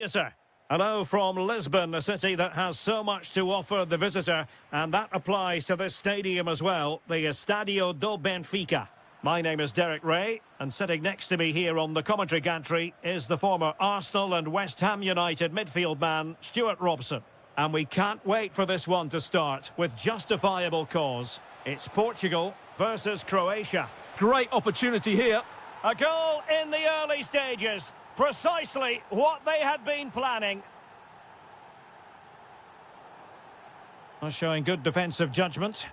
Sir. Hello from Lisbon, a city that has so much to offer the visitor, and that applies to this stadium as well, the Estadio do Benfica. My name is Derek Ray, and sitting next to me here on the commentary gantry is the former Arsenal and West Ham United midfield man, Stuart Robson. And we can't wait for this one to start, with justifiable cause. It's Portugal versus Croatia. Great opportunity here. A goal in the early stages. Precisely what they had been planning. Showing good defensive judgment.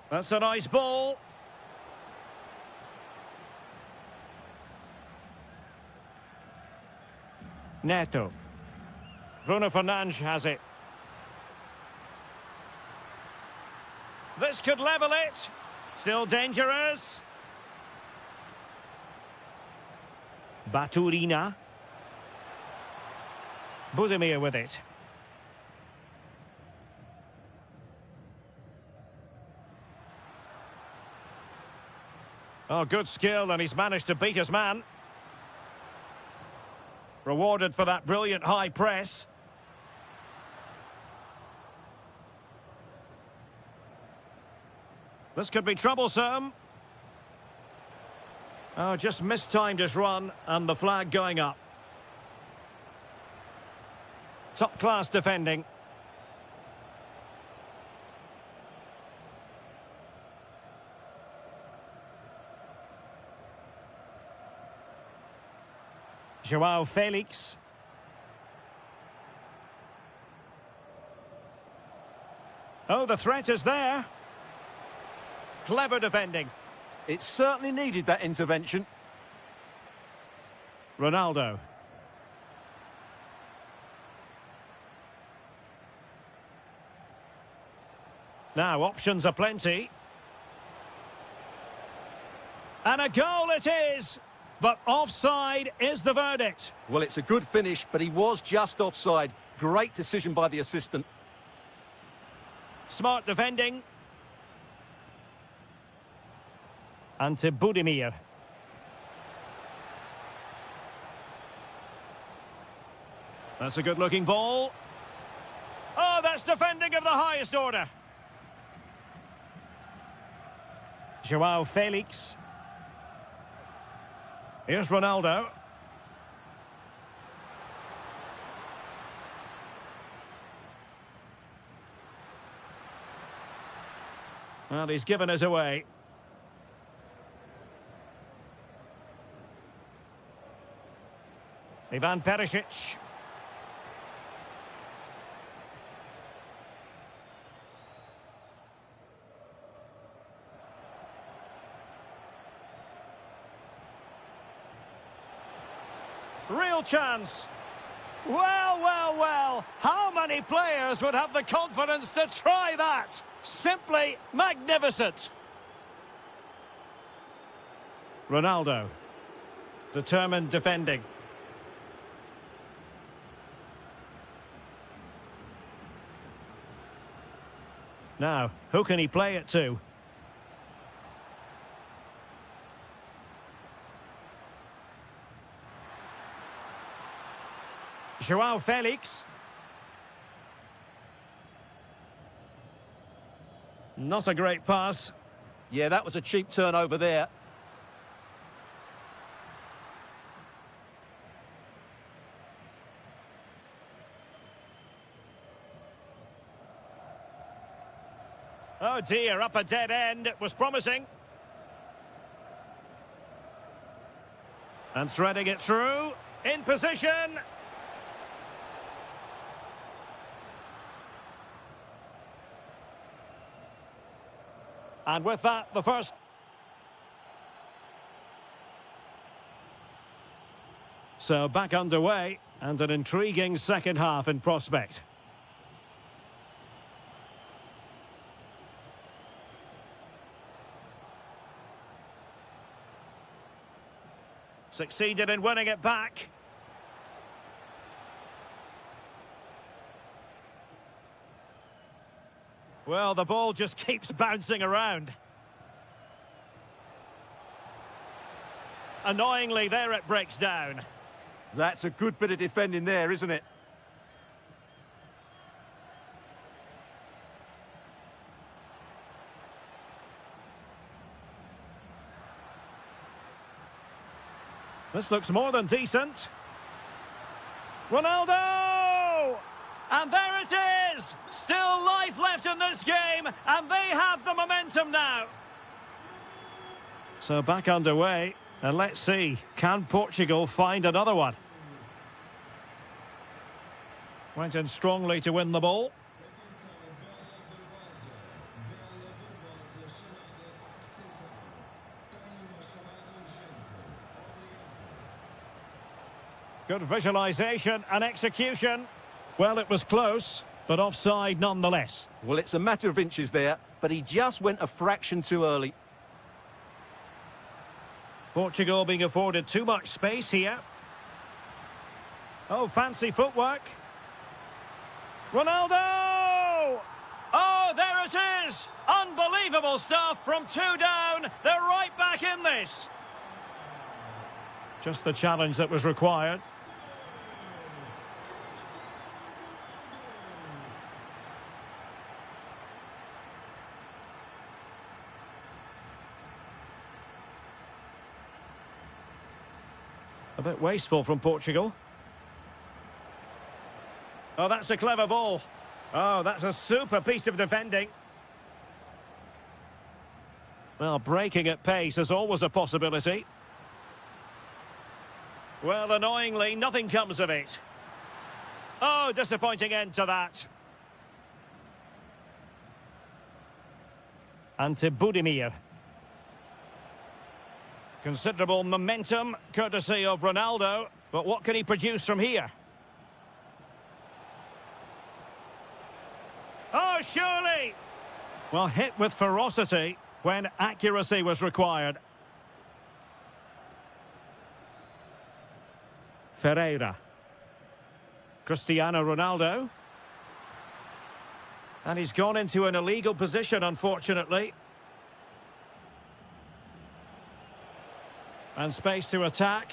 That's a nice ball. Neto. Bruno Fernandes has it. This could level it. Still dangerous. Baturina. Budimir with it. Oh, good skill, and he's managed to beat his man. Rewarded for that brilliant high press. This could be troublesome. Oh, just mistimed his run, and the flag going up. Top-class defending. João Felix. Oh, the threat is there. Clever defending. It certainly needed that intervention. Ronaldo. Now, options are plenty. And a goal it is! But offside is the verdict. Well, it's a good finish, but he was just offside. Great decision by the assistant. Smart defending. Ante Budimir. That's a good-looking ball. Oh, that's defending of the highest order. João Felix. Here's Ronaldo. Well, he's given us away. Ivan Perisic. Real chance. Well. How many players would have the confidence to try that? Simply magnificent. Ronaldo. Determined defending. Now, who can he play it to? João Felix. Not a great pass. Yeah, that was a cheap turnover there. Oh dear, up a dead end. It was promising. And threading it through. In position. And with that, the first. So back underway, and an intriguing second half in prospect. Succeeded in winning it back. Well, the ball just keeps bouncing around. annoyingly, there it breaks down. That's a good bit of defending there, isn't it? This looks more than decent. Ronaldo! And there it is! Still life left in this game, and they have the momentum now. So back underway, and let's see, can Portugal find another one? Went in strongly to win the ball. Good visualisation and execution. Well, it was close, but offside nonetheless. Well, it's a matter of inches there, but he just went a fraction too early. Portugal being afforded too much space here. Oh, fancy footwork. Ronaldo! Oh, there it is! Unbelievable stuff from 2 down. They're right back in this. Just the challenge that was required. A bit wasteful from Portugal. Oh, that's a clever ball. Oh, that's a super piece of defending. Well, breaking at pace is always a possibility. Well, annoyingly, nothing comes of it. Oh, disappointing end to that. Ante Budimir. Considerable momentum, courtesy of Ronaldo. But what can he produce from here? Oh, surely! Well, hit with ferocity when accuracy was required. Ferreira. Cristiano Ronaldo. And he's gone into an illegal position, unfortunately. And space to attack.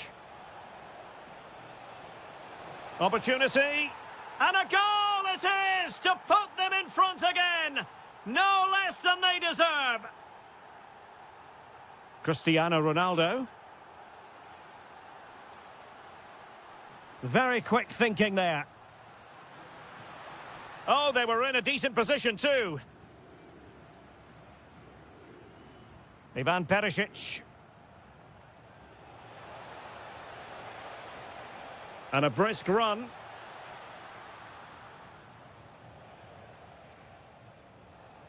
Opportunity. And a goal it is to put them in front again. No less than they deserve. Cristiano Ronaldo. Very quick thinking there. Oh, they were in a decent position too. Ivan Perisic. And a brisk run.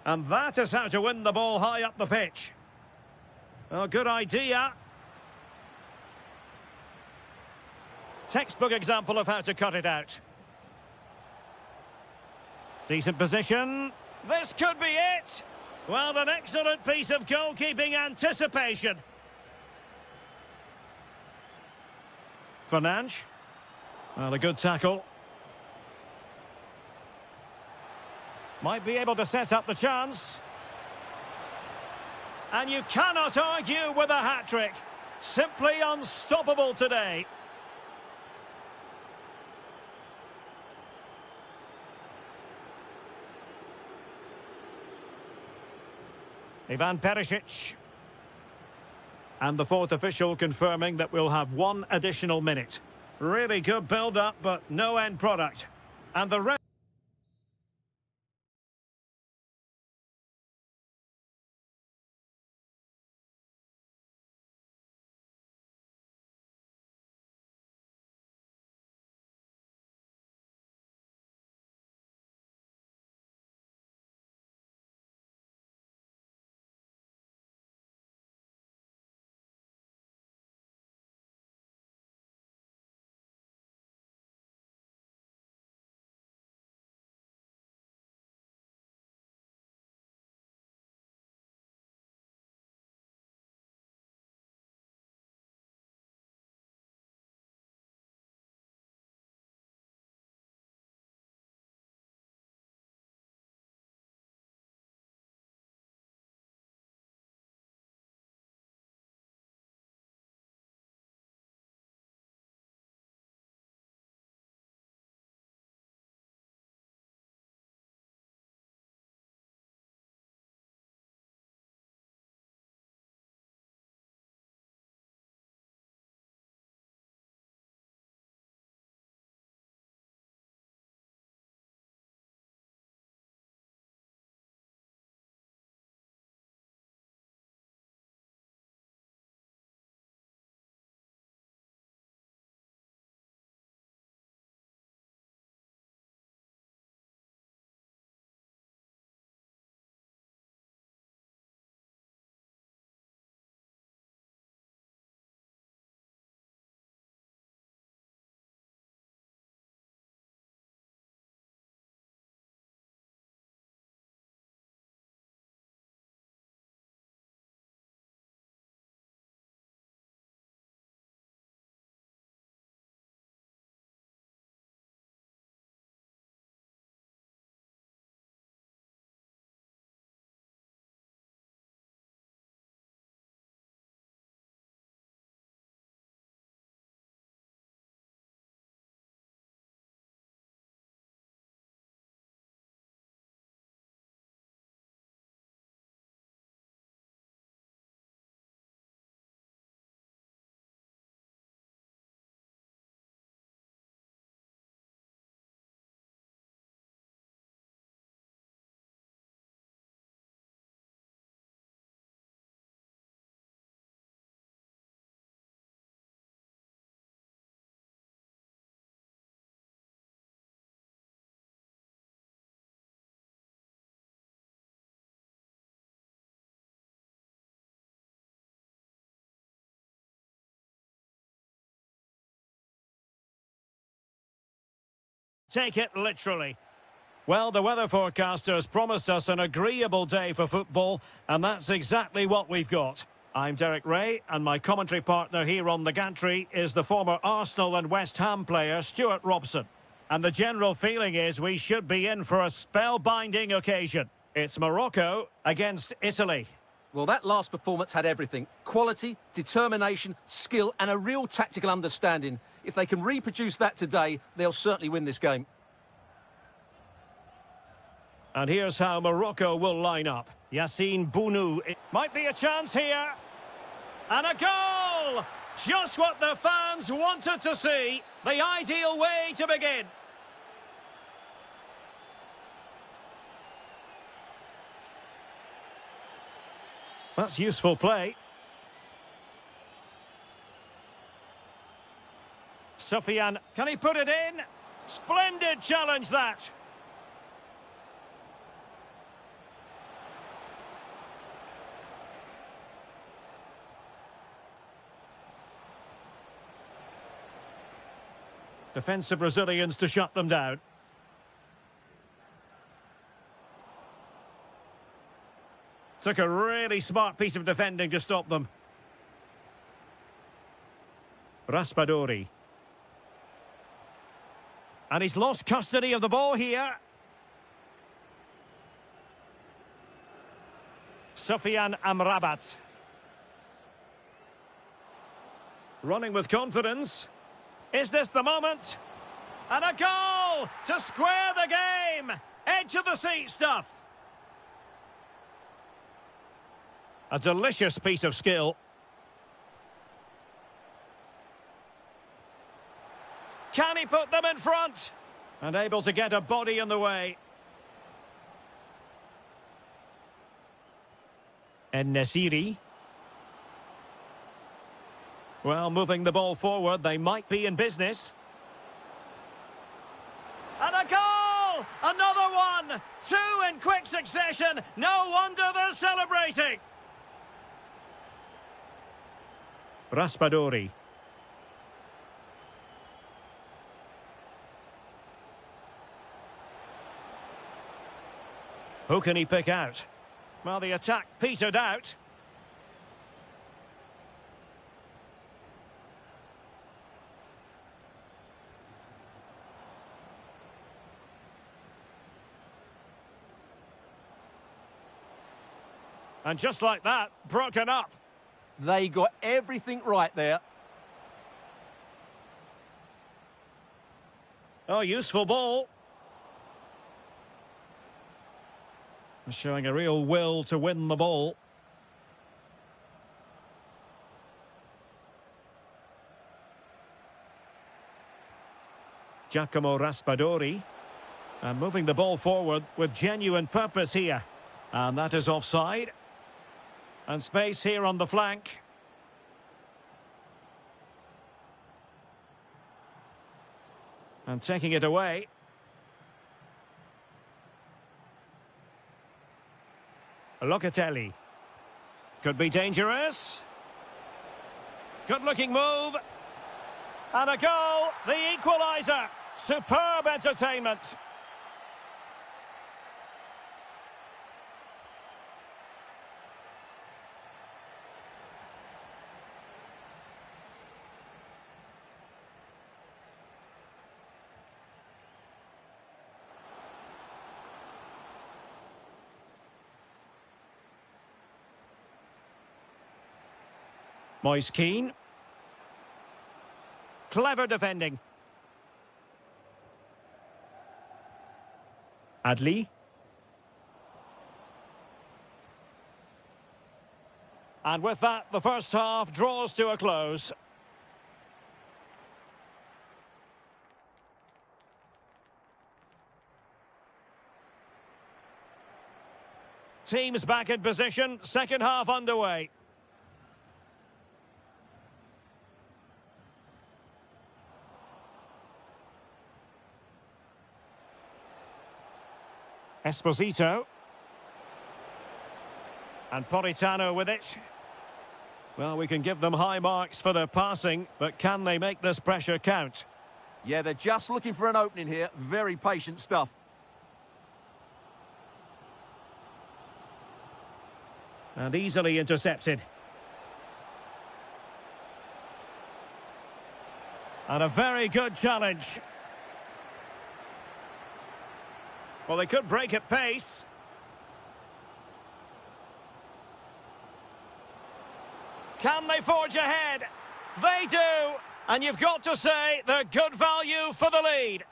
And that is how to win the ball high up the pitch. Oh, good idea. Textbook example of how to cut it out. Decent position. This could be it. Well, an excellent piece of goalkeeping anticipation. Fernandes. Well, a good tackle. Might be able to set up the chance. And you cannot argue with a hat-trick. Simply unstoppable today. Ivan Perisic. And the fourth official confirming that we'll have one additional minute. Really good build-up, but no end product. And the Take it literally. Well, the weather forecasters promised us an agreeable day for football, and that's exactly what we've got. I'm Derek Ray, and my commentary partner here on the gantry is the former Arsenal and West Ham player Stuart Robson. And the general feeling is we should be in for a spellbinding occasion. It's Morocco against Italy. Well, that last performance had everything. Quality, determination, skill, and a real tactical understanding. If they can reproduce that today, they'll certainly win this game. And here's how Morocco will line up. Yassine Bounou. It might be a chance here. And a goal! Just what the fans wanted to see. The ideal way to begin. That's useful play. Sufyan, can he put it in? Splendid challenge, that. Defensive Brazilians to shut them down. Took a really smart piece of defending to stop them. Raspadori. And he's lost custody of the ball here. Sufyan Amrabat. Running with confidence. Is this the moment? And a goal to square the game. Edge of the seat stuff. A delicious piece of skill. Can he put them in front? And able to get a body in the way. En-Nesyri. Well, moving the ball forward, they might be in business. And a goal! Another one! Two in quick succession. No wonder they're celebrating. Raspadori. Who can he pick out? Well, the attack petered out. And just like that, broken up. They got everything right there. Oh, useful ball. Showing a real will to win the ball. Giacomo Raspadori. And moving the ball forward with genuine purpose here. And that is offside. And space here on the flank. And taking it away. Locatelli. Could be dangerous. Good-looking move. And a goal, the equaliser. Superb entertainment. Moise Keane. Clever defending. Adli. And with that, the first half draws to a close. Teams back in position, second half underway. Esposito. And Politano with it. Well, we can give them high marks for their passing, but can they make this pressure count? Yeah, they're just looking for an opening here. Very patient stuff. And easily intercepted. And a very good challenge. Well, they could break at pace. Can they forge ahead? They do! And you've got to say they're good value for the lead.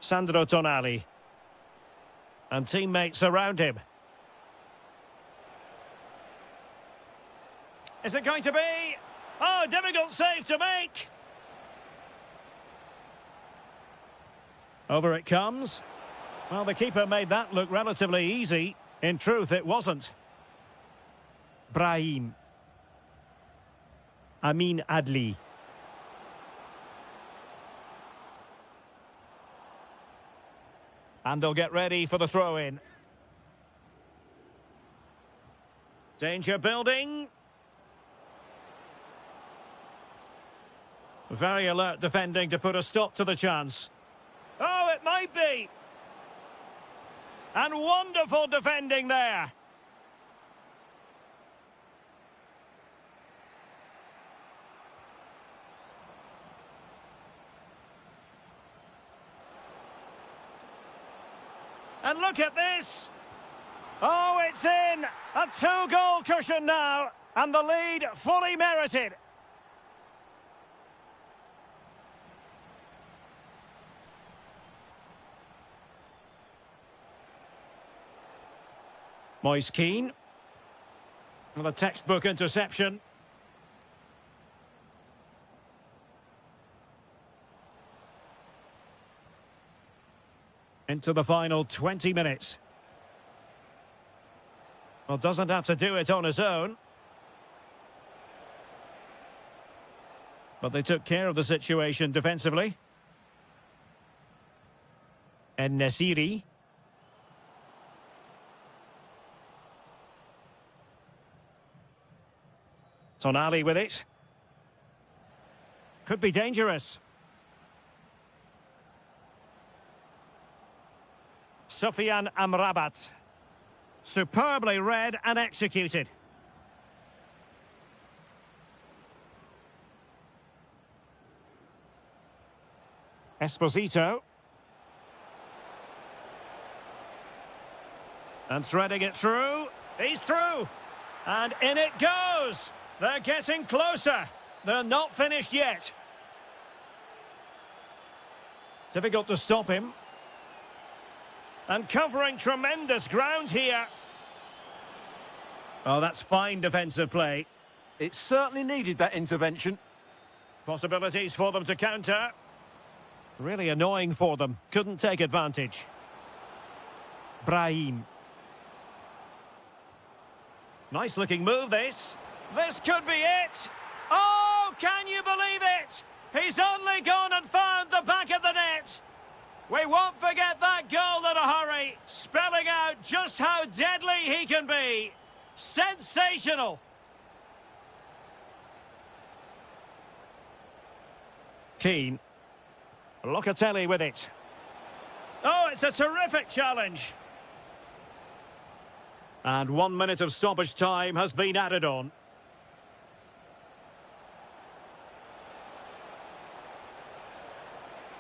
Sandro Tonali. And teammates around him. Is it going to be? Oh, difficult save to make. Over it comes. Well, the keeper made that look relatively easy. In truth, it wasn't. Brahim. Amin Adli. And they'll get ready for the throw-in. Danger building. Very alert defending to put a stop to the chance. Oh, it might be. And wonderful defending there. And look at this. Oh, it's in. A 2-goal cushion now. And the lead fully merited. Moise Keane. Well, a textbook interception. Into the final 20 minutes. Well, doesn't have to do it on his own. But they took care of the situation defensively. And Nasiri. Tonali with it. Could be dangerous. Sufyan Amrabat. Superbly read and executed. Esposito. And threading it through. He's through. And in it goes. They're getting closer. They're not finished yet. Difficult to stop him. And covering tremendous ground here. Oh, that's fine defensive play. It certainly needed that intervention. Possibilities for them to counter. Really annoying for them. Couldn't take advantage. Brahim. Nice looking move, this. This could be it. Oh, can you believe it? He's only gone and found the back of the net. We won't forget that goal in a hurry, spelling out just how deadly he can be. Sensational. Keane. Locatelli with it. Oh, it's a terrific challenge. And 1 minute of stoppage time has been added on.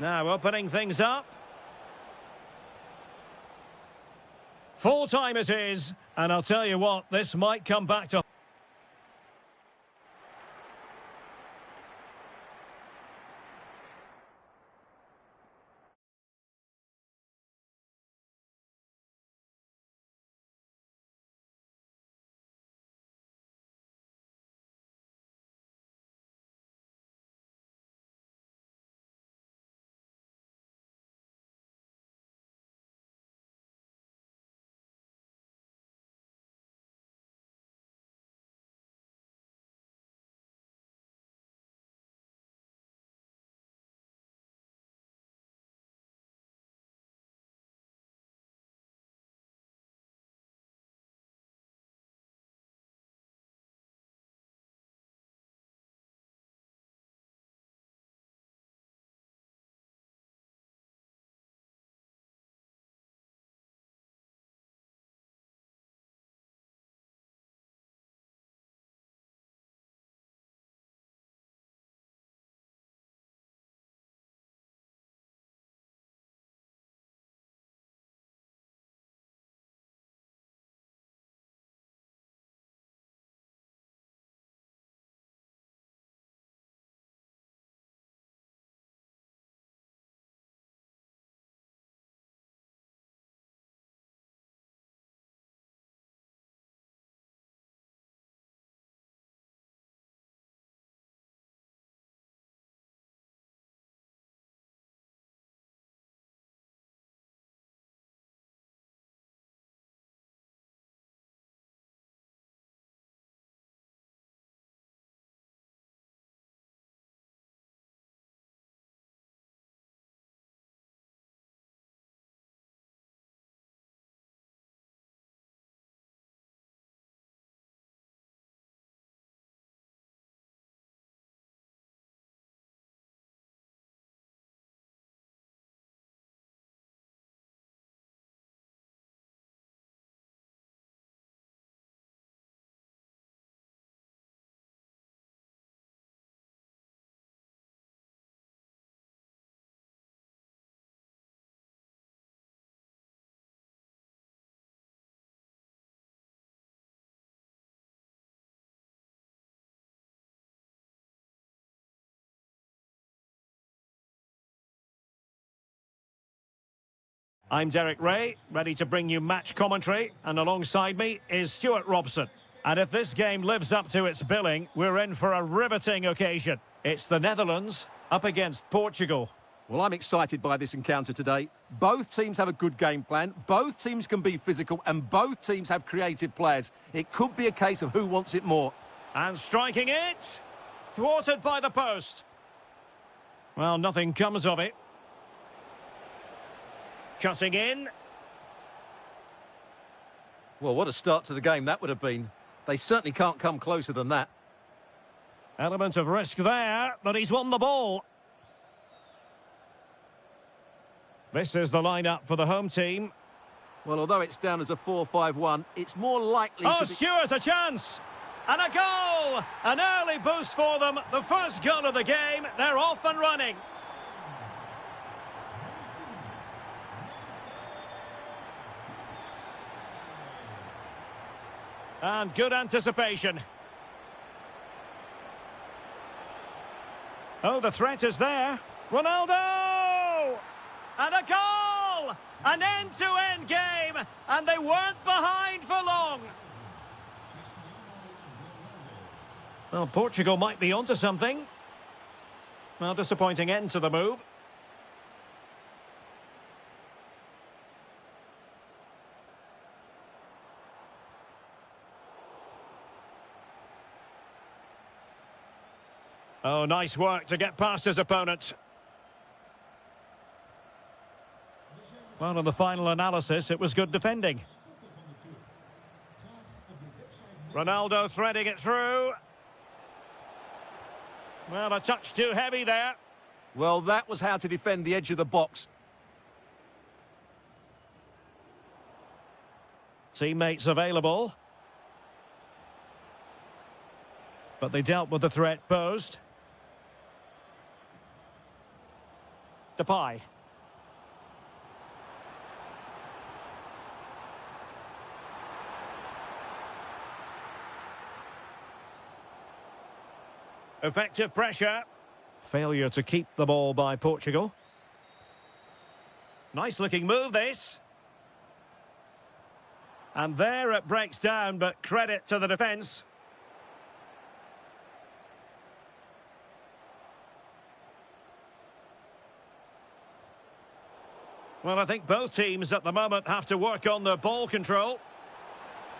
Now opening things up. Full time it is, and I'll tell you what, this might come back to I'm Derek Ray, ready to bring you match commentary, and alongside me is Stuart Robson. And if this game lives up to its billing, we're in for a riveting occasion. It's the Netherlands up against Portugal. Well, I'm excited by this encounter today. Both teams have a good game plan, both teams can be physical, and both teams have creative players. It could be a case of who wants it more. And striking it, thwarted by the post. Well, nothing comes of it. Cutting in. Well, what a start to the game that would have been. They certainly can't come closer than that. Element of risk there, but he's won the ball. This is the lineup for the home team. Well, although it's down as a 4-5-1, it's more likely Oh, to be... Stuart, a chance! And a goal! An early boost for them. The first goal of the game. They're off and running. And good anticipation. Oh, the threat is there. Ronaldo! And a goal! An end-to-end game, and they weren't behind for long. Well, Portugal might be onto something. Well, disappointing end to the move. Oh, nice work to get past his opponent. Well, in the final analysis, it was good defending. Ronaldo threading it through. Well, a touch too heavy there. Well, that was how to defend the edge of the box. Teammates available. But they dealt with the threat posed. Depay. Effective pressure. Failure to keep the ball by Portugal. Nice looking move, this. And there it breaks down, but credit to the defence. Well, I think both teams at the moment have to work on their ball control.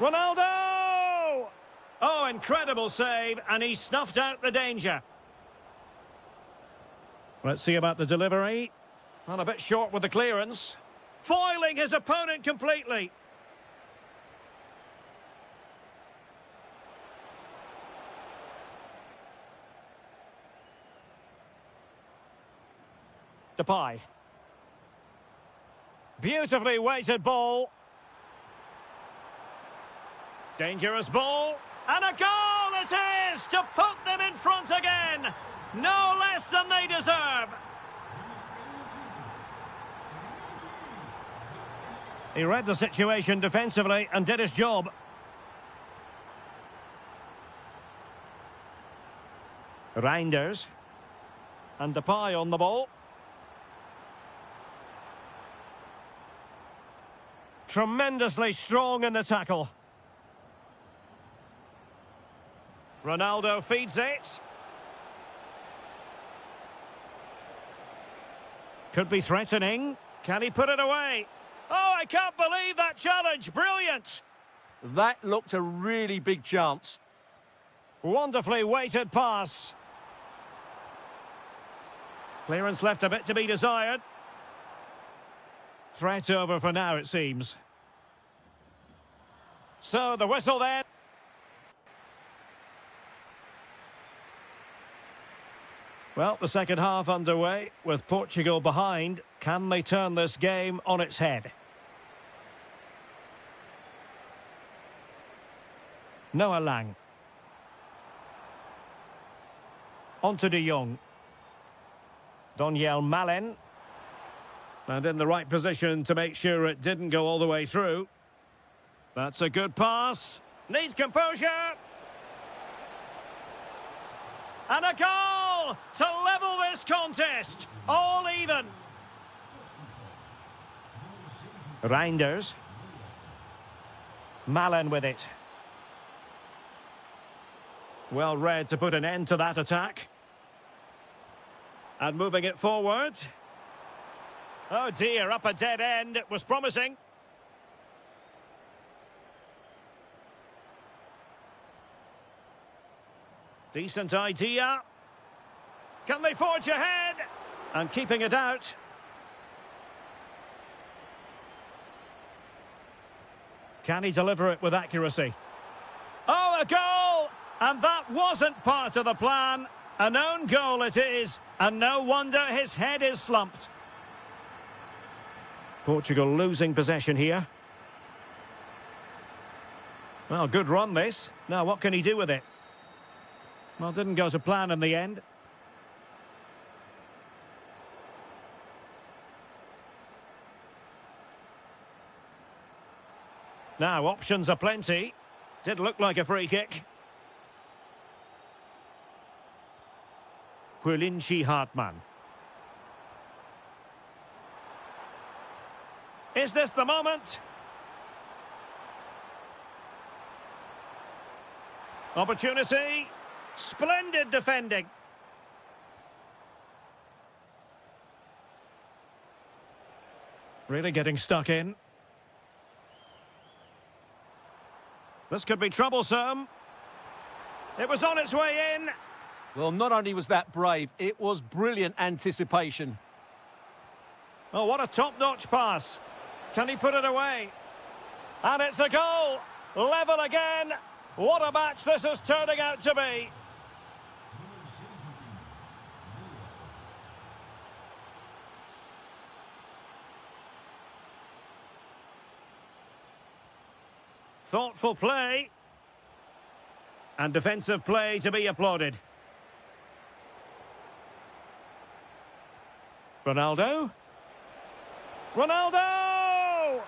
Ronaldo! Oh, incredible save, and he snuffed out the danger. Let's see about the delivery. Well, a bit short with the clearance. Foiling his opponent completely. Depay. Beautifully weighted ball. Dangerous ball. And a goal it is to put them in front again. No less than they deserve. He read the situation defensively and did his job. Reinders. And Depay on the ball. Tremendously strong in the tackle. Ronaldo feeds it. Could be threatening. Can he put it away? Oh, I can't believe that challenge. Brilliant. That looked a really big chance. Wonderfully weighted pass. Clearance left a bit to be desired. Threat over for now, it seems. So, the whistle then. Well, the second half underway, with Portugal behind. Can they turn this game on its head? Noah Lang. On to De Jong. Donyell Malen. And in the right position to make sure it didn't go all the way through. That's a good pass. Needs composure. And a goal to level this contest. All even. Reinders. Malen with it. Well read to put an end to that attack. And moving it forward. Oh dear, up a dead end. It was promising. Decent idea. Can they forge ahead? And keeping it out. Can he deliver it with accuracy? Oh, a goal! And that wasn't part of the plan. An own goal it is, and no wonder his head is slumped. Portugal losing possession here. Well, good run this. Now, what can he do with it? Well, didn't go to plan in the end. Now, options are plenty. Did look like a free kick. Quillinci Hartmann. Is this the moment? Opportunity. Splendid defending. Really getting stuck in. This could be troublesome. It was on its way in. Well, not only was that brave, it was brilliant anticipation. Oh, what a top-notch pass. Can he put it away? And it's a goal. Level again. What a match this is turning out to be. Thoughtful play. And defensive play to be applauded. Ronaldo. Ronaldo!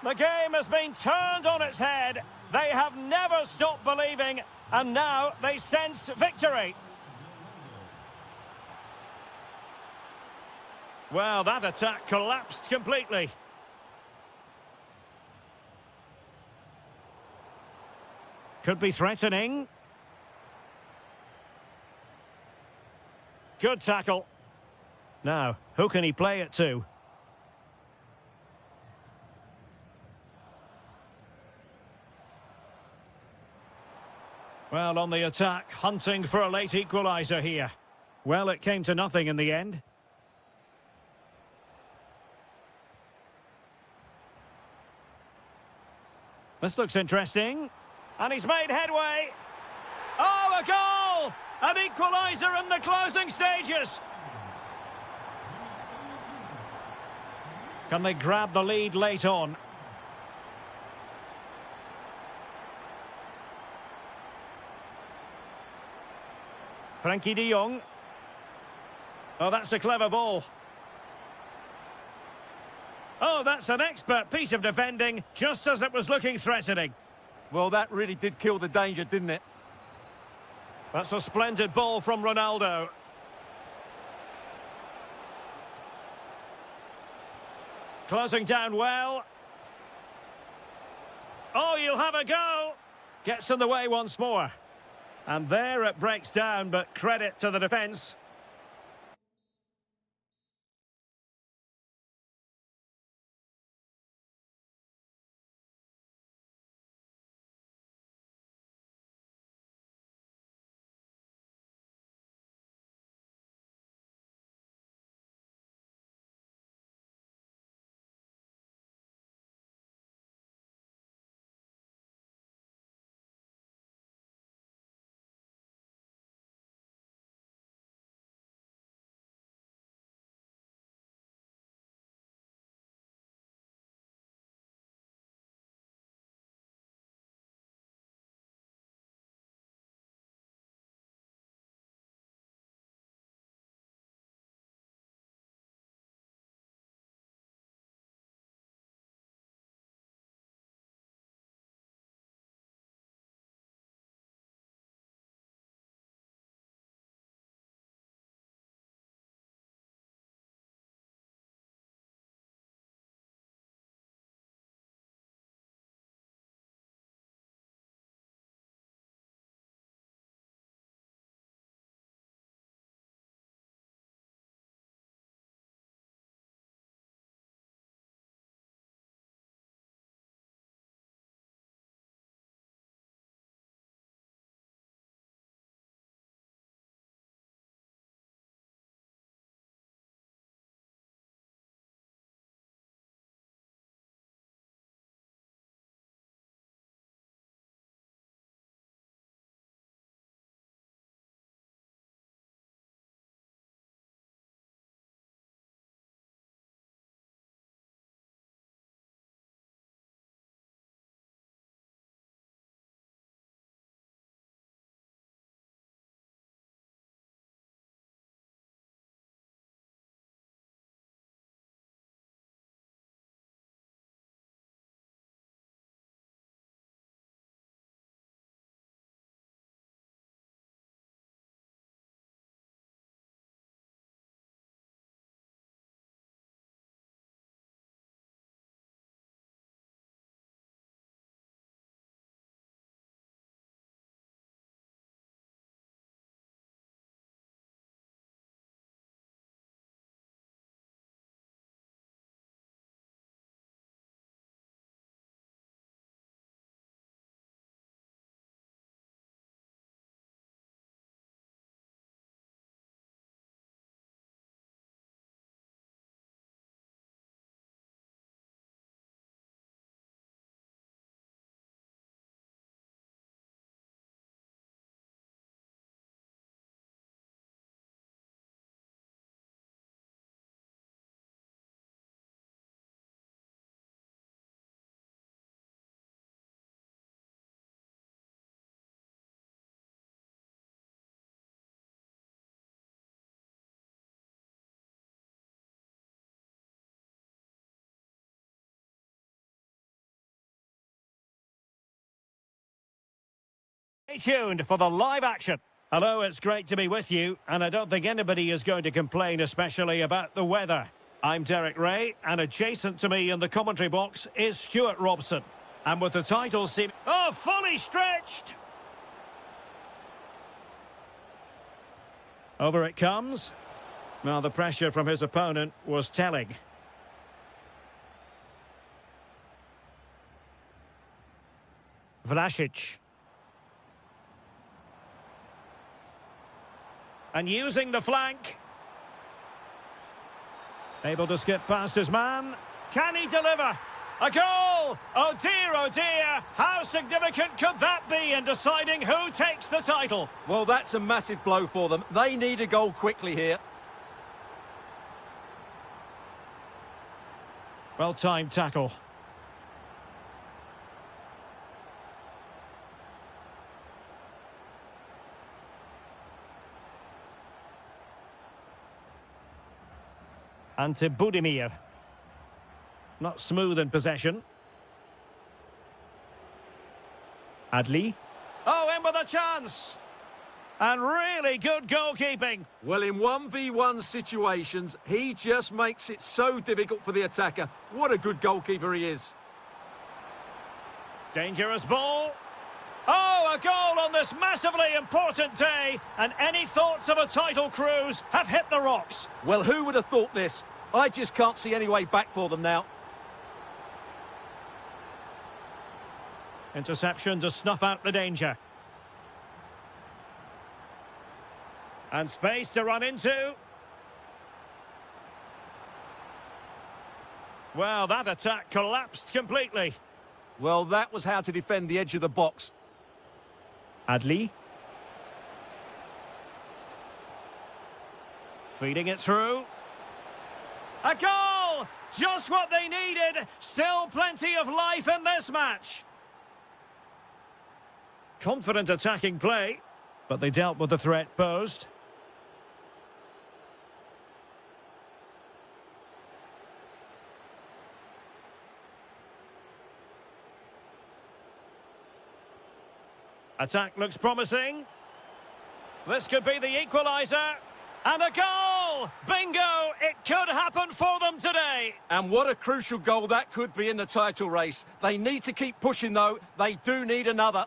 The game has been turned on its head. They have never stopped believing, and now they sense victory. Well, that attack collapsed completely. Could be threatening. Good tackle. Now, who can he play it to? Well, on the attack, hunting for a late equaliser here. Well, it came to nothing in the end. This looks interesting. And he's made headway. Oh, a goal! An equaliser in the closing stages. Can they grab the lead late on? Frankie de Jong. Oh, that's a clever ball. Oh, that's an expert piece of defending, just as it was looking threatening. Well, that really did kill the danger, didn't it? That's a splendid ball from Ronaldo. Closing down well. Oh, you'll have a go. Gets in the way once more. And there it breaks down, but credit to the defence. Stay tuned for the live action. Hello, it's great to be with you, and I don't think anybody is going to complain, especially about the weather. I'm Derek Ray, and adjacent to me in the commentary box is Stuart Robson. And with the title seeming... Oh, fully stretched! Over it comes. Well, the pressure from his opponent was telling. Vlasic. And using the flank. Able to skip past his man. Can he deliver? A goal! Oh dear, how significant could that be in deciding who takes the title? Well, that's a massive blow for them. They need a goal quickly here. Well-timed tackle. Ante Budimir. Not smooth in possession. Adli. Oh, in with a chance. And really good goalkeeping. Well, in 1v1 situations, he just makes it so difficult for the attacker. What a good goalkeeper he is. Dangerous ball. Oh, a goal on this massively important day. And any thoughts of a title cruise have hit the rocks. Well, who would have thought this? I just can't see any way back for them now. Interception to snuff out the danger. And space to run into. Well, that attack collapsed completely. Well, that was how to defend the edge of the box. Adli. Feeding it through. A goal! Just what they needed. Still plenty of life in this match. Confident attacking play, but they dealt with the threat posed. Attack looks promising. This could be the equaliser. And a goal! Bingo! It could happen for them today. And what a crucial goal that could be in the title race. They need to keep pushing, though. They do need another.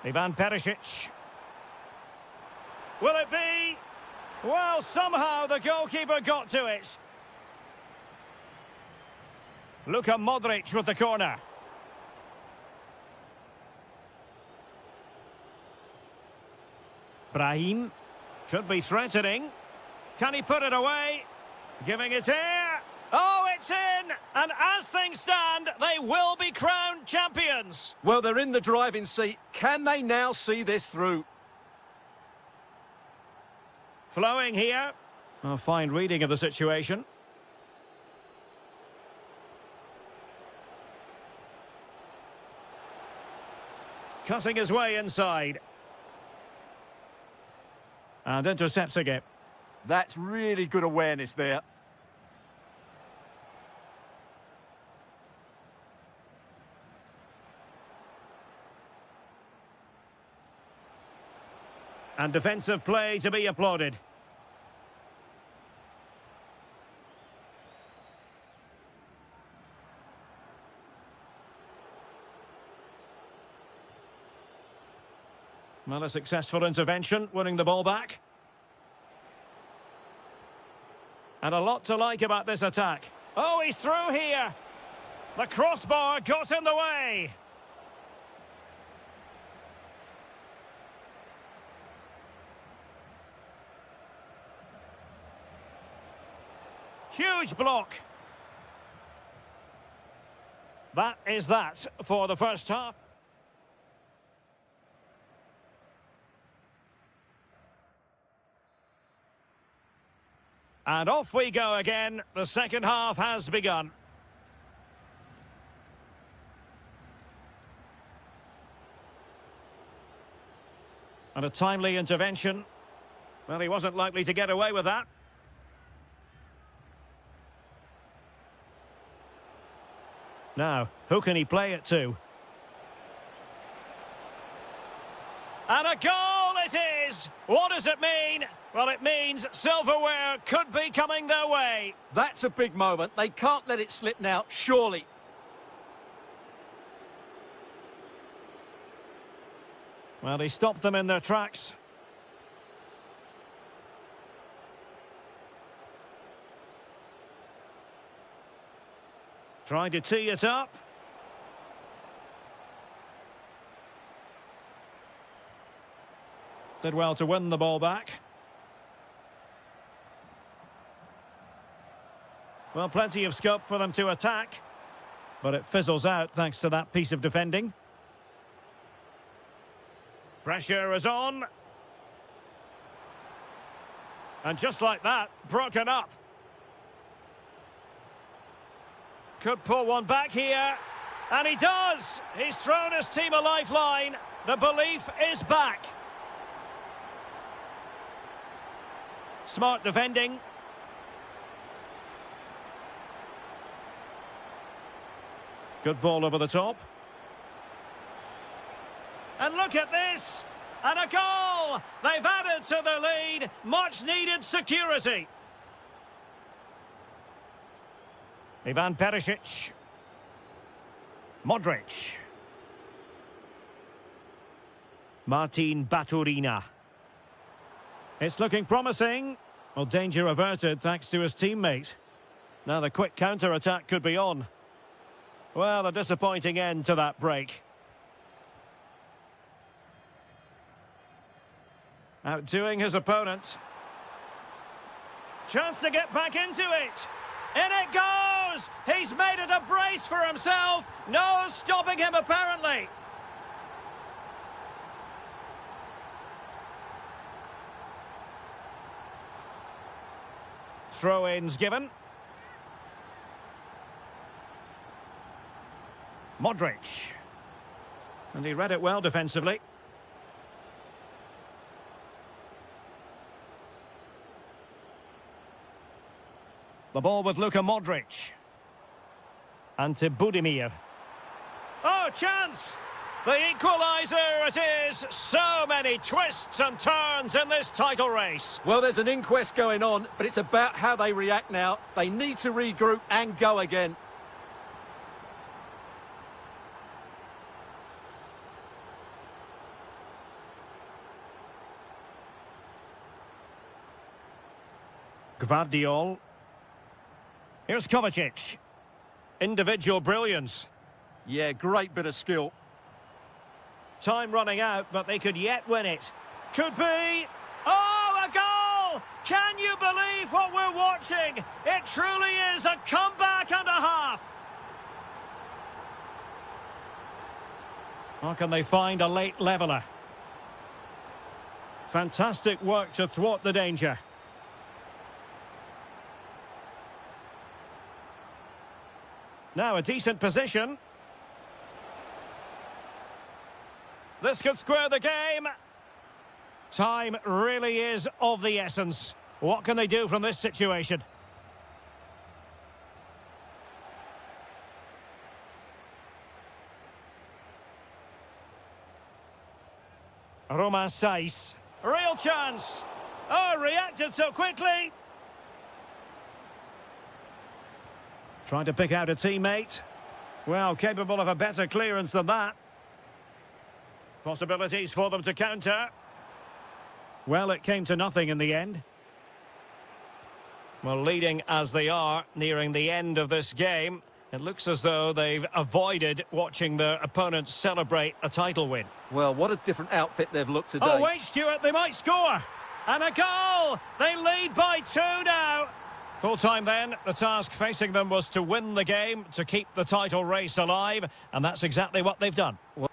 Ivan Perisic. Will it be? Well, somehow the goalkeeper got to it. Luka Modric with the corner. Brahim. Could be threatening. Can he put it away? Giving it air. Oh, it's in! And as things stand, they will be crowned champions. Well, they're in the driving seat. Can they now see this through? Flowing here. A fine reading of the situation. Cutting his way inside. And intercepting it. That's really good awareness there. And defensive play to be applauded. Well, a successful intervention, winning the ball back. And a lot to like about this attack. Oh, he's through here. The crossbar got in the way. Huge block. That is that for the first half. And off we go again. The second half has begun. And a timely intervention. Well, he wasn't likely to get away with that. Now, who can he play it to? And a goal it is! What does it mean? Well, it means silverware could be coming their way. That's a big moment. They can't let it slip now, surely. Well, he stopped them in their tracks. Trying to tee it up. Did well to win the ball back. Well, plenty of scope for them to attack, but it fizzles out thanks to that piece of defending. Pressure is on. And just like that, broken up. Could pull one back here. And he does! He's thrown his team a lifeline. The belief is back. Smart defending. Good ball over the top. And look at this! And a goal! They've added to the lead. Much needed security. Ivan Perisic. Modric. Martin Baturina. It's looking promising. Well, danger averted thanks to his teammate. Now the quick counter-attack could be on. Well, a disappointing end to that break. Outdoing his opponent. Chance to get back into it. In it goes! He's made it a brace for himself. No stopping him, apparently. Throw-ins given. Modric. And he read it well defensively. The ball with Luka Modric. Ante Budimir. Oh, chance! The equaliser it is! So many twists and turns in this title race. Well, there's an inquest going on, but it's about how they react now. They need to regroup and go again. Gvardiol. Here's Kovacic. Individual brilliance. Yeah, great bit of skill. Time running out, but they could yet win it. Could be. Oh, a goal! Can you believe what we're watching? It truly is a comeback and a half. How can they find a late leveller? Fantastic work to thwart the danger. Now a decent position. This could square the game. Time really is of the essence. What can they do from this situation? Roman Saiz. Real chance. Oh, reacted so quickly. Trying to pick out a teammate. Well, capable of a better clearance than that. Possibilities for them to counter. Well, it came to nothing in the end. Well, leading as they are, nearing the end of this game, it looks as though they've avoided watching their opponents celebrate a title win. Well, what a different outfit they've looked today. Oh, wait, Stuart, they might score. And a goal! They lead by 2 now. Full time then, the task facing them was to win the game, to keep the title race alive, and that's exactly what they've done. Well,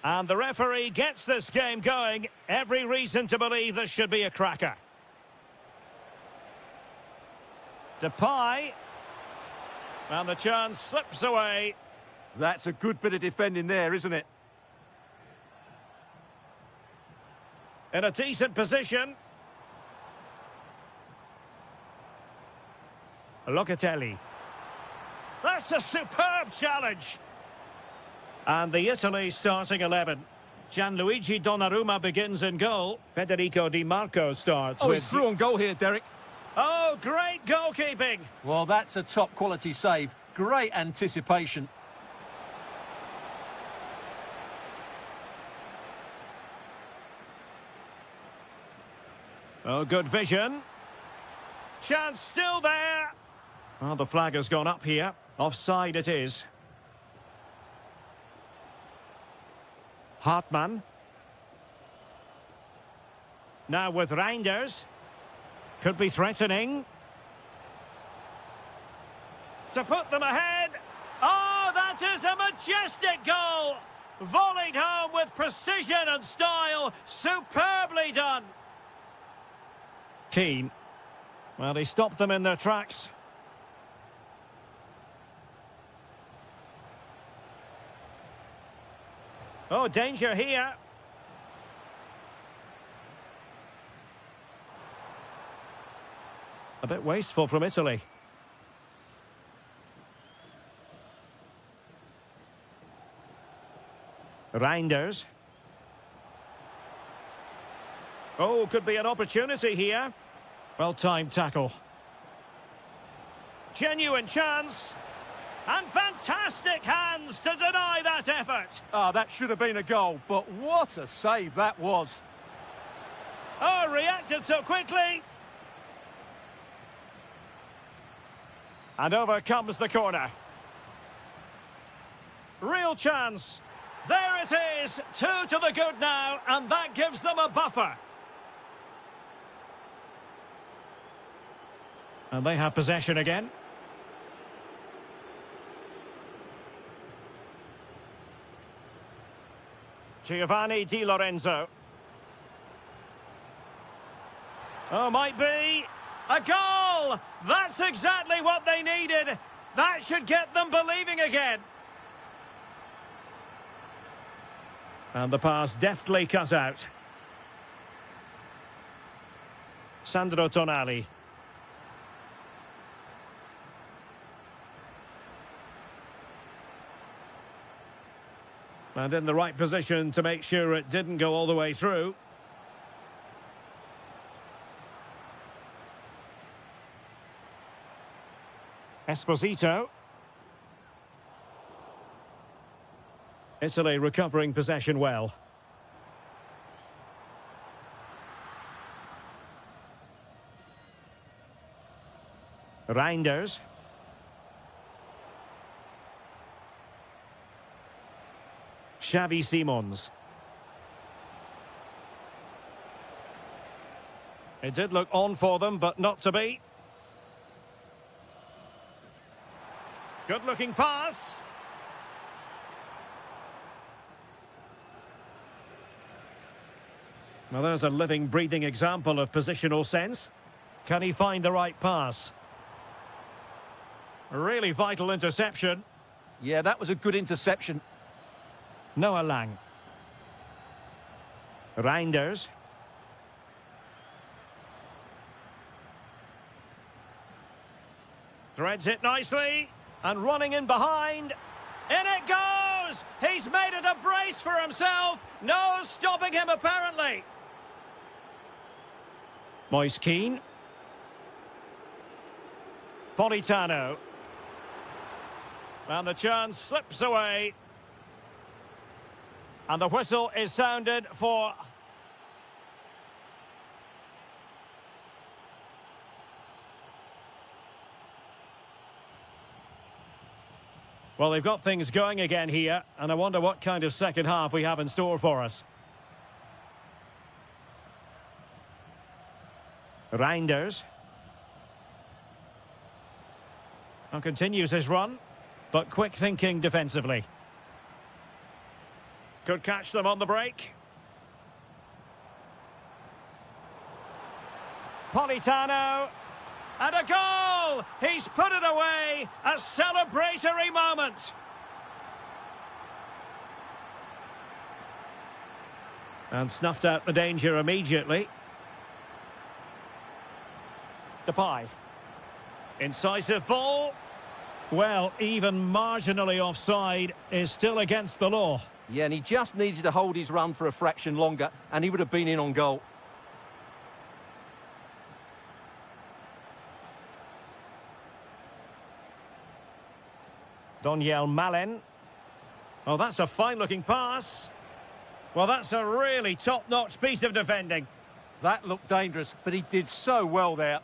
And the referee gets this game going. Every reason to believe this should be a cracker. Depay. And the chance slips away. That's a good bit of defending there, isn't it? In a decent position. Locatelli. That's a superb challenge. And the Italy starting 11. Gianluigi Donnarumma begins in goal. Federico Di Marco starts. Oh, he's through on goal here, Derek. Oh, great goalkeeping. Well, that's a top quality save. Great anticipation. Oh, good vision. Chance still there. Well, the flag has gone up here. Offside it is. Hartmann. Now with Reinders. Could be threatening. To put them ahead. Oh, that is a majestic goal. Volleyed home with precision and style. Superbly done. Keane. Well, he stopped them in their tracks. Oh, danger here. A bit wasteful from Italy. Reinders. Oh, could be an opportunity here. Well-timed tackle. Genuine chance. And fantastic hands to deny that effort. Ah, that should have been a goal, but what a save that was. Oh, reacted so quickly. And over comes the corner. Real chance. There it is. 2 to the good now, and that gives them a buffer. And they have possession again. Giovanni Di Lorenzo. Oh, might be. A goal! That's exactly what they needed. That should get them believing again. And the pass deftly cut out. Sandro Tonali. And in the right position to make sure it didn't go all the way through. Esposito. Italy recovering possession well. Reinders. Xavi Simons. It did look on for them, but not to be. Good-looking pass. Well, there's a living, breathing example of positional sense. Can he find the right pass? A really vital interception. Yeah, that was a good interception. Noah Lang. Reinders. Threads it nicely. And running in behind. In it goes! He's made it a brace for himself. No stopping him, apparently. Moise Keane. Politano. And the chance slips away. And the whistle is sounded for... Well, they've got things going again here, and I wonder what kind of second half we have in store for us. Reinders. And continues his run, but quick thinking defensively. Could catch them on the break. Politano. And a goal! He's put it away! A celebratory moment! And snuffed out the danger immediately. Depay. Incisive ball. Well, even marginally offside is still against the law. Yeah, and he just needed to hold his run for a fraction longer, and he would have been in on goal. Donyell Malen. Oh, that's a fine-looking pass. Well, that's a really top-notch piece of defending. That looked dangerous, but he did so well there.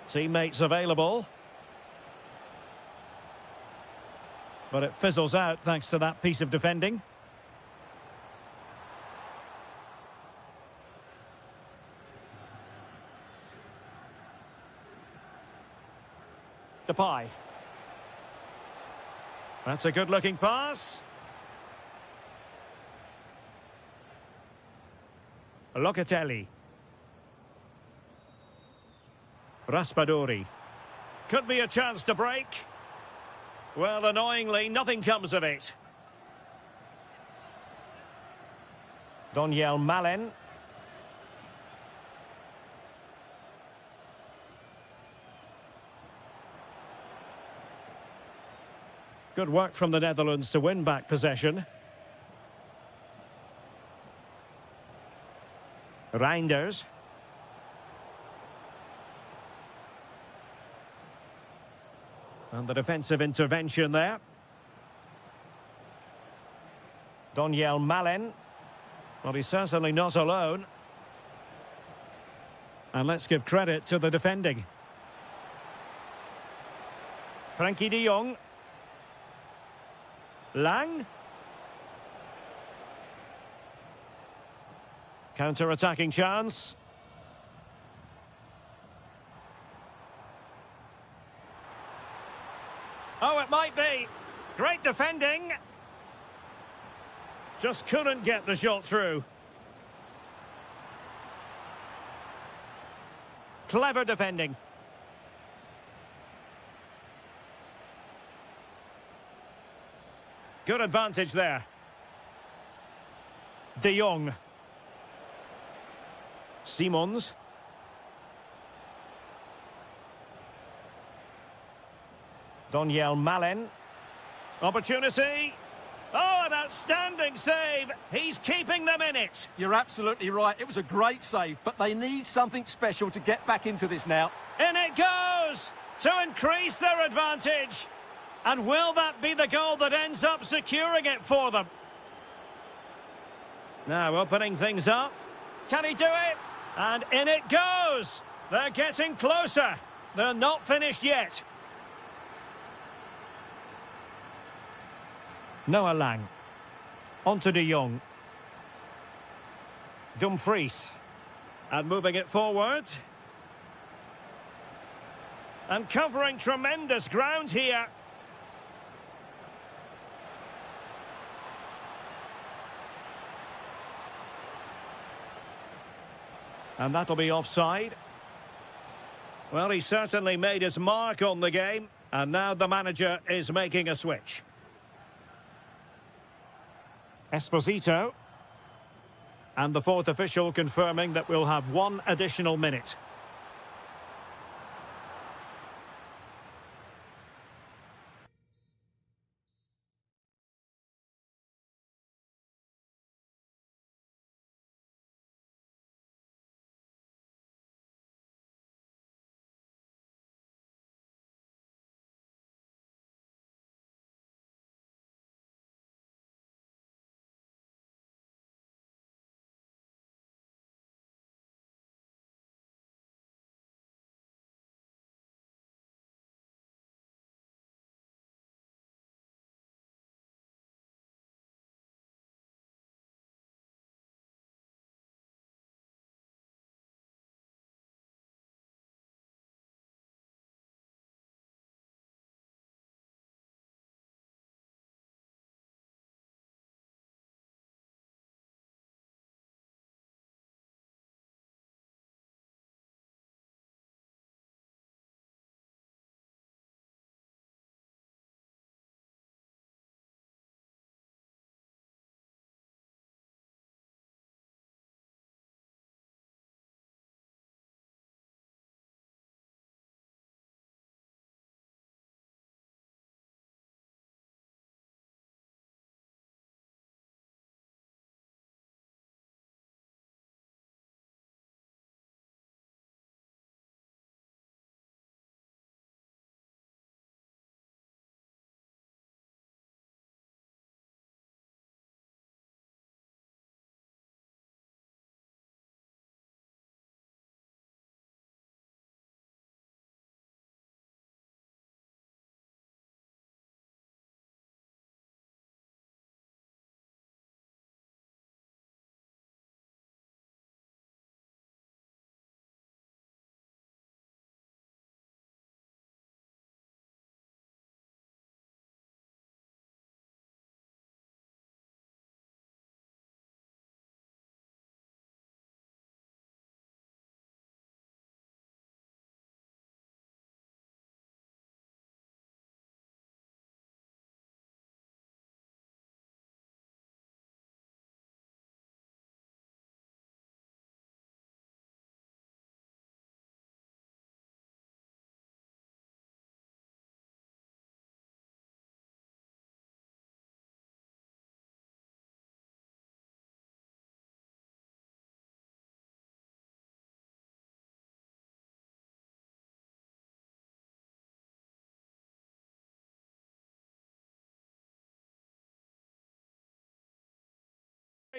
Teammates available. But it fizzles out thanks to that piece of defending. Depay. That's a good-looking pass. Locatelli. Raspadori. Could be a chance to break. Well, annoyingly, nothing comes of it. Donyell Malen. Good work from the Netherlands to win back possession. Reinders. And the defensive intervention there. Donyell Malen. Well, he's certainly not alone. And let's give credit to the defending. Frankie de Jong. Lang. Counter-attacking chance. Oh, it might be. Great defending. Just couldn't get the shot through. Clever defending. Good advantage there. De Jong. Simons. Donyell Malen. Opportunity. Oh, an outstanding save. He's keeping them in it. You're absolutely right. It was a great save, but they need something special to get back into this now. In it goes to increase their advantage. And will that be the goal that ends up securing it for them? Now opening things up. Can he do it? And in it goes. They're getting closer. They're not finished yet. Noah Lang. On to de Jong. Dumfries. And moving it forward. And covering tremendous ground here. And that'll be offside. Well, he certainly made his mark on the game. And now the manager is making a switch. Esposito. And the fourth official confirming that we'll have one additional minute.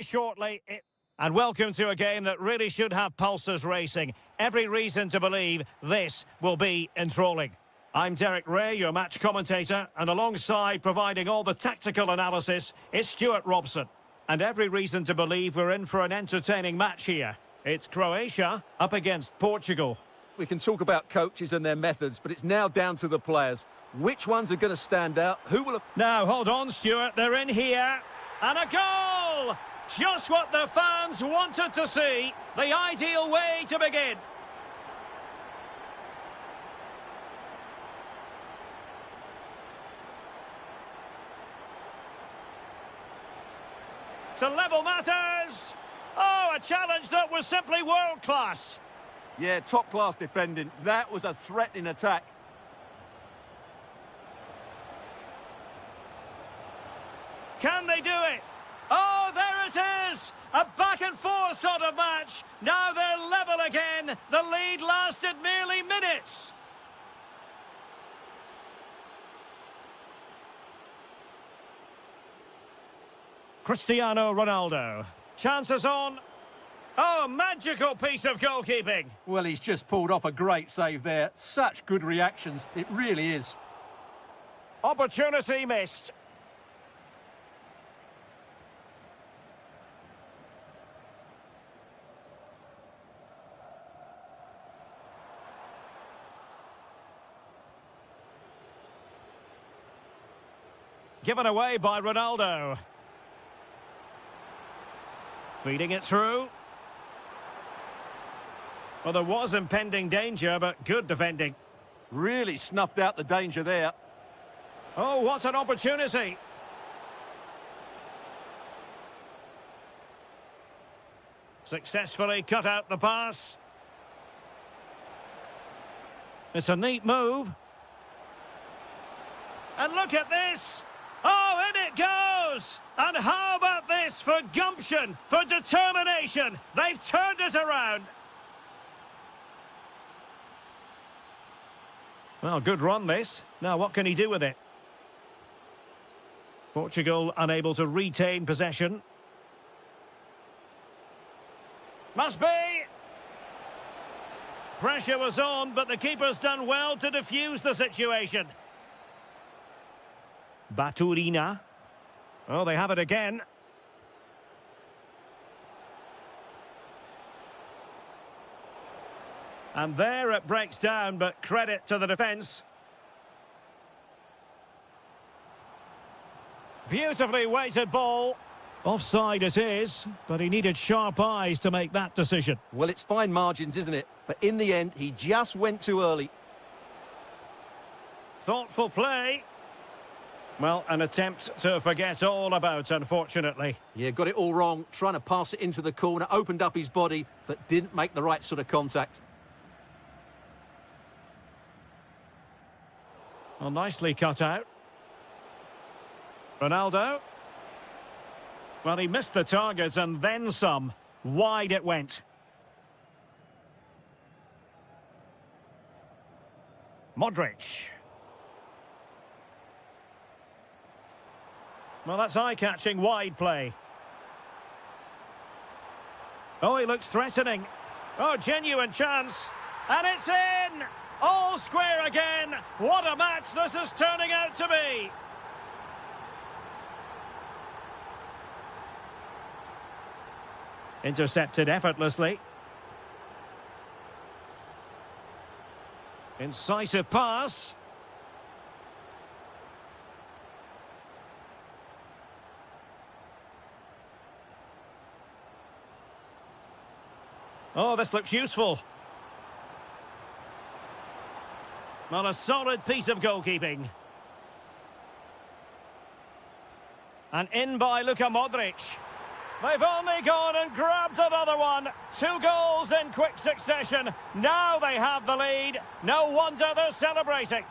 Shortly. And welcome to a game that really should have pulses racing. Every reason to believe this will be enthralling. I'm Derek Ray, your match commentator, and alongside providing all the tactical analysis is Stuart Robson. And every reason to believe we're in for an entertaining match here. It's Croatia up against Portugal. We can talk about coaches and their methods, but it's now down to the players. Which ones are going to stand out? Who will have... Now, hold on, Stuart. They're in here. And a goal! Just what the fans wanted to see. The ideal way to begin. To level matters. Oh, a challenge that was simply world-class. Yeah, top-class defending. That was a threatening attack. Can they do it? Oh, there it is! A back-and-forth sort of match. Now they're level again. The lead lasted merely minutes. Cristiano Ronaldo. Chances on. Oh, magical piece of goalkeeping. Well, he's just pulled off a great save there. Such good reactions. It really is. Opportunity missed. Given away by Ronaldo. Feeding it through. Well, there was impending danger, but good defending. Really snuffed out the danger there. Oh, what an opportunity. Successfully cut out the pass. It's a neat move. And look at this. Oh, in it goes! And how about this for gumption, for determination? They've turned it around. Well, good run this. Now, what can he do with it? Portugal unable to retain possession. Must be! Pressure was on, but the keeper's done well to defuse the situation. Baturina. Oh, they have it again. And there it breaks down, but credit to the defence. Beautifully weighted ball. Offside it is, but he needed sharp eyes to make that decision. Well, it's fine margins, isn't it? But in the end, he just went too early. Thoughtful play. Well, an attempt to forget all about, unfortunately. Yeah, got it all wrong. Trying to pass it into the corner, opened up his body, but didn't make the right sort of contact. Well, nicely cut out. Ronaldo. Well, he missed the target and then some. Wide it went. Modric. Well, that's eye-catching wide play. Oh, he looks threatening. Oh, genuine chance. And it's in! All square again. What a match this is turning out to be. Intercepted effortlessly. Incisive pass. Oh, this looks useful. Well, a solid piece of goalkeeping. And in by Luka Modric. They've only gone and grabbed another one. 2 goals in quick succession. Now they have the lead. No wonder they're celebrating.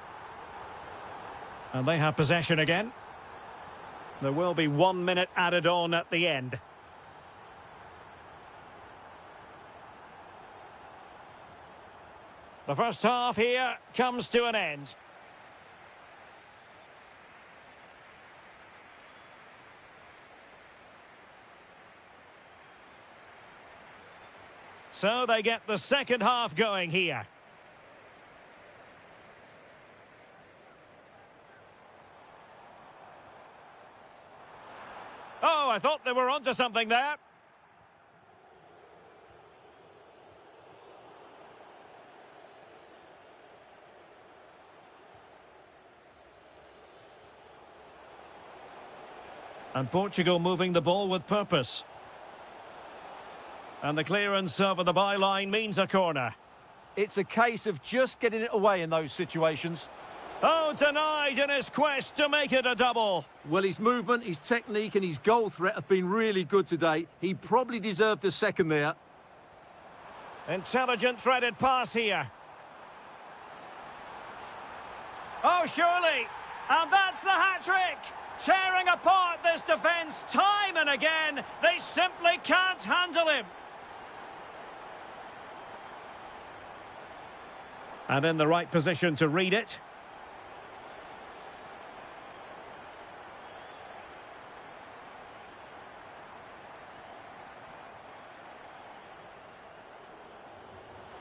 And they have possession again. There will be 1 minute added on at the end. The first half here comes to an end. So they get the second half going here. Oh, I thought they were onto something there. And Portugal moving the ball with purpose. And the clearance over the byline means a corner. It's a case of just getting it away in those situations. Oh, denied in his quest to make it a double. Well, his movement, his technique and his goal threat have been really good today. He probably deserved a second there. Intelligent threaded pass here. Oh, surely. And that's the hat-trick. Tearing apart this defence time and again. They simply can't handle him. And in the right position to read it.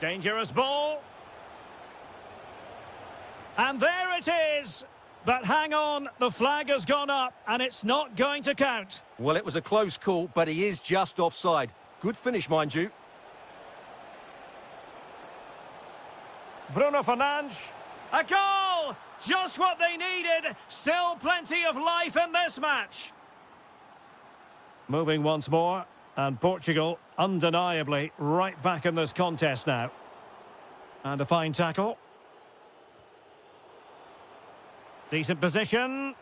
Dangerous ball. And there it is. But hang on, the flag has gone up and it's not going to count. Well, it was a close call, but he is just offside. Good finish, mind you. Bruno Fernandes. A goal! Just what they needed. Still plenty of life in this match. Moving once more. And Portugal, undeniably, right back in this contest now. And a fine tackle. Decent position.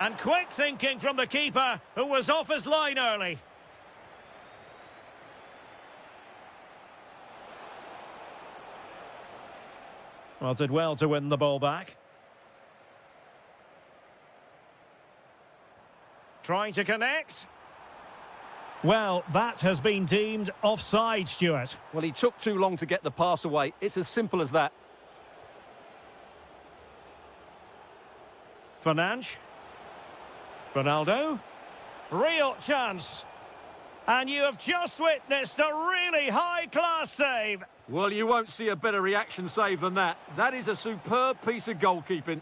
And quick thinking from the keeper, who was off his line early. Well, did well to win the ball back. Trying to connect. Well, that has been deemed offside, Stuart. Well, he took too long to get the pass away. It's as simple as that. Fernandes. Ronaldo. Real chance. And you have just witnessed a really high-class save. Well, you won't see a better reaction save than that. That is a superb piece of goalkeeping.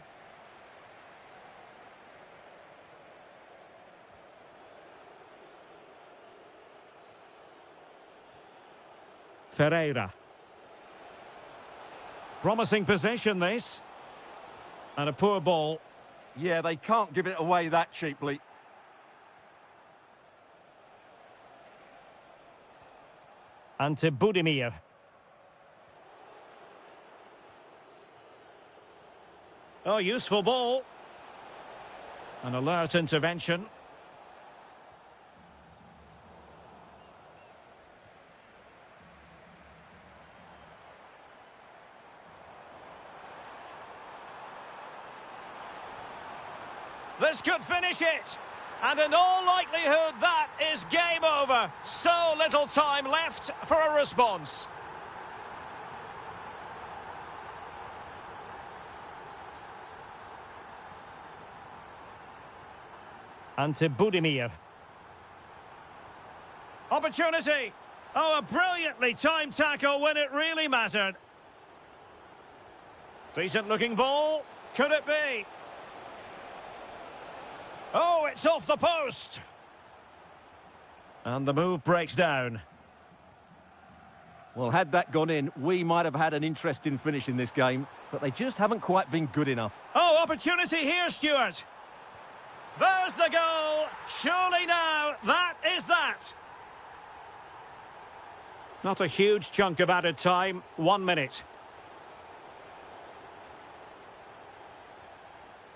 Ferreira. Promising possession, this. And a poor ball. Yeah, they can't give it away that cheaply. Ante Budimir. Oh, useful ball. An alert intervention. This could finish it. And in all likelihood, that is game over. So little time left for a response. Ante Budimir. Opportunity. Oh, a brilliantly timed tackle when it really mattered. Decent looking ball. Could it be? Oh, it's off the post. And the move breaks down. Well, had that gone in, we might have had an interesting finish in this game, but they just haven't quite been good enough. Oh, opportunity here, Stuart. There's the goal. Surely now, that is that. Not a huge chunk of added time. 1 minute.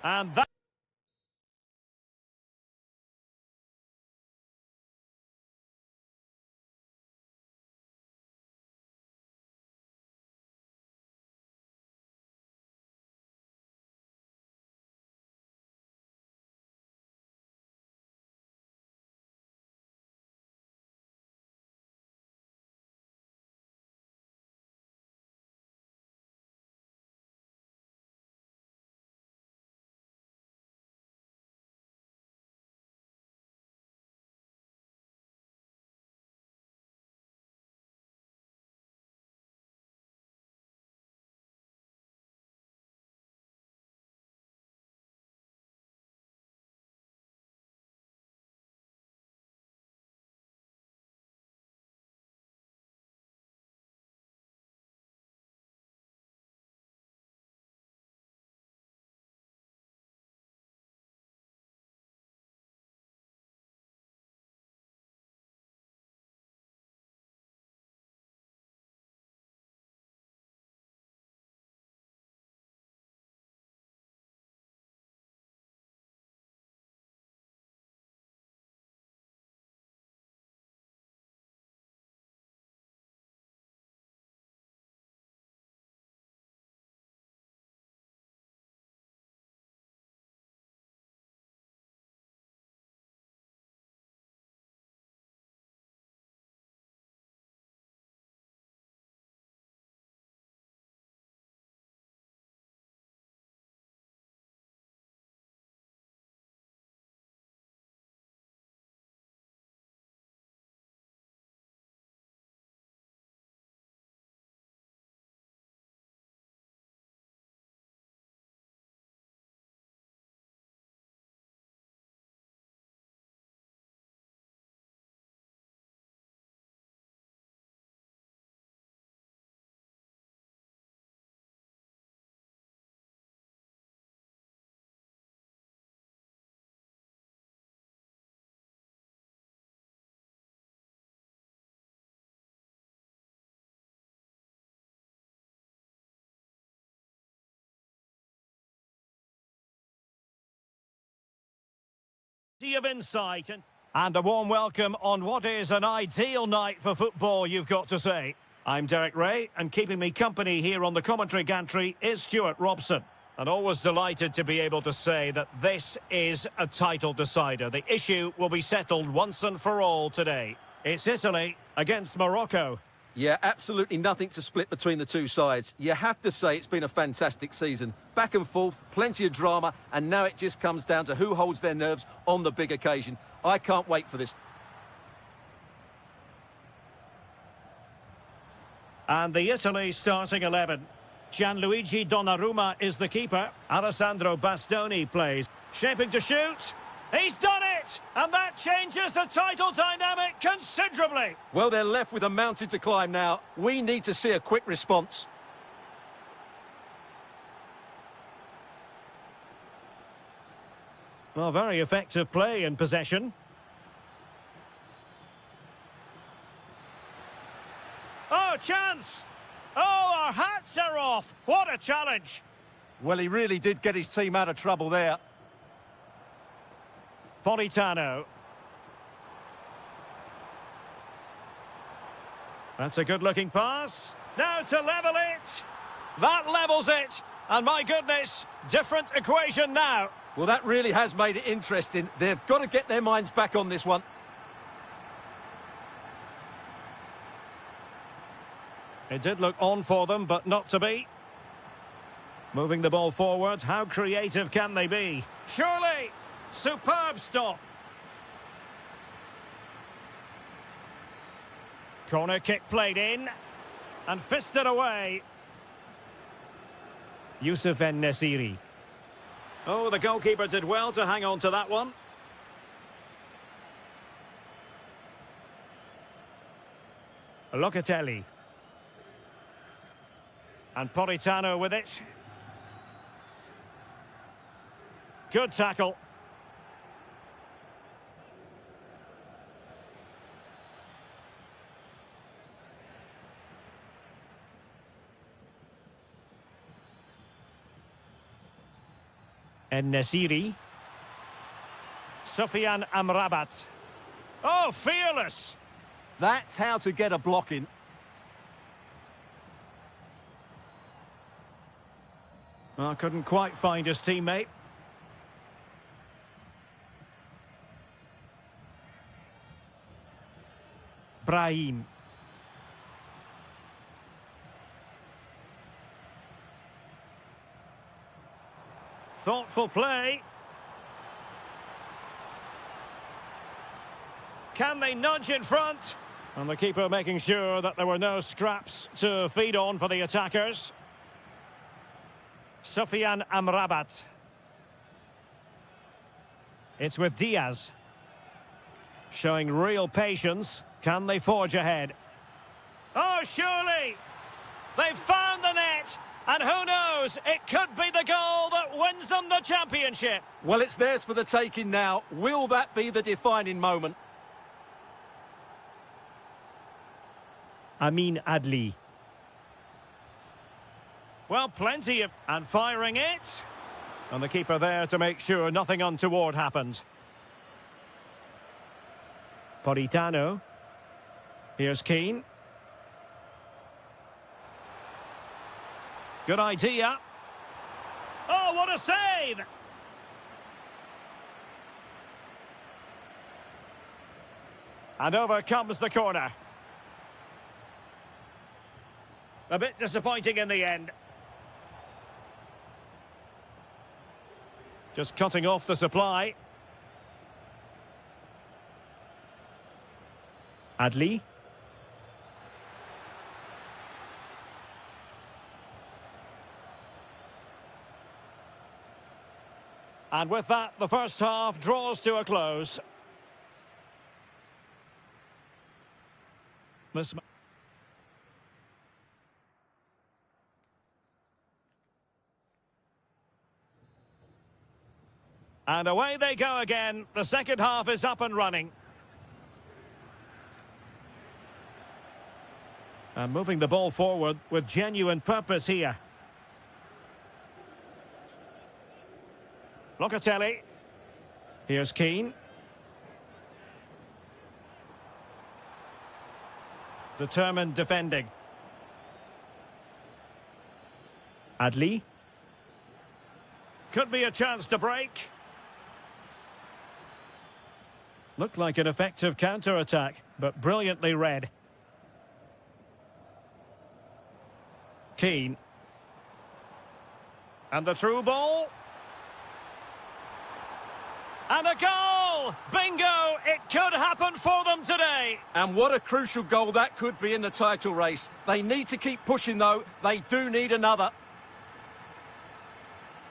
And that... Of insight and a warm welcome on what is an ideal night for football, you've got to say. I'm Derek Ray, and keeping me company here on the commentary gantry is Stuart Robson. And always delighted to be able to say that this is a title decider. The issue will be settled once and for all today. It's Italy against Morocco. Yeah, absolutely nothing to split between the two sides. You have to say it's been a fantastic season. Back and forth, plenty of drama, and now it just comes down to who holds their nerves on the big occasion. I can't wait for this. And the Italy starting 11. Gianluigi Donnarumma is the keeper. Alessandro Bastoni plays. Shaping to shoot. He's done it! And that changes the title dynamic considerably. Well, they're left with a mountain to climb now. We need to see a quick response. Well, very effective play in possession. Oh, chance! Oh, our hats are off! What a challenge! Well, he really did get his team out of trouble there. Politano. That's a good-looking pass. Now to level it. That levels it. And my goodness, different equation now. Well, that really has made it interesting. They've got to get their minds back on this one. It did look on for them, but not to be. Moving the ball forward, how creative can they be? Surely! Superb stop. Corner kick played in. And fisted away. Youssef En-Nesyri. Oh, the goalkeeper did well to hang on to that one. Locatelli. And Politano with it. Good tackle. En-Nesyri. Sofiane Amrabat. Oh, fearless! That's how to get a block in. Well, couldn't quite find his teammate. Brahim. Thoughtful play. Can they nudge in front? And the keeper making sure that there were no scraps to feed on for the attackers. Sofiane Amrabat. It's with Diaz. Showing real patience. Can they forge ahead? Oh, surely! They've found the net! And who knows, it could be the goal that wins them the championship. Well, it's theirs for the taking now. Will that be the defining moment? Amin Adli. Well, plenty of... And firing it. And the keeper there to make sure nothing untoward happened. Politano. Here's Keane. Good idea. Oh, what a save! And over comes the corner. A bit disappointing in the end. Just cutting off the supply. Adli. And with that, the first half draws to a close. And away they go again. The second half is up and running. And moving the ball forward with genuine purpose here. Locatelli. Here's Keane. Determined defending. Adli. Could be a chance to break. Looked like an effective counter-attack, but brilliantly read. Keane. And the through ball. And a goal! Bingo! It could happen for them today. And what a crucial goal that could be in the title race. They need to keep pushing, though. They do need another.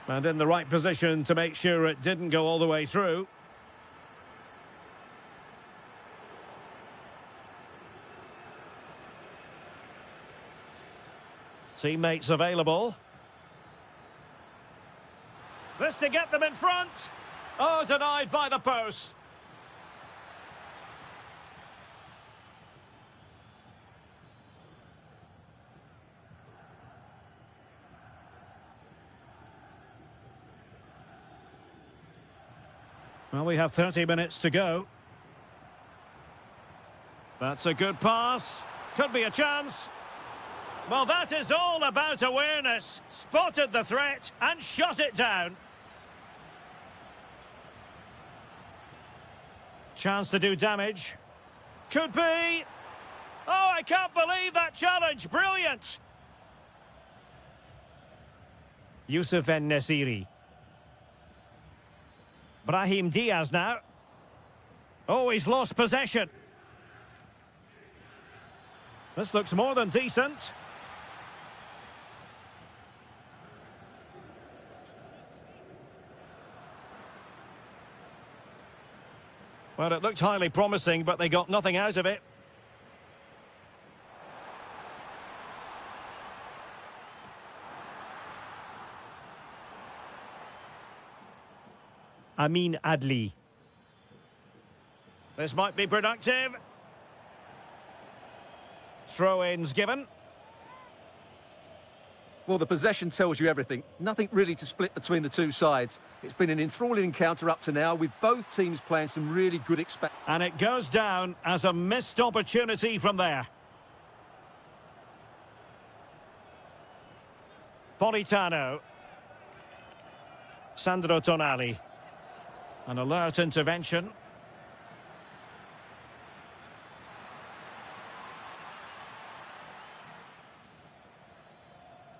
And in the right position to make sure it didn't go all the way through. Teammates available. This to get them in front. Oh, denied by the post. Well, we have 30 minutes to go. That's a good pass. Could be a chance. Well, that is all about awareness. Spotted the threat and shot it down. Chance to do damage. Could be. Oh, I can't believe that challenge. Brilliant. Youssef En-Nesyri. Brahim Diaz now. Oh, he's lost possession. This looks more than decent. Well, it looked highly promising, but they got nothing out of it. Amin Adli. This might be productive. Throw-ins given. Well, the possession tells you everything. Nothing really to split between the two sides. It's been an enthralling encounter up to now, with both teams playing some really good And it goes down as a missed opportunity from there. Politano. Sandro Tonali. An alert intervention.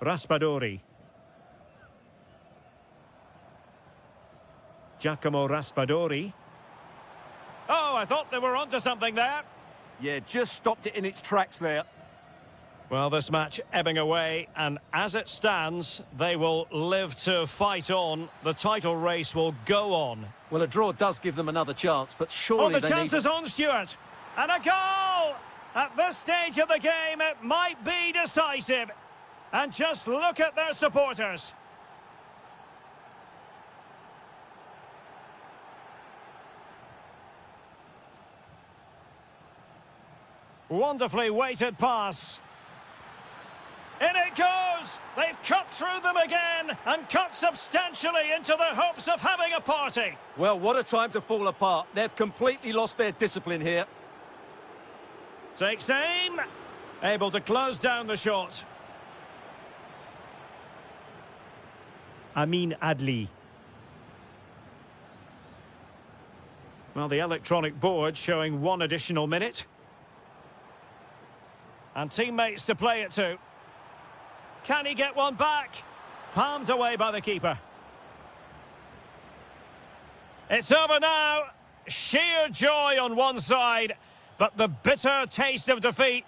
Raspadori. Giacomo Raspadori. Oh, I thought they were onto something there. Yeah, just stopped it in its tracks there. Well, this match ebbing away, and as it stands, they will live to fight on. The title race will go on. Well, a draw does give them another chance, but surely the chance is on, Stuart. And a goal! At this stage of the game, it might be decisive. And just look at their supporters. Wonderfully weighted pass. In it goes! They've cut through them again and cut substantially into their hopes of having a party. Well, what a time to fall apart. They've completely lost their discipline here. Takes aim. Able to close down the shot. Amin Adli. Well, the electronic board showing 1 additional minute. And teammates to play it to. Can he get one back? Palmed away by the keeper. It's over now. Sheer joy on one side, but the bitter taste of defeat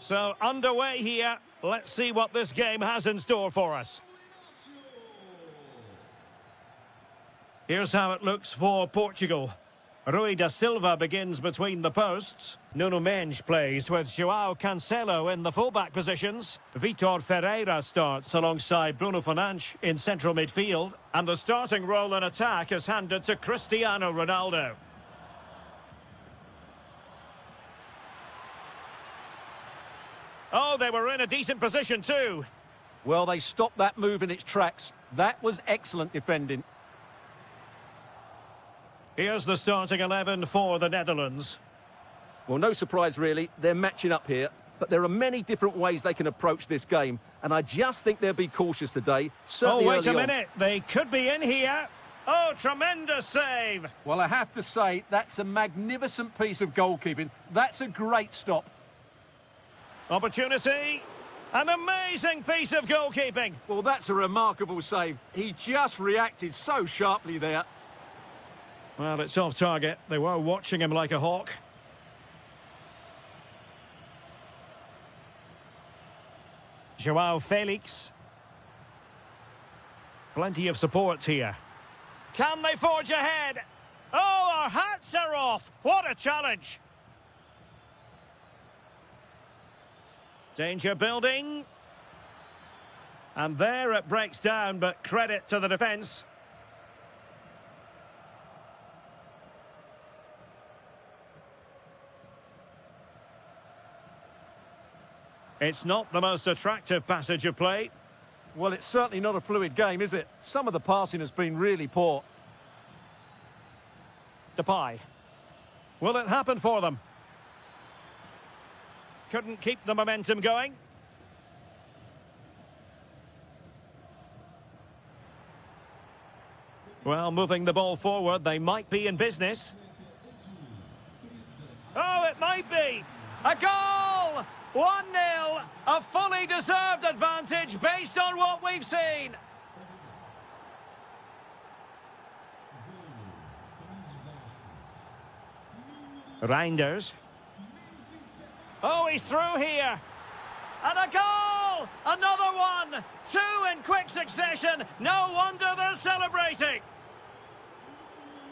So, underway here. Let's see what this game has in store for us. Here's how it looks for Portugal. Rui da Silva begins between the posts. Nuno Mendes plays with João Cancelo in the fullback positions. Vitor Ferreira starts alongside Bruno Fernandes in central midfield. And the starting role in attack is handed to Cristiano Ronaldo. Oh, they were in a decent position too. Well, they stopped that move in its tracks. That was excellent defending. Here's the starting 11 for the Netherlands. Well, no surprise really, they're matching up here, but there are many different ways they can approach this game, and I just think they'll be cautious today. Certainly oh, wait a early on. minute, they could be in here. Oh, tremendous save. Well, I have to say, that's a magnificent piece of goalkeeping. That's a great stop. Opportunity. An amazing piece of goalkeeping. Well, that's a remarkable save. He just reacted so sharply there. Well, it's off target. They were watching him like a hawk. João Felix. Plenty of support here. Can they forge ahead? Oh, our hats are off. What a challenge. Danger building. And there it breaks down, but credit to the defence. It's not the most attractive passage of play. Well, it's certainly not a fluid game, is it? Some of the passing has been really poor. Depay. Will it happen for them? Couldn't keep the momentum going. Well, moving the ball forward, they might be in business. Oh, it might be! A goal! 1-0, a fully deserved advantage based on what we've seen. Reinders. Oh, he's through here. And a goal! Another one! Two in quick succession. No wonder they're celebrating.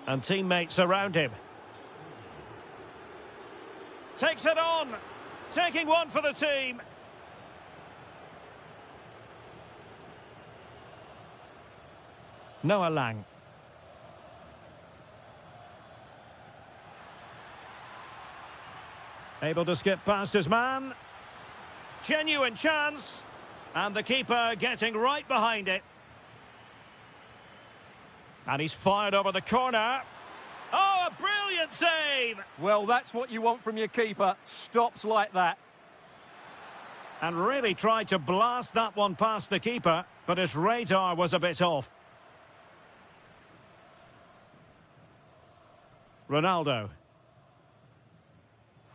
And teammates around him. Takes it on. Taking one for the team. Noah Lang. Able to skip past his man. Genuine chance. And the keeper getting right behind it. And he's fired over the corner. Oh, a brilliant save! Well, that's what you want from your keeper. Stops like that. And really tried to blast that one past the keeper, but his radar was a bit off. Ronaldo.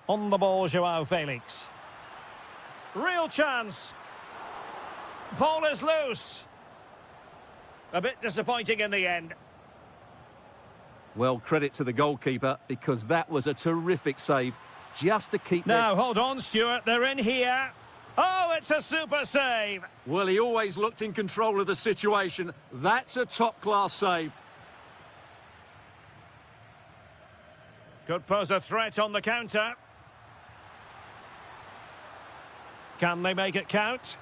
On the ball, João Felix. Real chance. Ball is loose. A bit disappointing in the end. Well, credit to the goalkeeper, because that was a terrific save. Just to keep... Now, hold on, Stuart. They're in here. Oh, it's a super save. Well, he always looked in control of the situation. That's a top-class save. Could pose a threat on the counter. Can they make it count?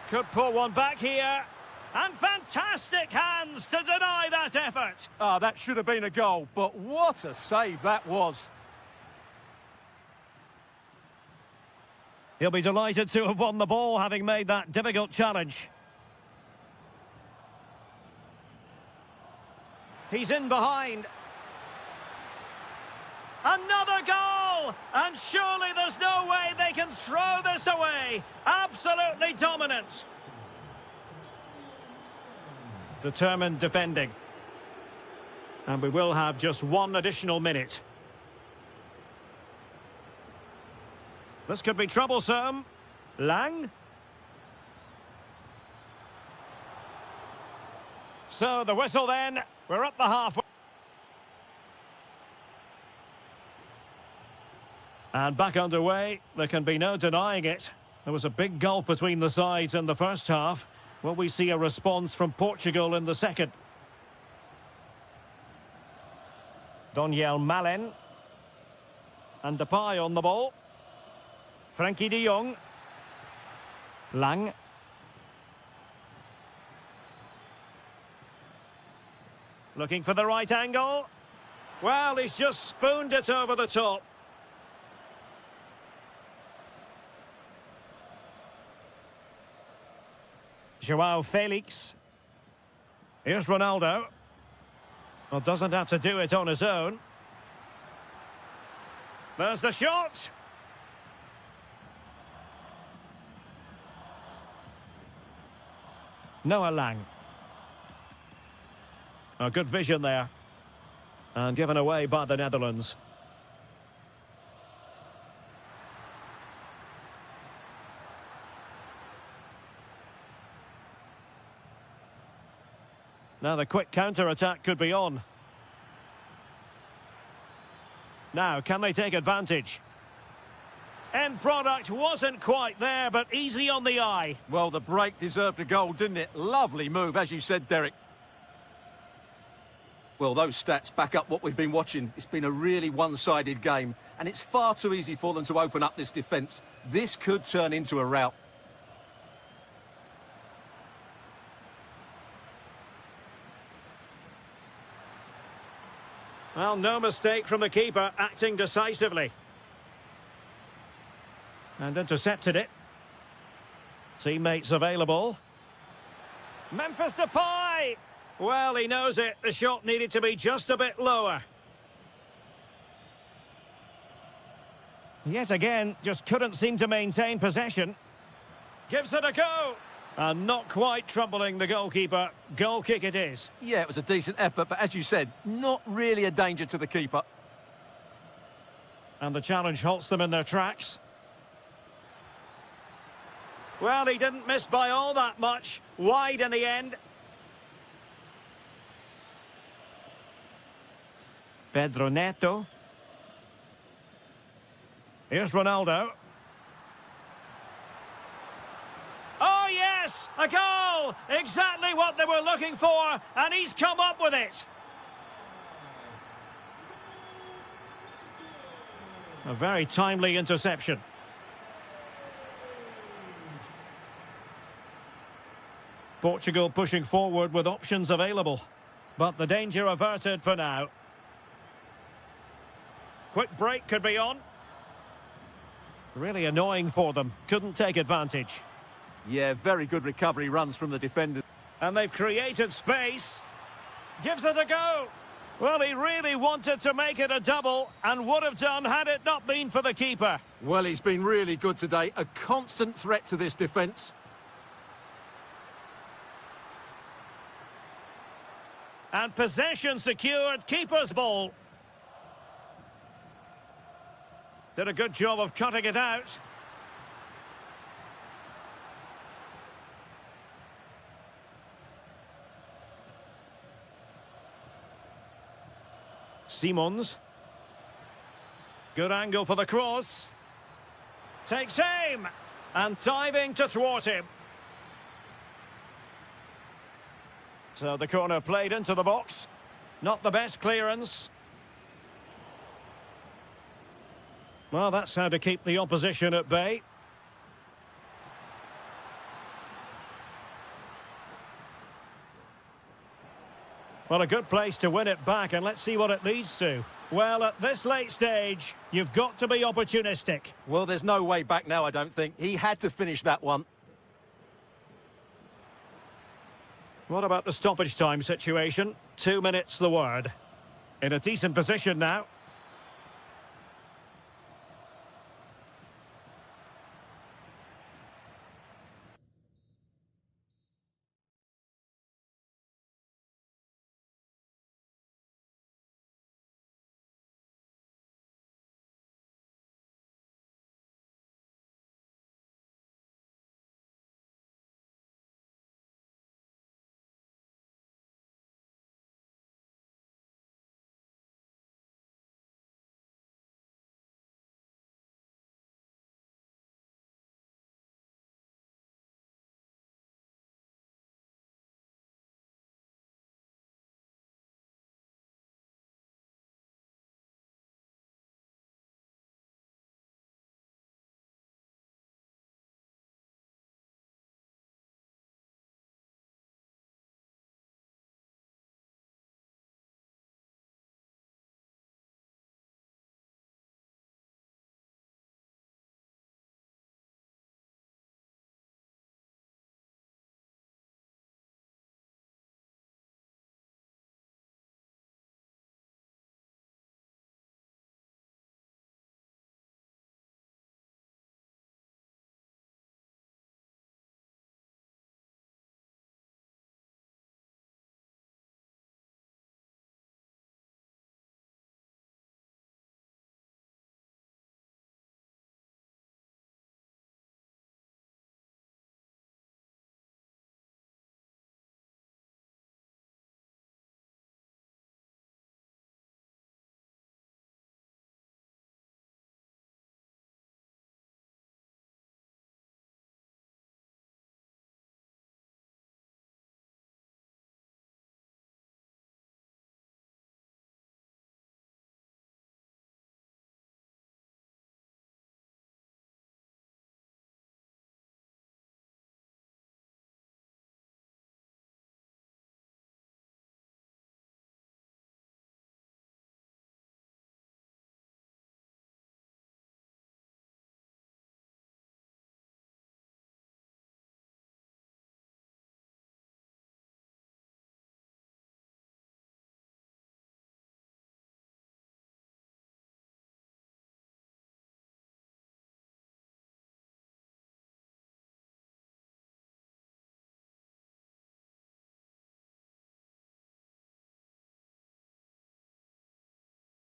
Could pull one back here. And fantastic hands to deny that effort. Ah, that should have been a goal, but what a save that was. He'll be delighted to have won the ball, having made that difficult challenge. He's in behind. Another goal! And surely there's no way they can throw this away. Absolutely dominant. Determined defending. And we will have just one additional minute. This could be troublesome. Lang. So the whistle then. We're up the halfway. And back underway, there can be no denying it. There was a big gulf between the sides in the first half. Will we see a response from Portugal in the second? Doniel Malen. And Depay on the ball. Frankie de Jong. Lang. Looking for the right angle. Well, he's just spooned it over the top. Joao Felix. Here's Ronaldo. Well, doesn't have to do it on his own. There's the shot. Noah Lang. A good vision there. And given away by the Netherlands. Now the quick counter-attack could be on. Now, can they take advantage? End product wasn't quite there, but easy on the eye. Well, the break deserved a goal, didn't it? Lovely move, as you said, Derek. Well, those stats back up what we've been watching. It's been a really one-sided game, and it's far too easy for them to open up this defence. This could turn into a rout. Well, no mistake from the keeper, acting decisively. And intercepted it. Teammates available. Memphis Depay! Well, he knows it. The shot needed to be just a bit lower. Yet again, just couldn't seem to maintain possession. Gives it a go. And not quite troubling the goalkeeper. Goal kick it is. Yeah, it was a decent effort, but as you said, not really a danger to the keeper. And the challenge halts them in their tracks. Well, he didn't miss by all that much. Wide in the end. Pedro Neto. Here's Ronaldo. Oh, yes! A goal! Exactly what they were looking for, and he's come up with it. A very timely interception. Portugal pushing forward with options available, but the danger averted for now. Quick break could be on. Really annoying for them. Couldn't take advantage. Yeah, very good recovery runs from the defenders. And they've created space. Gives it a go. Well, he really wanted to make it a double and would have done had it not been for the keeper. Well, he's been really good today. A constant threat to this defence. And possession secured. Keeper's ball. Did a good job of cutting it out. Simons. Good angle for the cross. Takes aim. And diving to thwart him. So the corner played into the box. Not the best clearance. Well, that's how to keep the opposition at bay. Well, a good place to win it back, and let's see what it leads to. Well, at this late stage, you've got to be opportunistic. Well, there's no way back now, I don't think. He had to finish that one. What about the stoppage time situation? 2 minutes the word. In a decent position now.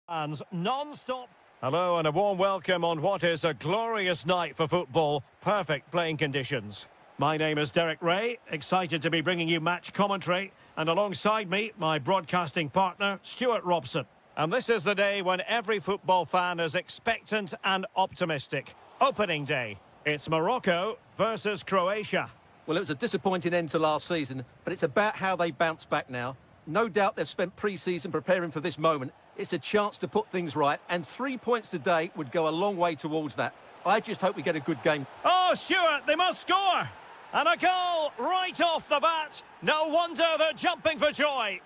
Fans non-stop. Hello and a warm welcome on what is a glorious night for football. Perfect playing conditions. My name is Derek Ray, excited to be bringing you match commentary. And alongside me, my broadcasting partner, Stuart Robson. And this is the day when every football fan is expectant and optimistic. Opening day. It's Morocco versus Croatia. Well, it was a disappointing end to last season, but it's about how they bounce back now. No doubt they've spent pre-season preparing for this moment. It's a chance to put things right, and 3 points today would go a long way towards that. I just hope we get a good game. Oh, Stuart, they must score! And a goal right off the bat. No wonder they're jumping for joy.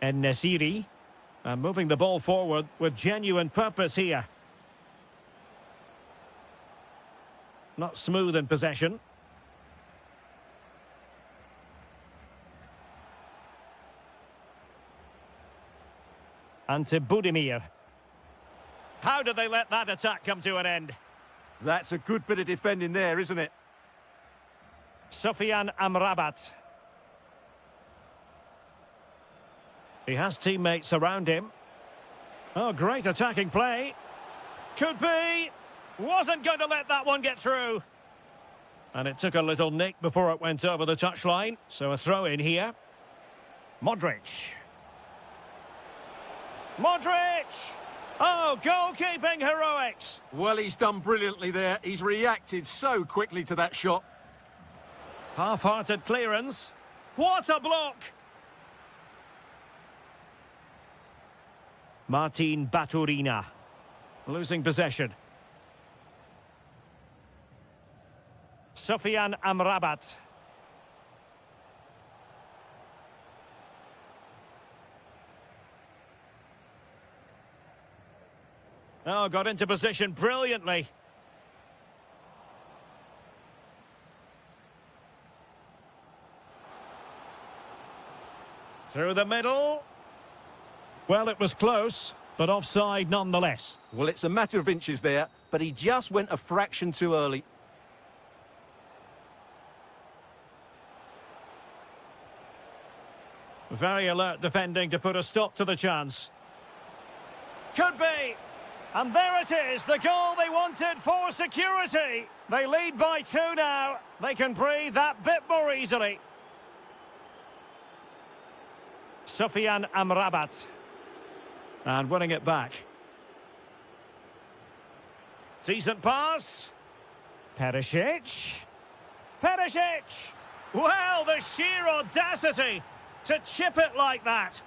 And Nasiri, moving the ball forward with genuine purpose here. Not smooth in possession. And to Budimir. How did they let that attack come to an end? That's a good bit of defending there, isn't it? Sofyan Amrabat. He has teammates around him. Oh, great attacking play. Could be. Wasn't going to let that one get through. And it took a little nick before it went over the touchline. So a throw in here. Modric. Modric! Oh, goalkeeping heroics. Well, he's done brilliantly there. He's reacted so quickly to that shot. Half-hearted clearance. What a block! Martin Baturina. Losing possession. Sofyan Amrabat. Oh, got into position brilliantly. Through the middle. Well, it was close, but offside nonetheless. Well, it's a matter of inches there, but he just went a fraction too early. Very alert defending to put a stop to the chance. Could be. And there it is, the goal they wanted for security. They lead by 2 now. They can breathe that bit more easily. Sofyan Amrabat. And winning it back. Decent pass. Perisic. Perisic! Well, the sheer audacity to chip it like that.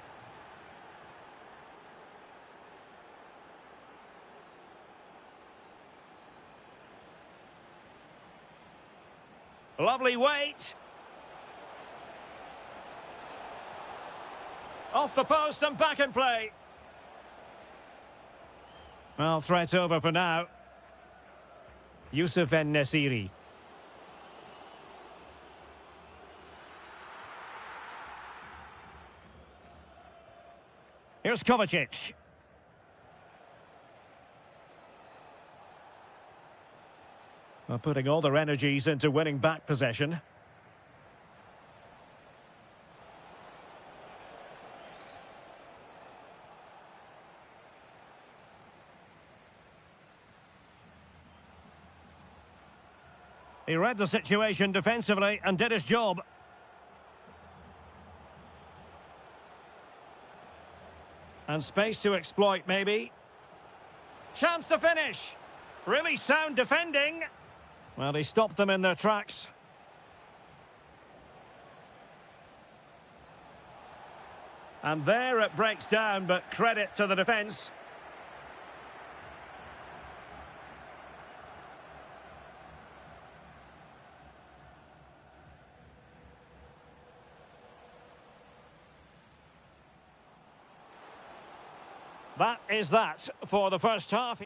Lovely weight. Off the post and back in play. Well, threat over for now. Youssef En-Nesyri. Here's Kovacic. Well, putting all their energies into winning back possession. He read the situation defensively and did his job. And space to exploit, maybe. Chance to finish. Really sound defending. Well, he stopped them in their tracks. And there it breaks down, but credit to the defence. That is that for the first half.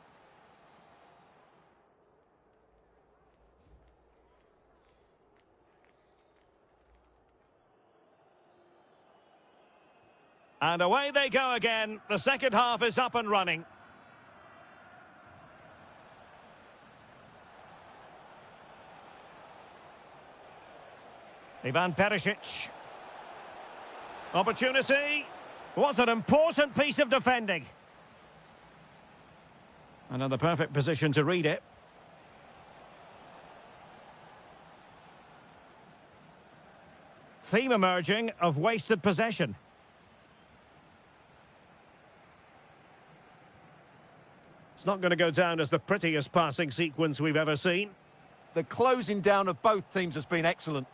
And away they go again. The second half is up and running. Ivan Perisic. Opportunity. What an important piece of defending. Another perfect position to read it. Theme emerging of wasted possession. It's not going to go down as the prettiest passing sequence we've ever seen. The closing down of both teams has been excellent.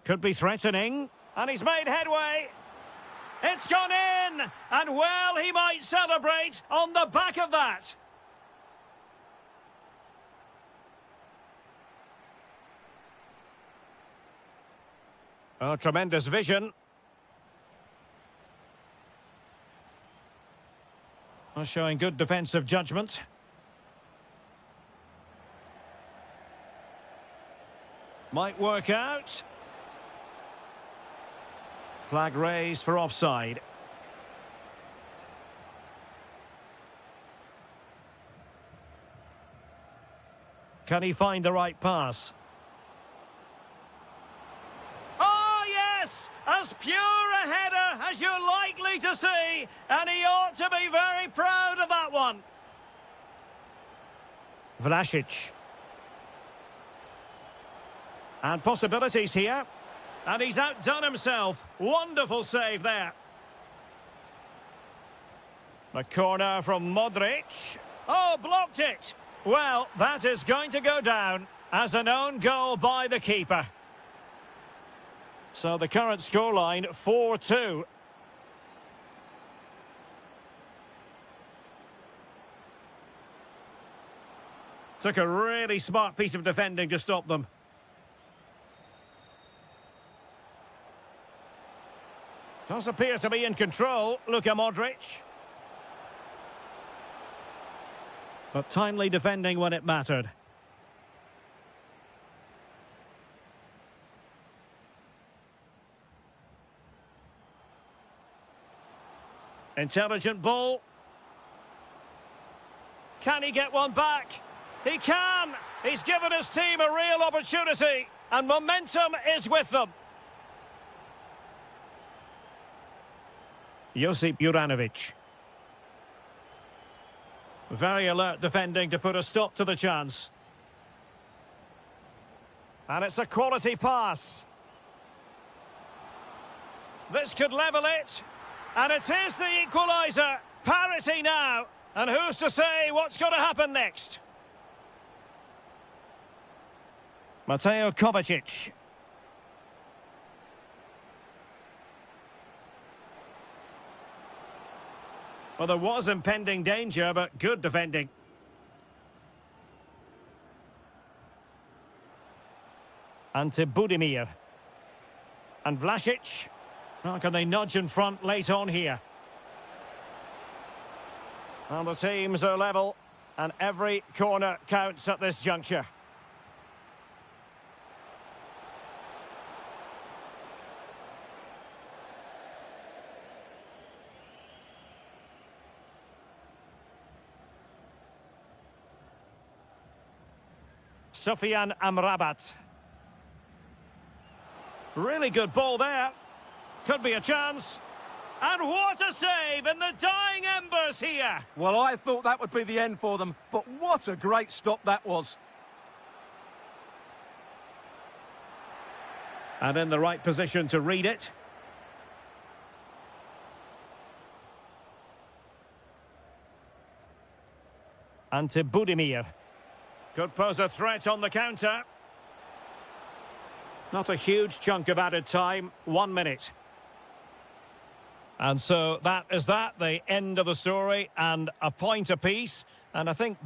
Could be threatening, and he's made headway. It's gone in, and well, he might celebrate on the back of that. Oh, tremendous vision. Oh, showing good defensive judgment. Might work out. Flag raised for offside. Can he find the right pass? Oh, yes! As pure a header as you're likely to see, and he ought to be very proud of that one. Vlasic. And possibilities here. And he's outdone himself. Wonderful save there. The corner from Modric. Oh, blocked it. Well, that is going to go down as an own goal by the keeper. So the current scoreline, 4-2. Took a really smart piece of defending to stop them. Does appear to be in control, Luka Modric. But timely defending when it mattered. Intelligent ball. Can he get one back? He can! He's given his team a real opportunity, and momentum is with them. Josip Juranovic. Very alert defending to put a stop to the chance. And it's a quality pass. This could level it. And it is the equaliser. Parity now. And who's to say what's going to happen next? Mateo Kovacic. Well, there was impending danger, but good defending. Ante Budimir. And Vlasic. How can they nudge in front late on here? Well, the teams are level, and every corner counts at this juncture. Sufyan Amrabat. Really good ball there. Could be a chance. And what a save in the dying embers here. Well, I thought that would be the end for them, but what a great stop that was. And in the right position to read it. Ante Budimir. Could pose a threat on the counter. Not a huge chunk of added time, 1 minute. And so that is the end of the story, and a point apiece. And I think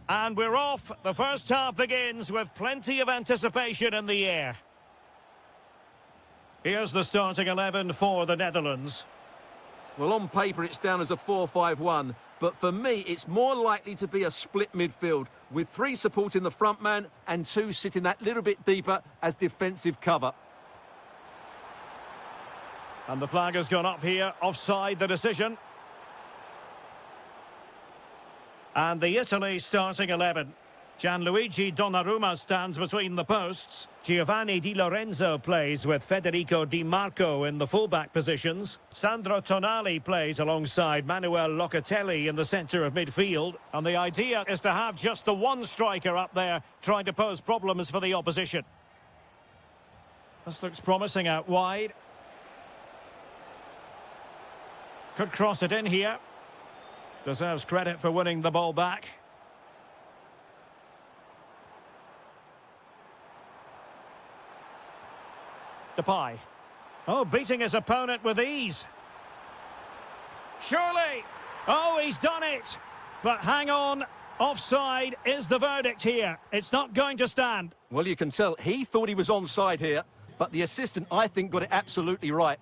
And we're off. The first half begins with plenty of anticipation in the air. Here's the starting 11 for the Netherlands. Well, on paper, it's down as a 4-5-1. But for me, it's more likely to be a split midfield, with 3 supporting the front man and 2 sitting that little bit deeper as defensive cover. And the flag has gone up here, offside the decision. And the Italy starting 11. Gianluigi Donnarumma stands between the posts. Giovanni Di Lorenzo plays with Federico Di Marco in the fullback positions. Sandro Tonali plays alongside Manuel Locatelli in the centre of midfield. And the idea is to have just the one striker up there trying to pose problems for the opposition. This looks promising out wide. Could cross it in here. Deserves credit for winning the ball back. Depay. Oh, beating his opponent with ease. Surely. Oh, he's done it. But hang on. Offside is the verdict here. It's not going to stand. Well, you can tell he thought he was onside here, but the assistant, I think, got it absolutely right.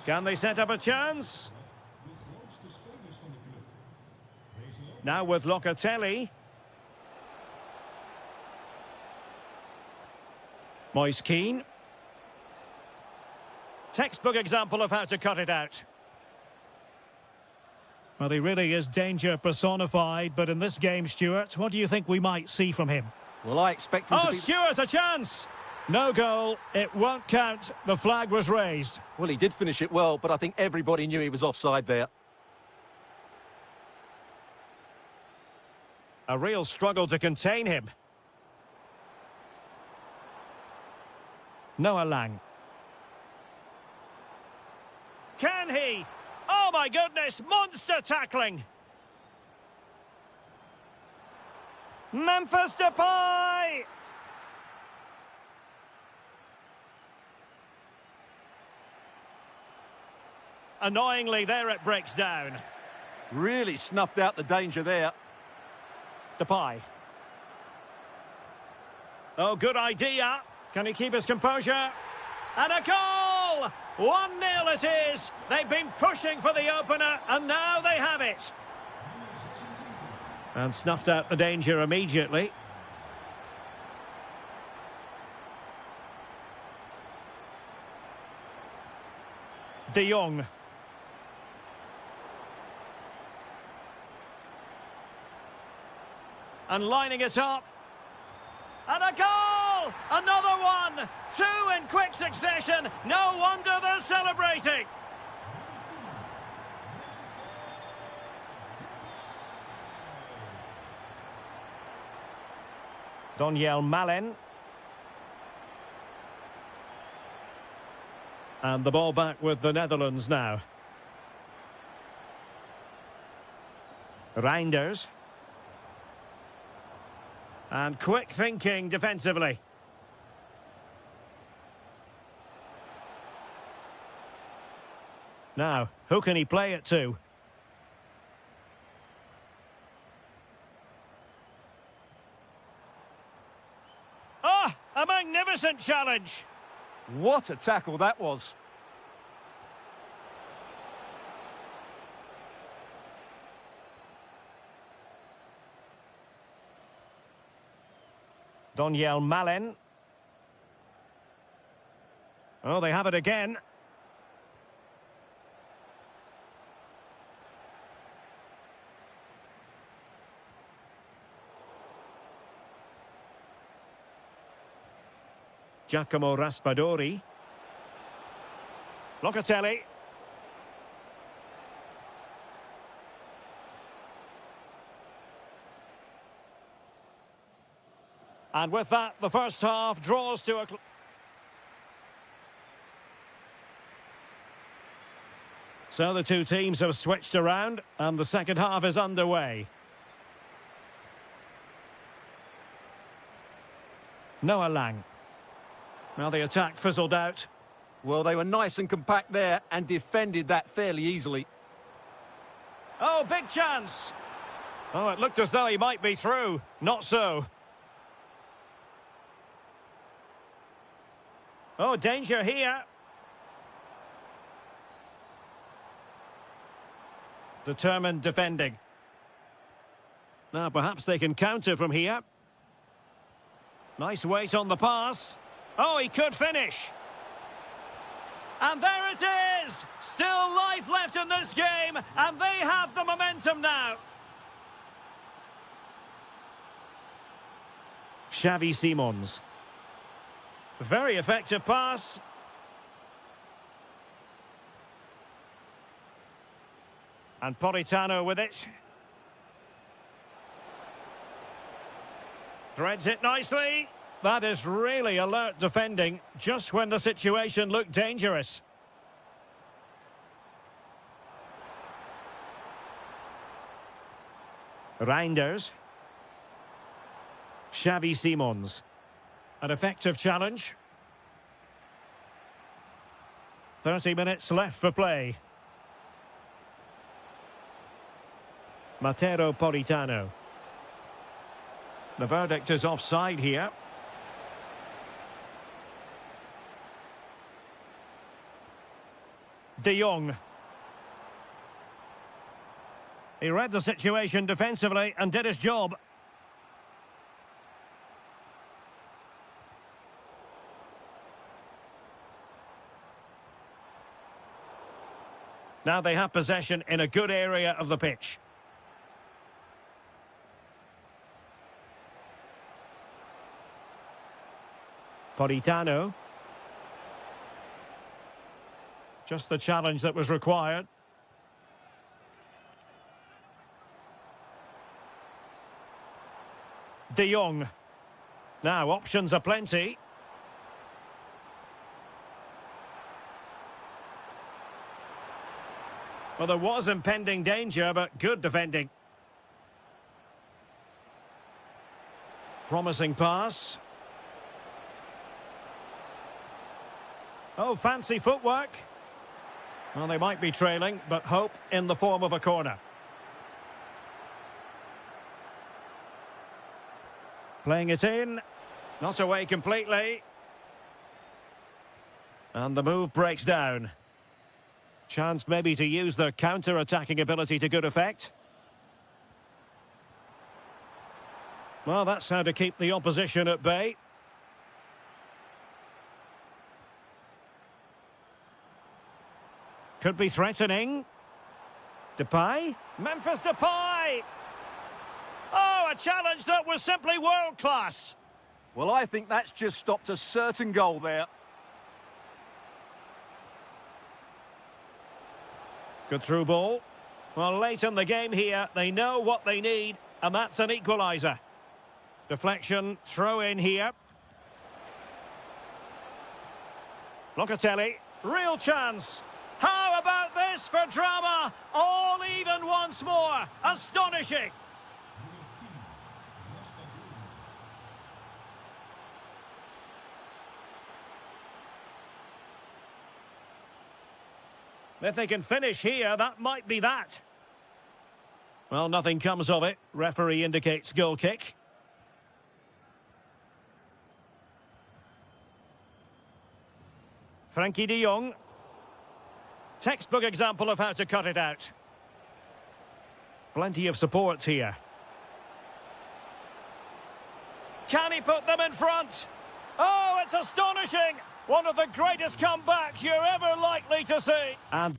Can they set up a chance? Now with Locatelli. Moise Keane. Textbook example of how to cut it out. Well, he really is danger personified, but in this game, Stuart, what do you think we might see from him? Well, I expect him to be... Oh, Stuart, a chance! No goal. It won't count. The flag was raised. Well, he did finish it well, but I think everybody knew he was offside there. A real struggle to contain him. Noah Lang. Can he? Oh my goodness, monster tackling. Memphis Depay. Annoyingly, there it breaks down. Really snuffed out the danger there. Depay. Oh, good idea. Can he keep his composure? And a goal! 1-0 it is. They've been pushing for the opener, and now they have it. And snuffed out the danger immediately. De Jong. And lining it up. And a goal! Another one! 2 in quick succession. No wonder they're celebrating. Donyell Malen. And the ball back with the Netherlands now. Reinders. And quick thinking defensively. Now, who can he play it to? Ah, a magnificent challenge. What a tackle that was. Donyell Malen. Oh, they have it again. Giacomo Raspadori. Locatelli. And with that, the first half draws to a... So the two teams have switched around, and the second half is underway. Noah Lang. Well, the attack fizzled out. Well, they were nice and compact there and defended that fairly easily. Oh, big chance. Oh, it looked as though he might be through. Not so. Oh, danger here. Determined defending. Now, perhaps they can counter from here. Nice weight on the pass. Oh, he could finish. And there it is! Still life left in this game, and they have the momentum now. Xavi Simons. Very effective pass. And Politano with it. Threads it nicely. That is really alert defending, just when the situation looked dangerous. Reinders. Xavi Simons. An effective challenge. 30 minutes left for play. Matero Politano. The verdict is offside here. De Jong. He read the situation defensively and did his job. Now they have possession in a good area of the pitch. Politano. Just the challenge that was required. De Jong. Now, options are plenty. Well, there was impending danger, but good defending. Promising pass. Oh, fancy footwork. Well, they might be trailing, but hope in the form of a corner. Playing it in. Not away completely. And the move breaks down. Chance maybe to use their counter-attacking ability to good effect. Well, that's how to keep the opposition at bay. Could be threatening. Depay. Memphis Depay! Oh, a challenge that was simply world-class. Well, I think that's just stopped a certain goal there. Good through ball. Well, late in the game here, they know what they need, and that's an equaliser. Deflection, throw in here. Locatelli, real chance. How about this for drama? All even once more. Astonishing. If they can finish here, that might be that. Well, nothing comes of it. Referee indicates goal kick. Frankie de Jong. Textbook example of how to cut it out. Plenty of support here. Can he put them in front? Oh, it's astonishing! One of the greatest comebacks you're ever likely to see. And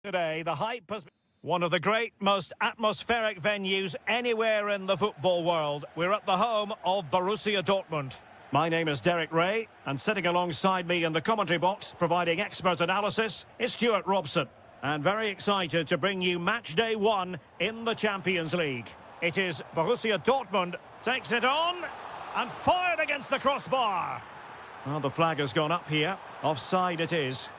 Today, the hype has been one of the great, most atmospheric venues anywhere in the football world. We're at the home of Borussia Dortmund. My name is Derek Ray, and sitting alongside me in the commentary box, providing expert analysis, is Stuart Robson. And very excited to bring you match day 1 in the Champions League. It is Borussia Dortmund, takes it on, and fired against the crossbar. Well, the flag has gone up here. Offside it is.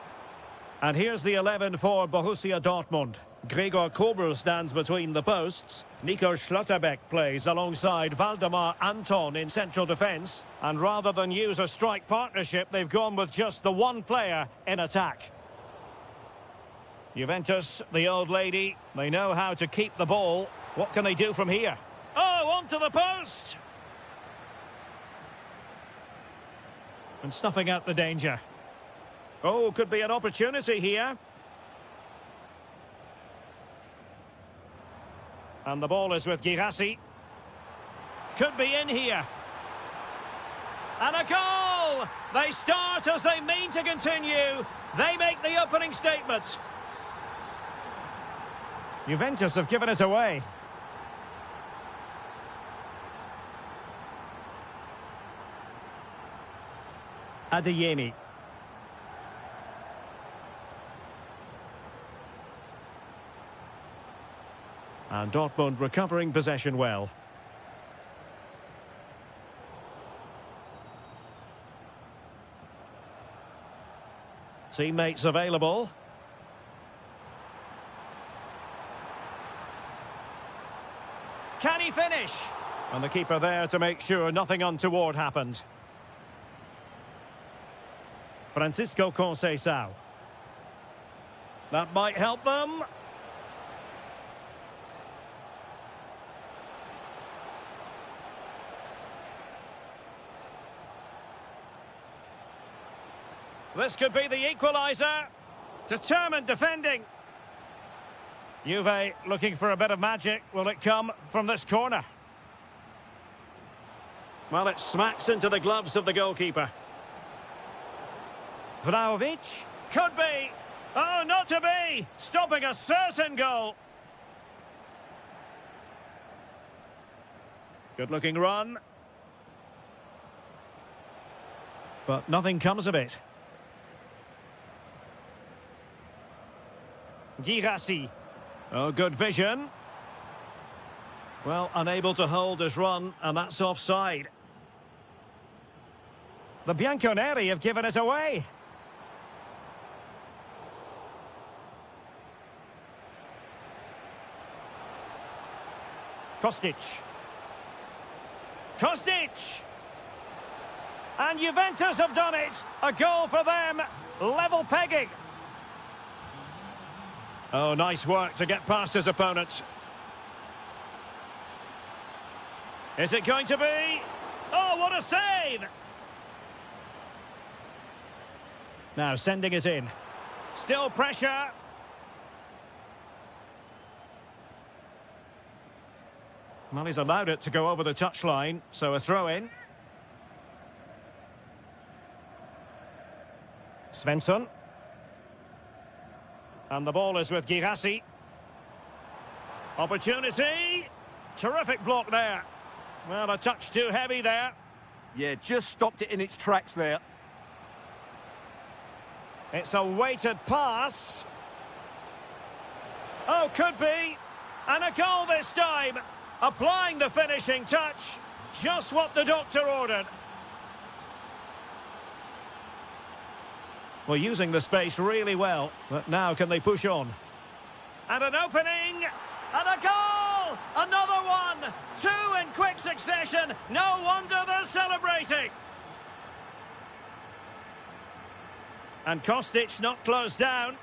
And here's the 11 for Borussia Dortmund. Gregor Kobel stands between the posts. Nico Schlotterbeck plays alongside Valdemar Anton in central defence. And rather than use a strike partnership, they've gone with just the one player in attack. Juventus, the old lady, they know how to keep the ball. What can they do from here? Oh, onto the post! And snuffing out the danger. Oh, could be an opportunity here. And the ball is with Girassi. Could be in here. And a goal! They start as they mean to continue. They make the opening statement. Juventus have given it away. Adeyemi. And Dortmund recovering possession well. Teammates available. Can he finish? And the keeper there to make sure nothing untoward happened. Francisco Conceição. That might help them. This could be the equaliser. Determined defending. Juve looking for a bit of magic. Will it come from this corner? Well, it smacks into the gloves of the goalkeeper. Vlahovic. Could be. Oh, not to be. Stopping a certain goal. Good-looking run. But nothing comes of it. Girassi. Oh, good vision. Well, unable to hold his run, and that's offside. The Bianconeri have given it away. Kostic. Kostic! And Juventus have done it. A goal for them. Level pegging. Oh, nice work to get past his opponent. Is it going to be? Oh, what a save! Now sending it in. Still pressure. Well, he's allowed it to go over the touchline, so a throw-in. Svensson. And the ball is with Girassi. Opportunity. Terrific block there. Well, a touch too heavy there. Yeah, just stopped it in its tracks there. It's a weighted pass. Oh, could be. And a goal this time. Applying the finishing touch. Just what the doctor ordered. Well, using the space really well, but now can they push on? And an opening, and a goal! Another one! 2 in quick succession. No wonder they're celebrating. And Kostic not closed down.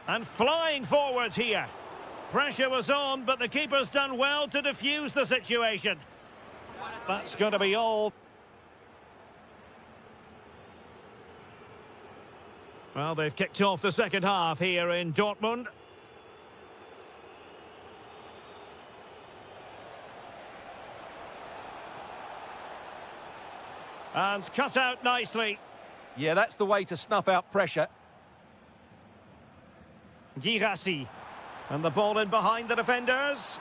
And flying forwards here. Pressure was on, but the keeper's done well to defuse the situation. That's going to be all. Well, they've kicked off the second half here in Dortmund. And cut out nicely. Yeah, that's the way to snuff out pressure. Girassi. And the ball in behind the defenders.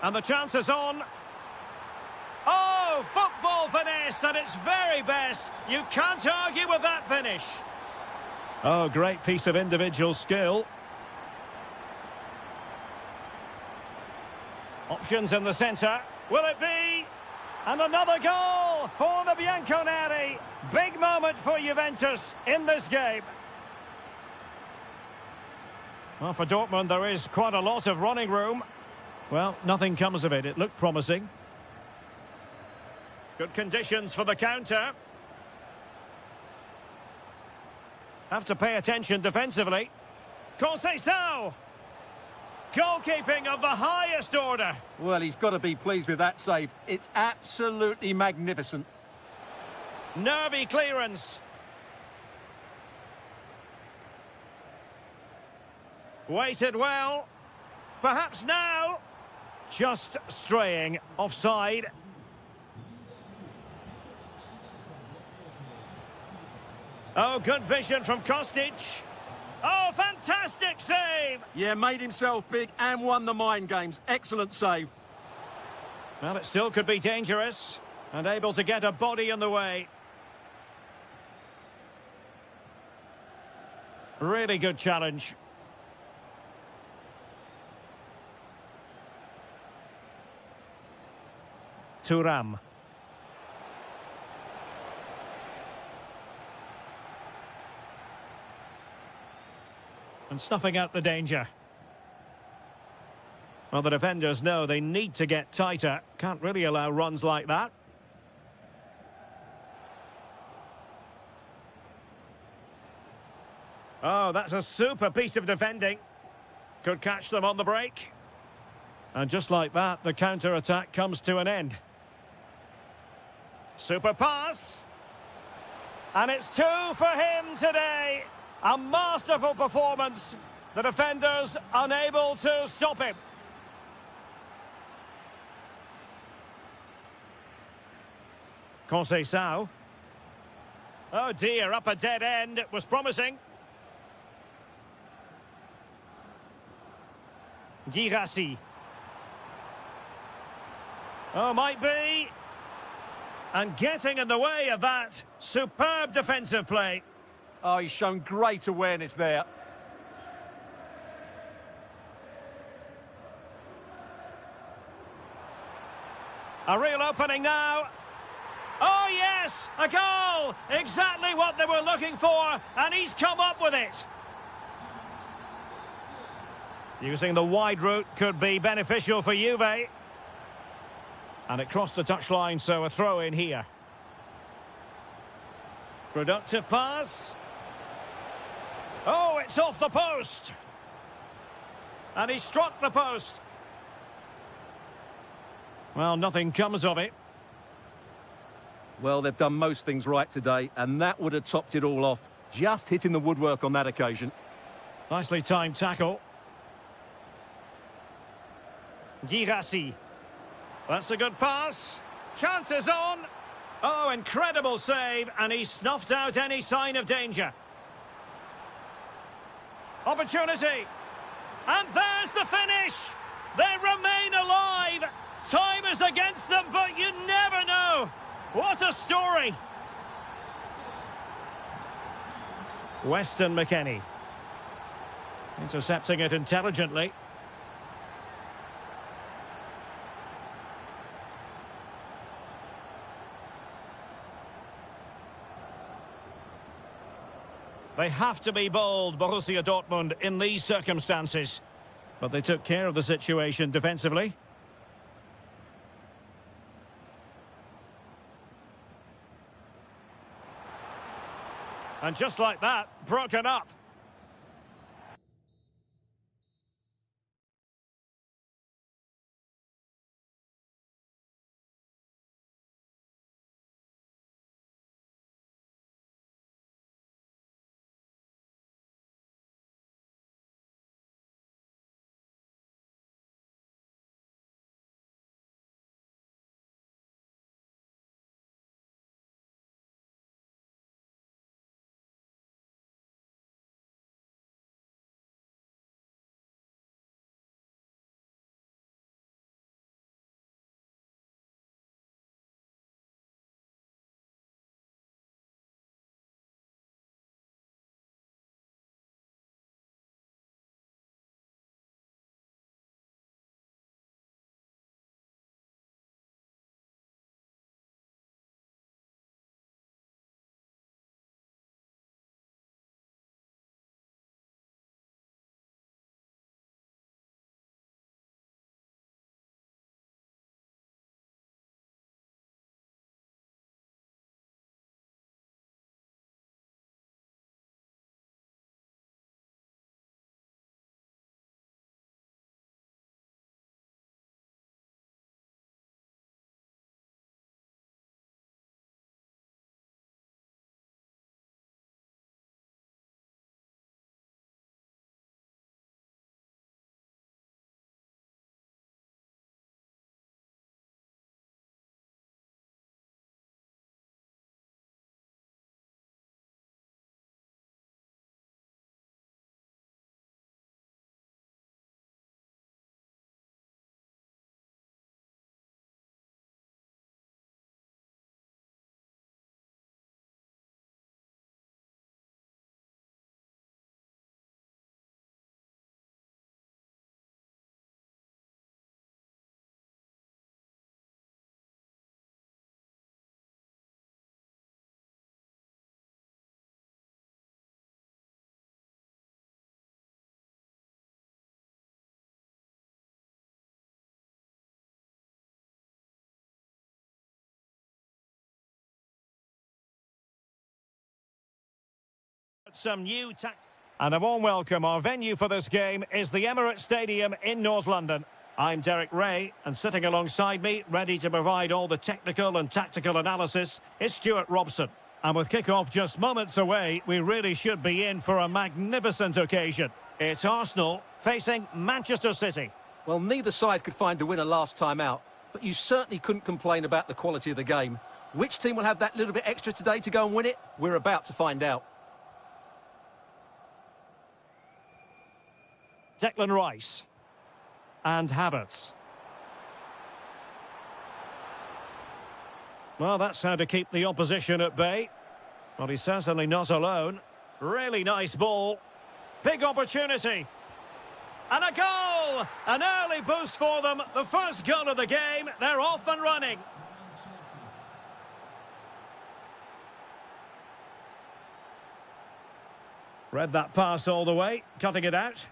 And the chance is on. Oh, football finesse at its very best. You can't argue with that finish. Oh, great piece of individual skill. Options in the centre. Will it be? And another goal for the Bianconeri. Big moment for Juventus in this game. Well, for Dortmund, there is quite a lot of running room. Well, nothing comes of it. It looked promising. Good conditions for the counter. Have to pay attention defensively. Conceição. Goalkeeping of the highest order. Well, he's got to be pleased with that save. It's absolutely magnificent. Nervy clearance. Weighted well. Perhaps now. Just straying offside. Oh, good vision from Kostic. Oh, fantastic save! Yeah, made himself big and won the mind games. Excellent save. Well, it still could be dangerous. And able to get a body in the way. Really good challenge. Thuram. And snuffing out the danger. Well, the defenders know they need to get tighter. Can't really allow runs like that. Oh, that's a super piece of defending. Could catch them on the break. And just like that, the counter-attack comes to an end. Super pass. And it's 2 for him today. A masterful performance. The defenders unable to stop him. Conceição. Oh dear, up a dead end. It was promising. Girassi. Oh, might be. And getting in the way of that. Superb defensive play. Oh, he's shown great awareness there. A real opening now. Oh, yes! A goal! Exactly what they were looking for, and he's come up with it. Using the wide route could be beneficial for Juve. And it crossed the touchline, so a throw in here. Productive pass. Oh, it's off the post. And he struck the post. Well, nothing comes of it. Well, they've done most things right today, and that would have topped it all off. Just hitting the woodwork on that occasion. Nicely timed tackle. Girassi. That's a good pass. Chances on. Oh, incredible save, and he snuffed out any sign of danger. Opportunity. And there's the finish. They remain alive. Time is against them, but you never know. What a story. Weston McKennie. Intercepting it intelligently. They have to be bold, Borussia Dortmund, in these circumstances. But they took care of the situation defensively. And just like that, broken up. some new And a warm welcome. Our venue for this game is the Emirates Stadium in North London. I'm Derek Ray, and sitting alongside me, ready to provide all the technical and tactical analysis, is Stuart Robson. And with kick-off just moments away, we really should be in for a magnificent occasion. It's Arsenal facing Manchester City. Well, neither side could find the winner last time out, but you certainly couldn't complain about the quality of the game. Which team will have that little bit extra today to go and win it? We're about to find out. Declan Rice. And Havertz. Well, that's how to keep the opposition at bay. Well, he's certainly not alone. Really nice ball. Big opportunity. And a goal! An early boost for them. The first goal of the game. They're off and running. Read that pass all the way. Cutting it out.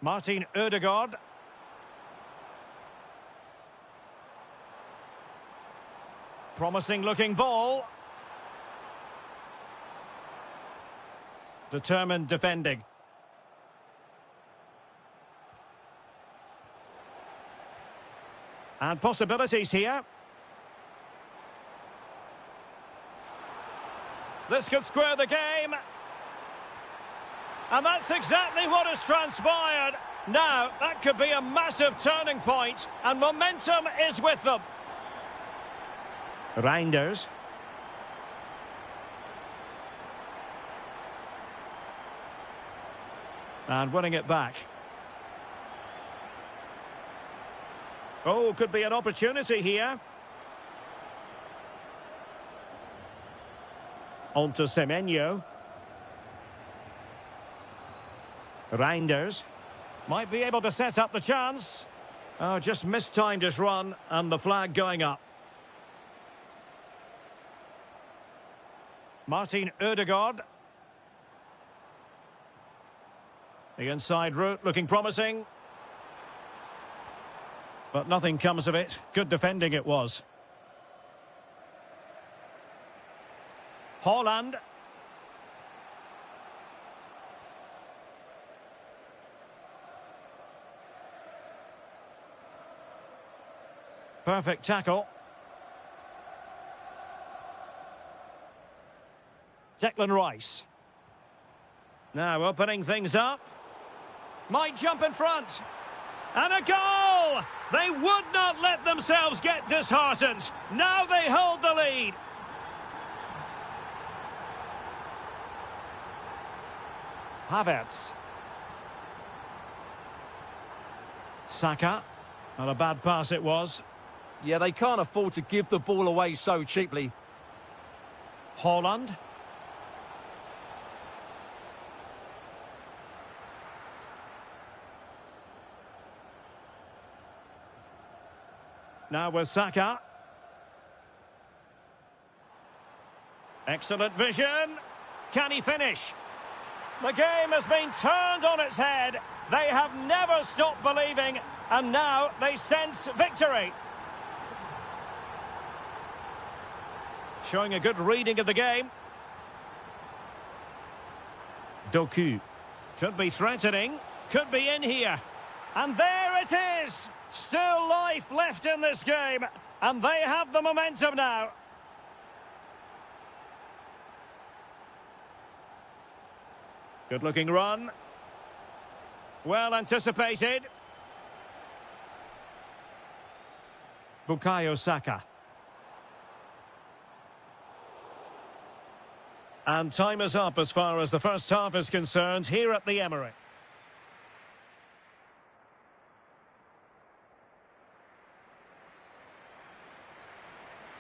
Martin Ødegaard. Promising looking ball. Determined defending. And possibilities here. This could square the game. And that's exactly what has transpired. Now, that could be a massive turning point, and momentum is with them. Reinders. And winning it back. Oh, could be an opportunity here. On to Semenyo. Reinders might be able to set up the chance. Oh, just mistimed his run, and the flag going up. Martin Ødegaard. The inside route looking promising. But nothing comes of it. Good defending it was. Haaland. Perfect tackle. Declan Rice. Now opening things up. Might jump in front. And a goal! They would not let themselves get disheartened. Now they hold the lead. Havertz. Saka. Not a bad pass it was. Yeah, they can't afford to give the ball away so cheaply. Haaland. Now with Saka. Excellent vision. Can he finish? The game has been turned on its head. They have never stopped believing, and now they sense victory. Showing a good reading of the game. Doku. Could be threatening. Could be in here. And there it is! Still life left in this game. And they have the momentum now. Good-looking run. Well anticipated. Bukayo Saka. And time is up as far as the first half is concerned here at the Emirates.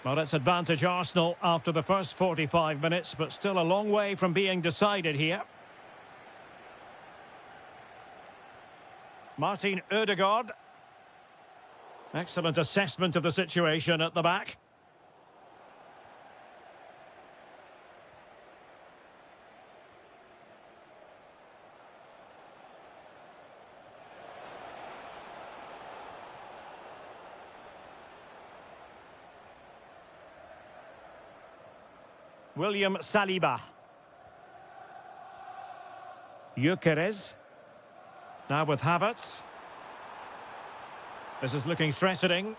Well, it's advantage Arsenal after the first 45 minutes, but still a long way from being decided here. Martin Ødegaard. Excellent assessment of the situation at the back. William Saliba. Gyökeres. Now with Havertz. This is looking threatening.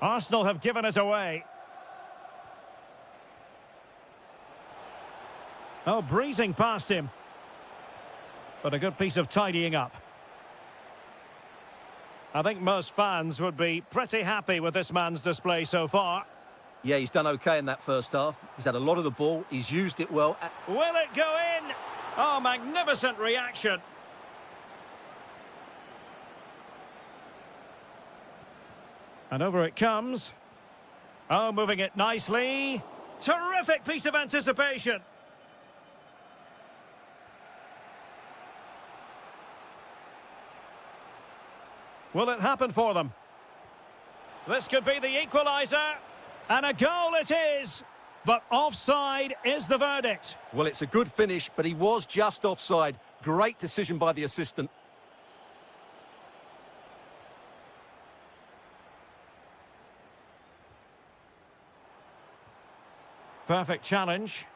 Arsenal have given it away. Oh, breezing past him. But a good piece of tidying up. I think most fans would be pretty happy with this man's display so far. Yeah, he's done okay in that first half. He's had a lot of the ball. He's used it well. Will it go in? Oh, magnificent reaction. And over it comes. Oh, moving it nicely. Terrific piece of anticipation. Will it happen for them? This could be the equaliser. And a goal it is. But offside is the verdict. Well, it's a good finish, but he was just offside. Great decision by the assistant. Perfect challenge.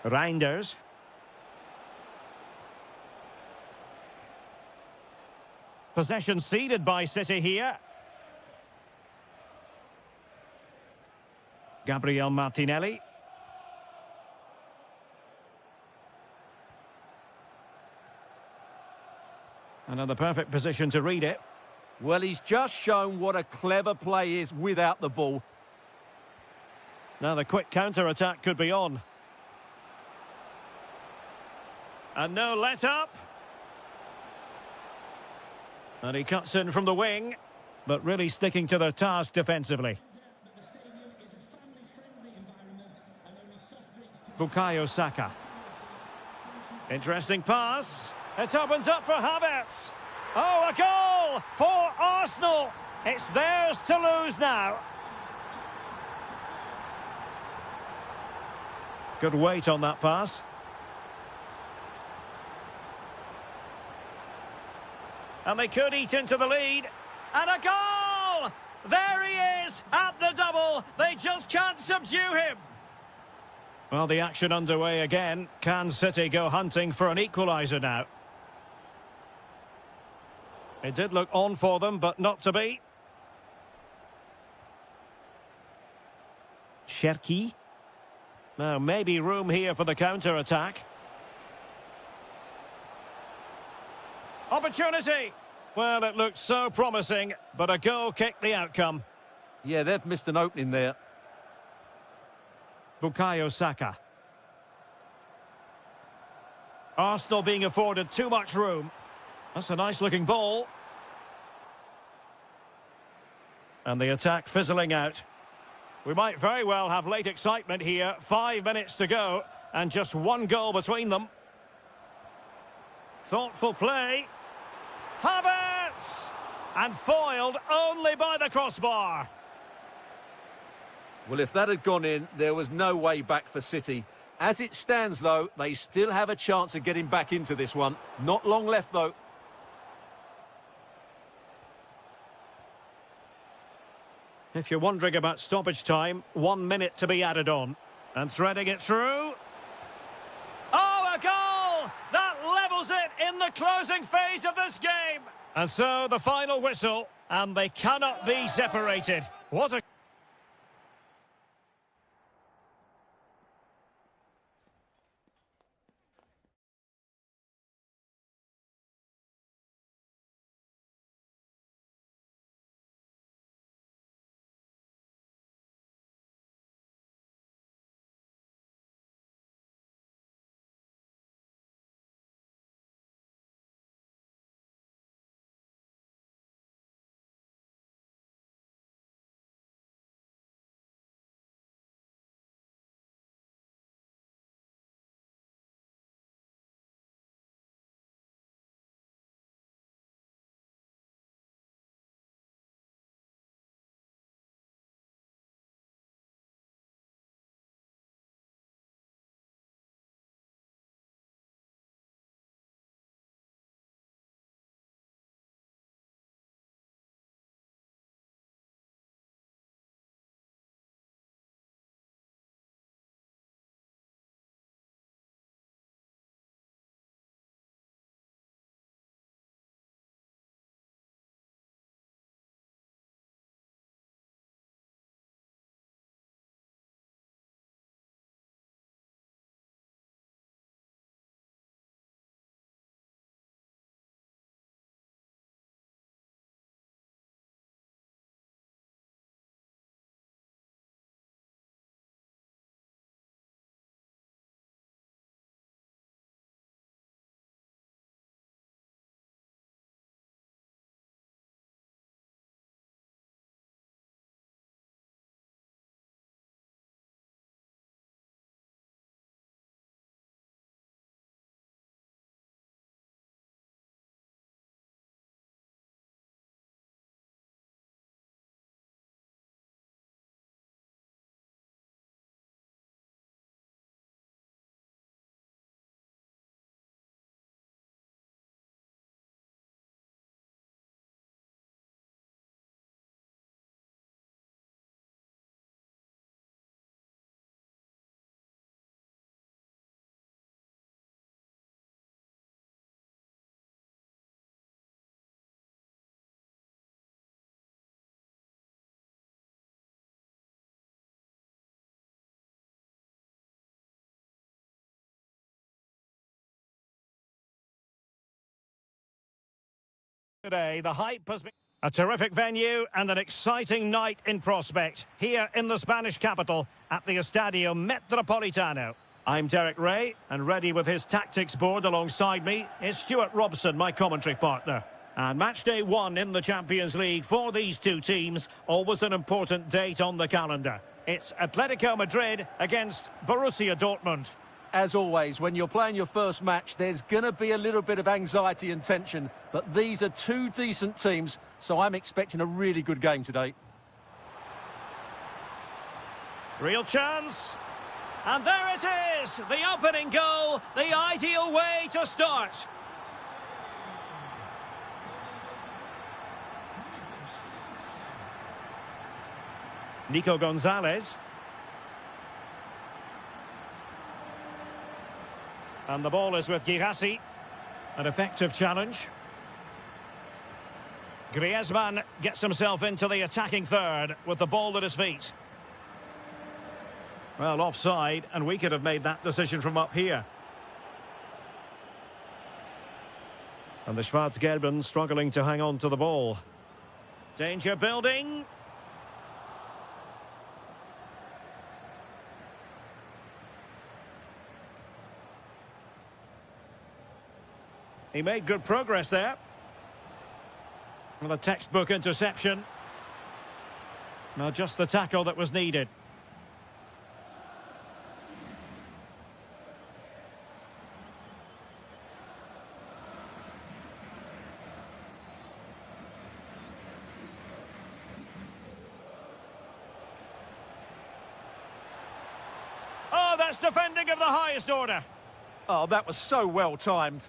Reinders. Possession ceded by City here. Gabriel Martinelli. Another perfect position to read it. Well, he's just shown what a clever play is without the ball. Now the quick counter-attack could be on. And no let-up. And he cuts in from the wing, but really sticking to the task defensively. Bukayo Saka. Interesting pass. It opens up for Havertz. Oh, a goal for Arsenal. It's theirs to lose now. Good weight on that pass. And they could eat into the lead. And a goal! There he is at the double. They just can't subdue him. Well, the action underway again. Can City go hunting for an equaliser now? It did look on for them, but not to be. Cherki. Now, maybe room here for the counter-attack. Opportunity! Well, it looked so promising, but a goal kicked the outcome. Yeah, they've missed an opening there. Bukayo Saka. Arsenal being afforded too much room. That's a nice-looking ball. And the attack fizzling out. We might very well have late excitement here. 5 minutes to go, and just one goal between them. Thoughtful play. Havertz! And foiled only by the crossbar. Well, if that had gone in, there was no way back for City. As it stands, though, they still have a chance of getting back into this one. Not long left, though. If you're wondering about stoppage time, 1 minute to be added on. And threading it through. Oh, a goal! That levels it in the closing phase of this game. And so the final whistle, and they cannot be separated. What a... Today, the hype has been a terrific venue and an exciting night in prospect here in the Spanish capital at the Estadio Metropolitano. I'm Derek Ray, and ready with his tactics board alongside me is Stuart Robson, my commentary partner. And match day one in the Champions League for these two teams, always an important date on the calendar. It's Atletico Madrid against Borussia Dortmund. As always, when you're playing your first match, there's going to be a little bit of anxiety and tension. But these are two decent teams, so I'm expecting a really good game today. Real chance. And there it is, the opening goal, the ideal way to start. Nico Gonzalez. And the ball is with Girassi. An effective challenge. Griezmann gets himself into the attacking third with the ball at his feet. Well, offside, and we could have made that decision from up here. And the Schwarz-Gelben struggling to hang on to the ball. Danger building. He made good progress there. Well, a textbook interception. Now just the tackle that was needed. Oh, that's defending of the highest order. Oh, that was so well timed.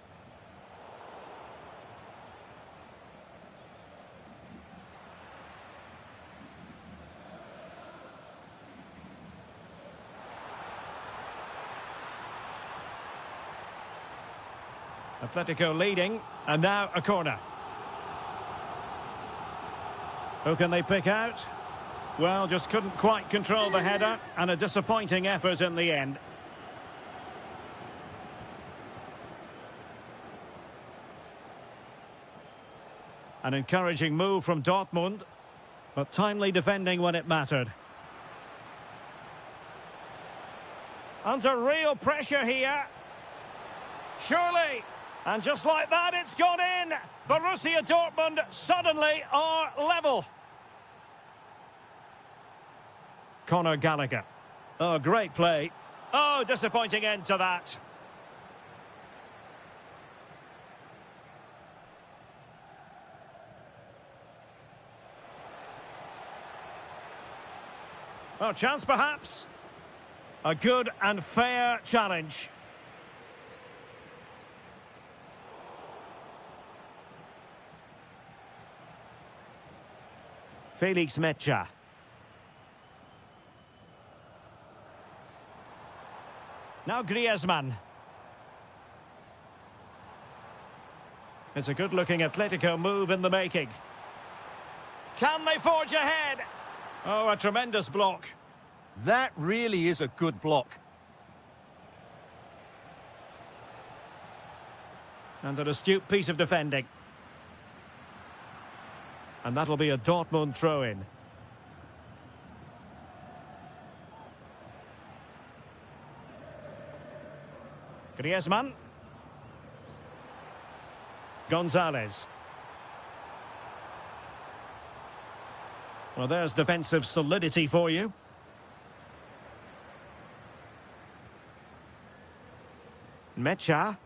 Atletico leading, and now a corner. Who can they pick out? Well, just couldn't quite control the header, and a disappointing effort in the end. An encouraging move from Dortmund, but timely defending when it mattered. Under real pressure here. Surely. And just like that, it's gone in. Borussia Dortmund suddenly are level. Conor Gallagher. Oh, great play. Oh, disappointing end to that. Oh, chance perhaps. A good and fair challenge. Felix Mecha. Now Griezmann. It's a good-looking Atletico move in the making. Can they forge ahead? Oh, a tremendous block. That really is a good block. And an astute piece of defending. And that'll be a Dortmund throw-in. Griezmann. Gonzalez. Well, there's defensive solidity for you. Mecha.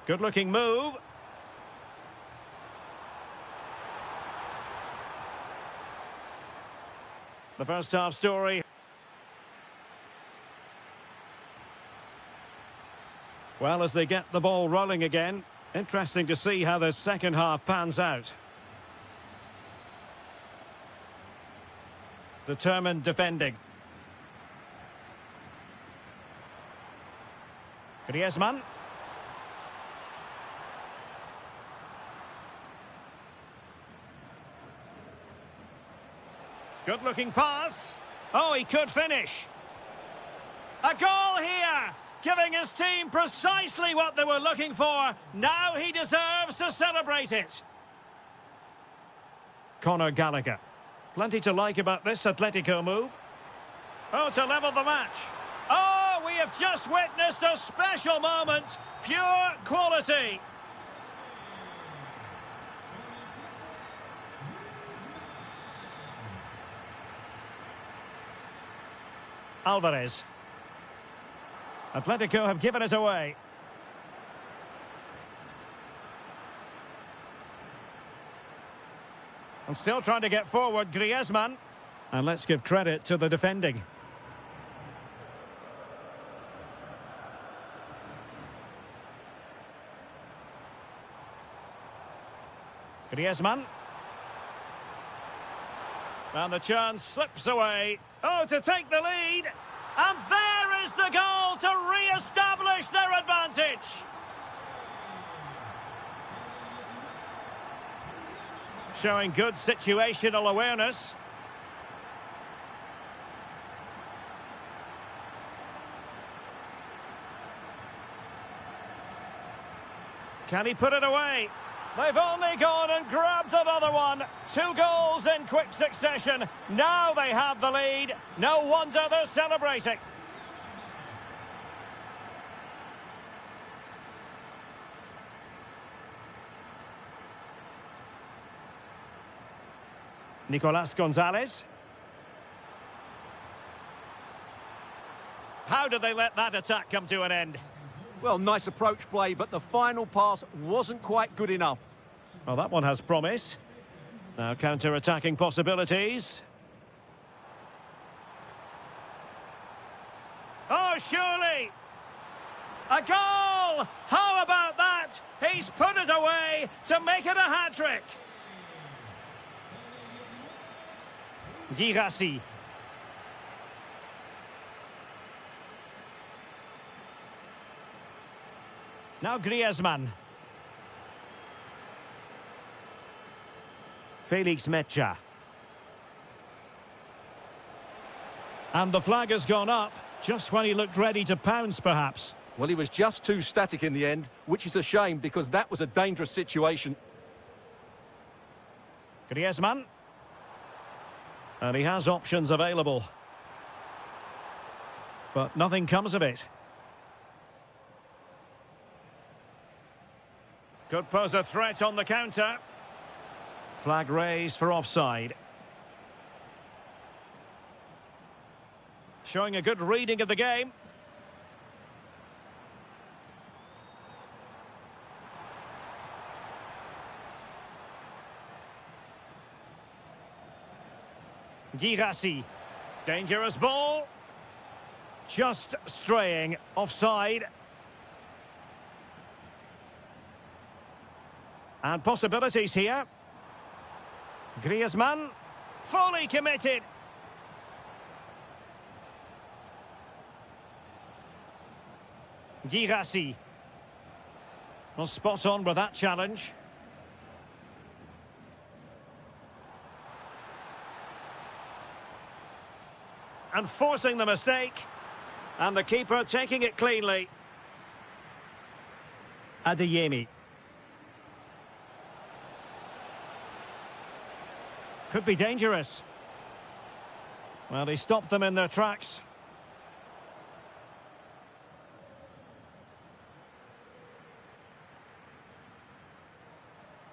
Good-looking move. The first half story. Well, as they get the ball rolling again, interesting to see how the second half pans out. Determined defending. Griezmann. Good-looking pass. Oh, he could finish. A goal here. Giving his team precisely what they were looking for. Now he deserves to celebrate it. Conor Gallagher. Plenty to like about this Atletico move. Oh, to level the match. Oh, we have just witnessed a special moment. Pure quality. Alvarez. Atletico have given it away. And still trying to get forward, Griezmann. And let's give credit to the defending. Griezmann. And the chance slips away. Oh, to take the lead. And there is the goal to re-establish their advantage. Showing good situational awareness. Can he put it away? They've only gone and grabbed another one. 2 goals in quick succession. Now they have the lead. No wonder they're celebrating. Nicolas Gonzalez. How did they let that attack come to an end? Well, nice approach play, but the final pass wasn't quite good enough. Well, that one has promise. Now counter-attacking possibilities. Oh, surely! A goal! How about that? He's put it away to make it a hat-trick. Girassi. Now Griezmann. Felix Mecha. And the flag has gone up, just when he looked ready to pounce, perhaps. Well, he was just too static in the end, which is a shame because that was a dangerous situation. Griezmann. And he has options available. But nothing comes of it. Could pose a threat on the counter. Flag raised for offside. Showing a good reading of the game. Girassi. Dangerous ball. Just straying offside. And possibilities here. Griezmann, fully committed. Girassi. Well, spot on with that challenge. And forcing the mistake. And the keeper taking it cleanly. Adeyemi. Could be dangerous. Well, he stopped them in their tracks.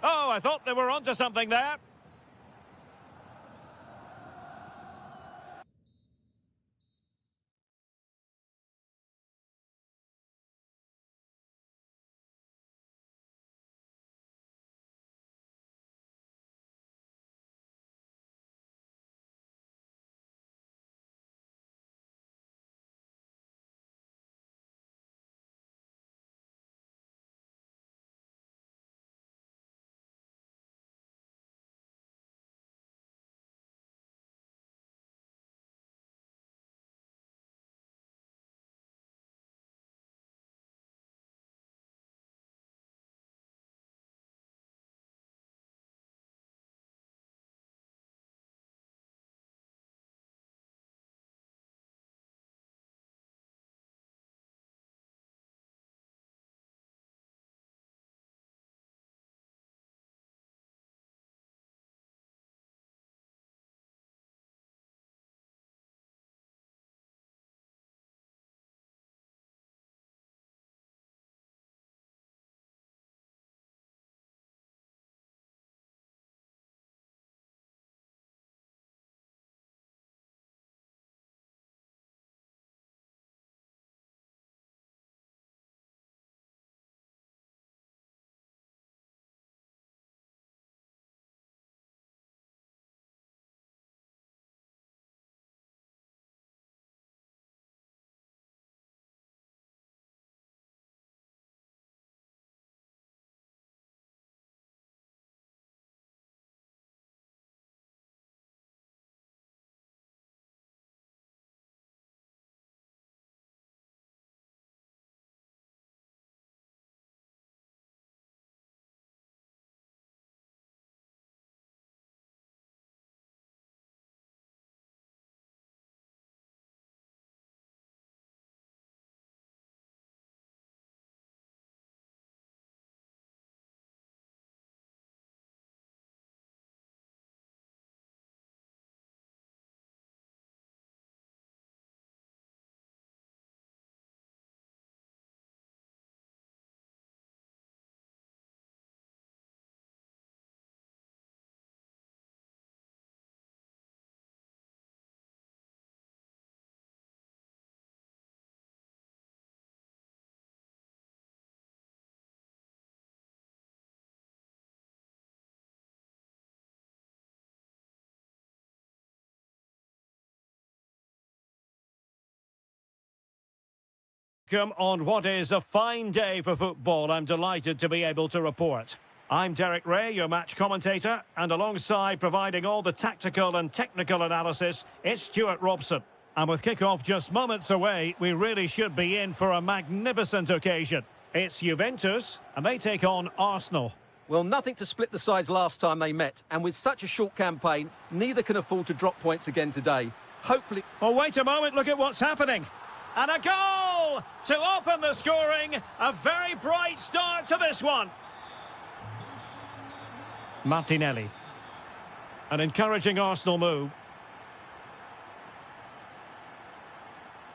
Oh, I thought they were onto something there. Come on what is a fine day for football, I'm delighted to be able to report. I'm Derek Ray, your match commentator, and alongside providing all the tactical and technical analysis, it's Stuart Robson. And with kick-off just moments away, we really should be in for a magnificent occasion. It's Juventus, and they take on Arsenal. Well, nothing to split the sides last time they met, and with such a short campaign, neither can afford to drop points again today. Hopefully... Oh, wait a moment, look at what's happening. And a goal to open the scoring. A very bright start to this one. Martinelli. An encouraging Arsenal move.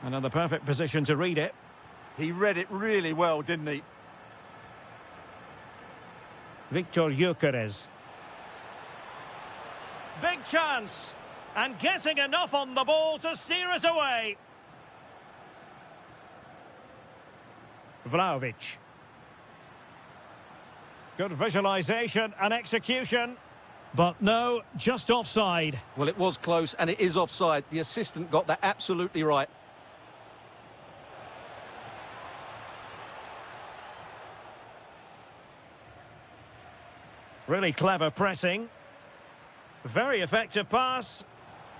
Another perfect position to read it. He read it really well, didn't he? Victor Gyökeres. Big chance. And getting enough on the ball to steer us away. Vlahovic. Good visualisation and execution. But no, just offside. Well, it was close, and it is offside. The assistant got that absolutely right. Really clever pressing. Very effective pass.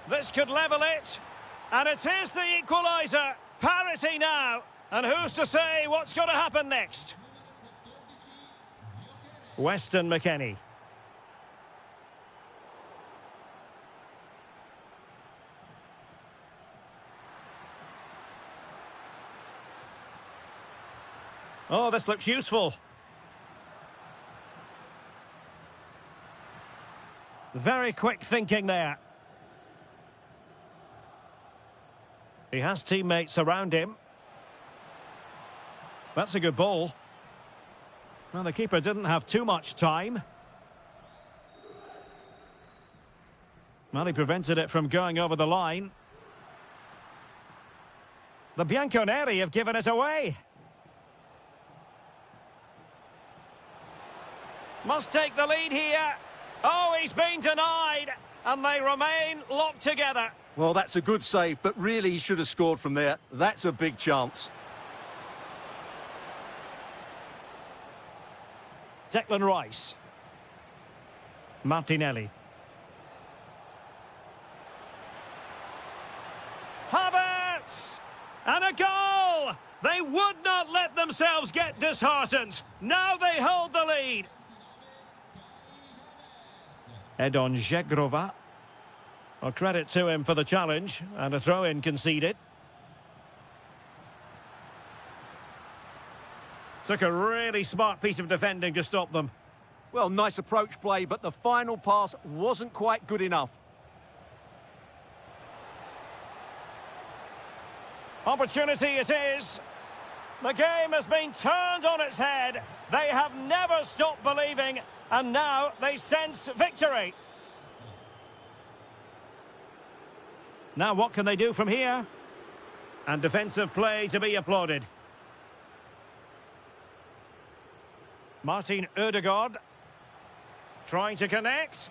This could level it. And it is the equaliser. Parity now. And who's to say what's going to happen next? Weston McKennie. Oh, this looks useful. Very quick thinking there. He has teammates around him. That's a good ball. Well, the keeper didn't have too much time. Well, he prevented it from going over the line. The Bianconeri have given it away. Must take the lead here. Oh, he's been denied. And they remain locked together. Well, that's a good save, but really he should have scored from there. That's a big chance. Declan Rice. Martinelli. Havertz! And a goal! They would not let themselves get disheartened. Now they hold the lead. Edon Žegrova. Well, credit to him for the challenge, and a throw-in conceded. Took a really smart piece of defending to stop them. Well, nice approach play, but the final pass wasn't quite good enough. Opportunity it is. The game has been turned on its head. They have never stopped believing, and now they sense victory. Now what can they do from here? And defensive play to be applauded. Martin Ødegaard. Trying to connect.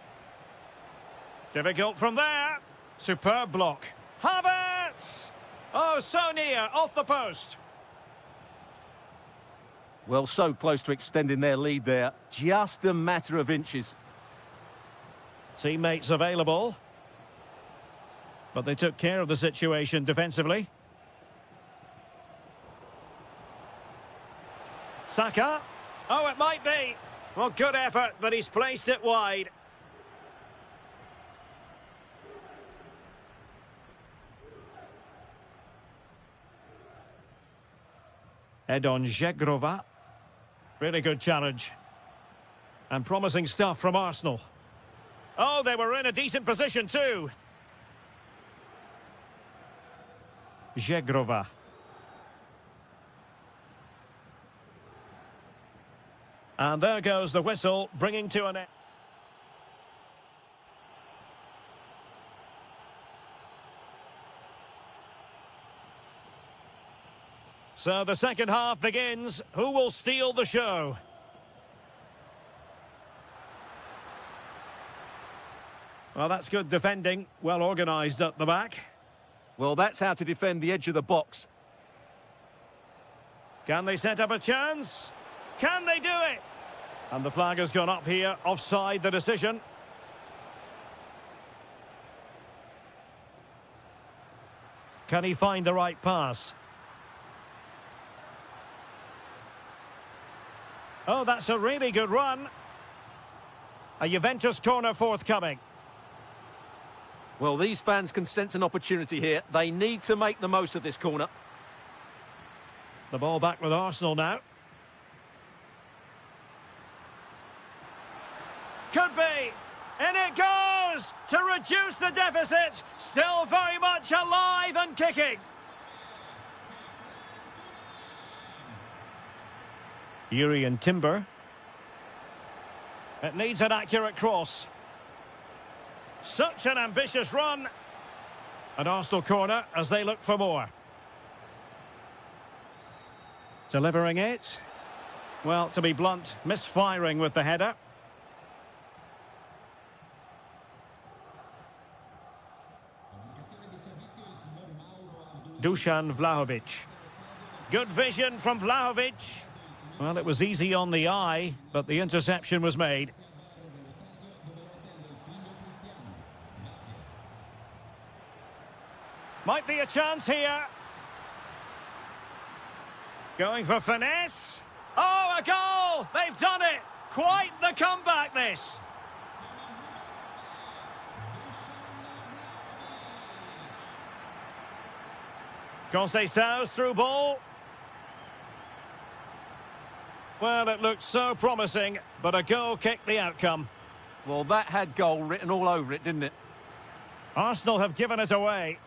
Difficult from there. Superb block. Havertz! Oh, so near, off the post. Well, so close to extending their lead there. Just a matter of inches. Teammates available. But they took care of the situation defensively. Saka. Oh, it might be. Well, good effort, but he's placed it wide. Edon Žegrova. Really good challenge. And promising stuff from Arsenal. Oh, they were in a decent position too. Žegrova. And there goes the whistle, bringing to an end. So the second half begins. Who will steal the show? Well, that's good defending. Well organised at the back. Well, that's how to defend the edge of the box. Can they set up a chance? Can they do it? And the flag has gone up here, offside the decision. Can he find the right pass? Oh, that's a really good run. A Juventus corner forthcoming. Well, these fans can sense an opportunity here. They need to make the most of this corner. The ball back with Arsenal now. Could be. And it goes to reduce the deficit. Still very much alive and kicking. Yuri and Timber. It needs an accurate cross. Such an ambitious run. An Arsenal corner as they look for more. Delivering it. Well, to be blunt, misfiring with the header. Dusan Vlahovic. Good vision from Vlahovic. Well, it was easy on the eye, but the interception was made. Might be a chance here. Going for finesse. Oh, a goal! They've done it! Quite the comeback, this. Conceição's through ball. Well, it looked so promising, but a goal kicked the outcome. Well, that had goal written all over it, didn't it? Arsenal have given it away.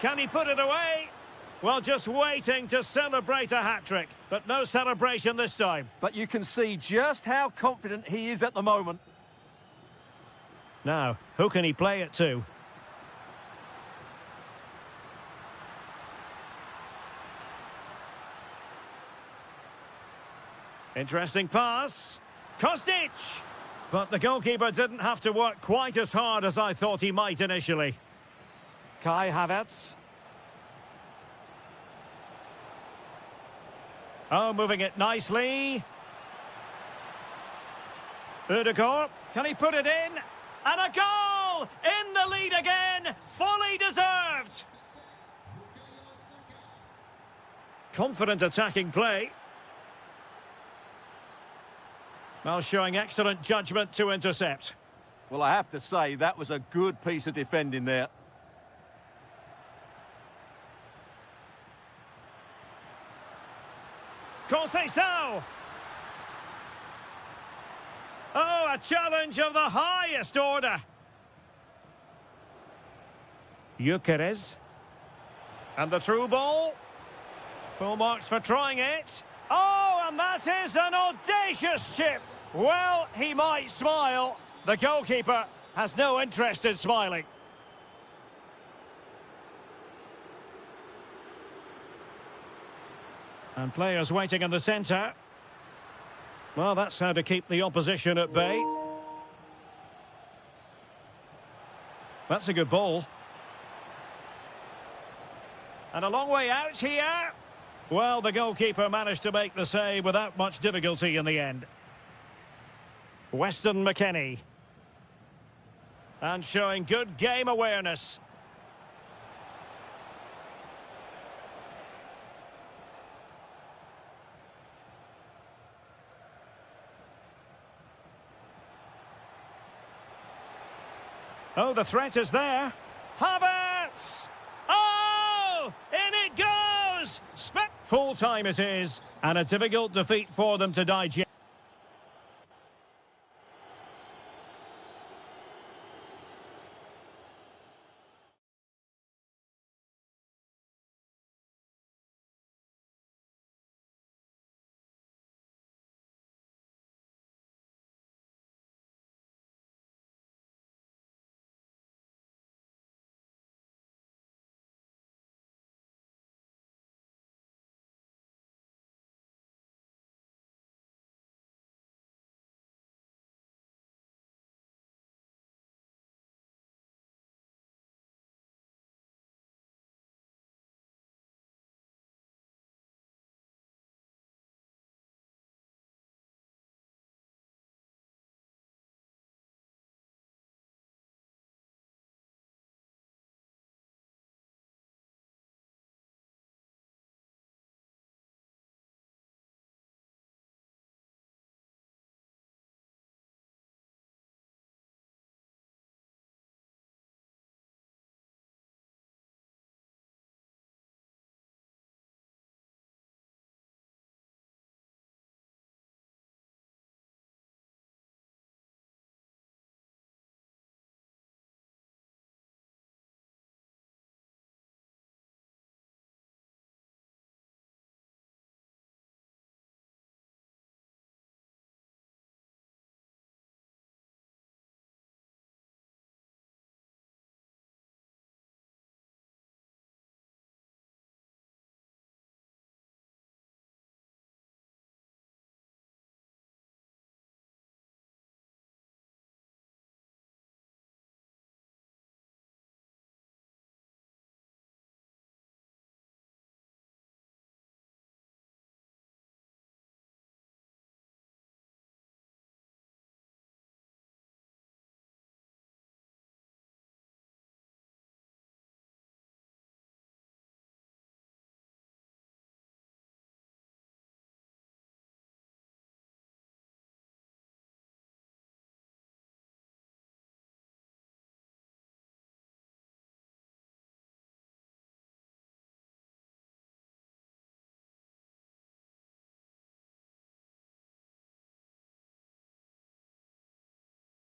Can he put it away? Well, just waiting to celebrate a hat-trick, but no celebration this time. But you can see just how confident he is at the moment. Now, who can he play it to? Interesting pass. Kostic! But the goalkeeper didn't have to work quite as hard as I thought he might initially. Kai Havertz. Oh, moving it nicely. Ødegaard, can he put it in? And a goal! In the lead again! Fully deserved! Confident attacking play. Well, showing excellent judgment to intercept. Well, I have to say, that was a good piece of defending there. Conceição! Oh, a challenge of the highest order. Gyökeres. And the through ball. Full marks for trying it. Oh, and that is an audacious chip. Well, he might smile. The goalkeeper has no interest in smiling. And players waiting in the centre. Well, that's how to keep the opposition at bay. That's a good ball. And a long way out here. Well, the goalkeeper managed to make the save without much difficulty in the end. Weston McKennie. And showing good game awareness. Oh, the threat is there. Havertz! Oh! In it goes! Full time it is, and a difficult defeat for them to digest.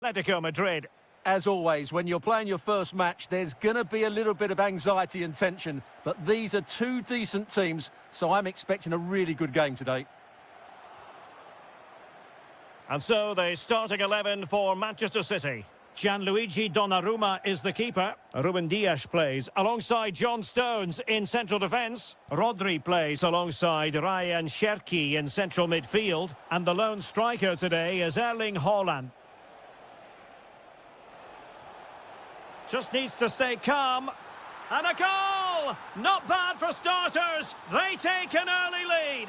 Atletico Madrid. As always, when you're playing your first match, there's going to be a little bit of anxiety and tension. But these are two decent teams, so I'm expecting a really good game today. And so the starting 11 for Manchester City. Gianluigi Donnarumma is the keeper. Ruben Dias plays alongside John Stones in central defence. Rodri plays alongside Ryan Cherki in central midfield. And the lone striker today is Erling Haaland. Just needs to stay calm. And a goal! Not bad for starters. They take an early lead.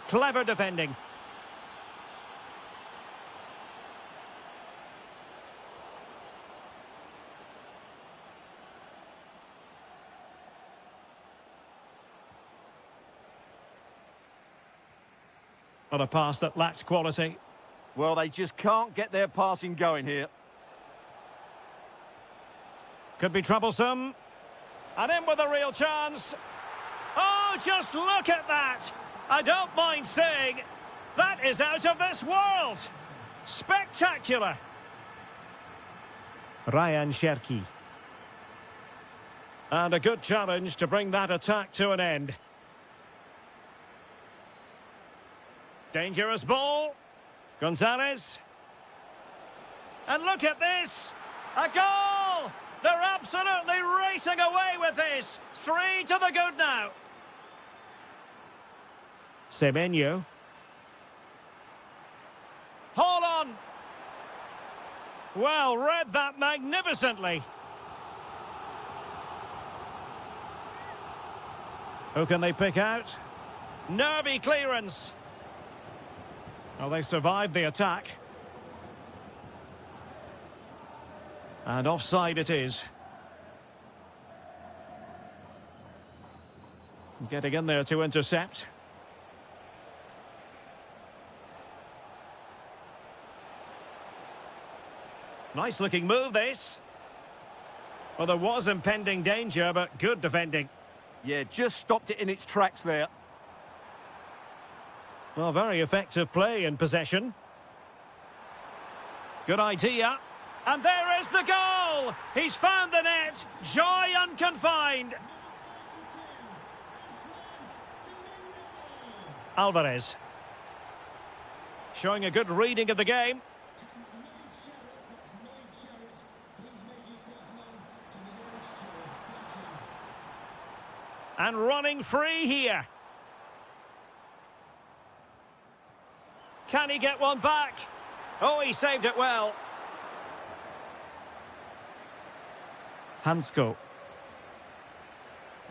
Clever defending. Not a pass that lacked quality. Well, they just can't get their passing going here. Could be troublesome. And in with a real chance. Oh, just look at that! I don't mind saying, that is out of this world! Spectacular! Ryan Cherki. And a good challenge to bring that attack to an end. Dangerous ball. Gonzalez. And look at this! A goal! They're absolutely racing away with this! 3 to the good now. Semenyo. Hold on! Well, read that magnificently. Who can they pick out? Nervy clearance. Well, they survived the attack. And offside it is. Getting in there to intercept. Nice looking move, this. Well, there was impending danger, but good defending. Yeah, just stopped it in its tracks there. Well, very effective play in possession. Good idea. And there is the goal! He's found the net. Joy unconfined. Alvarez. Showing a good reading of the game. And running free here. Can he get one back? Oh, he saved it well. Hansko.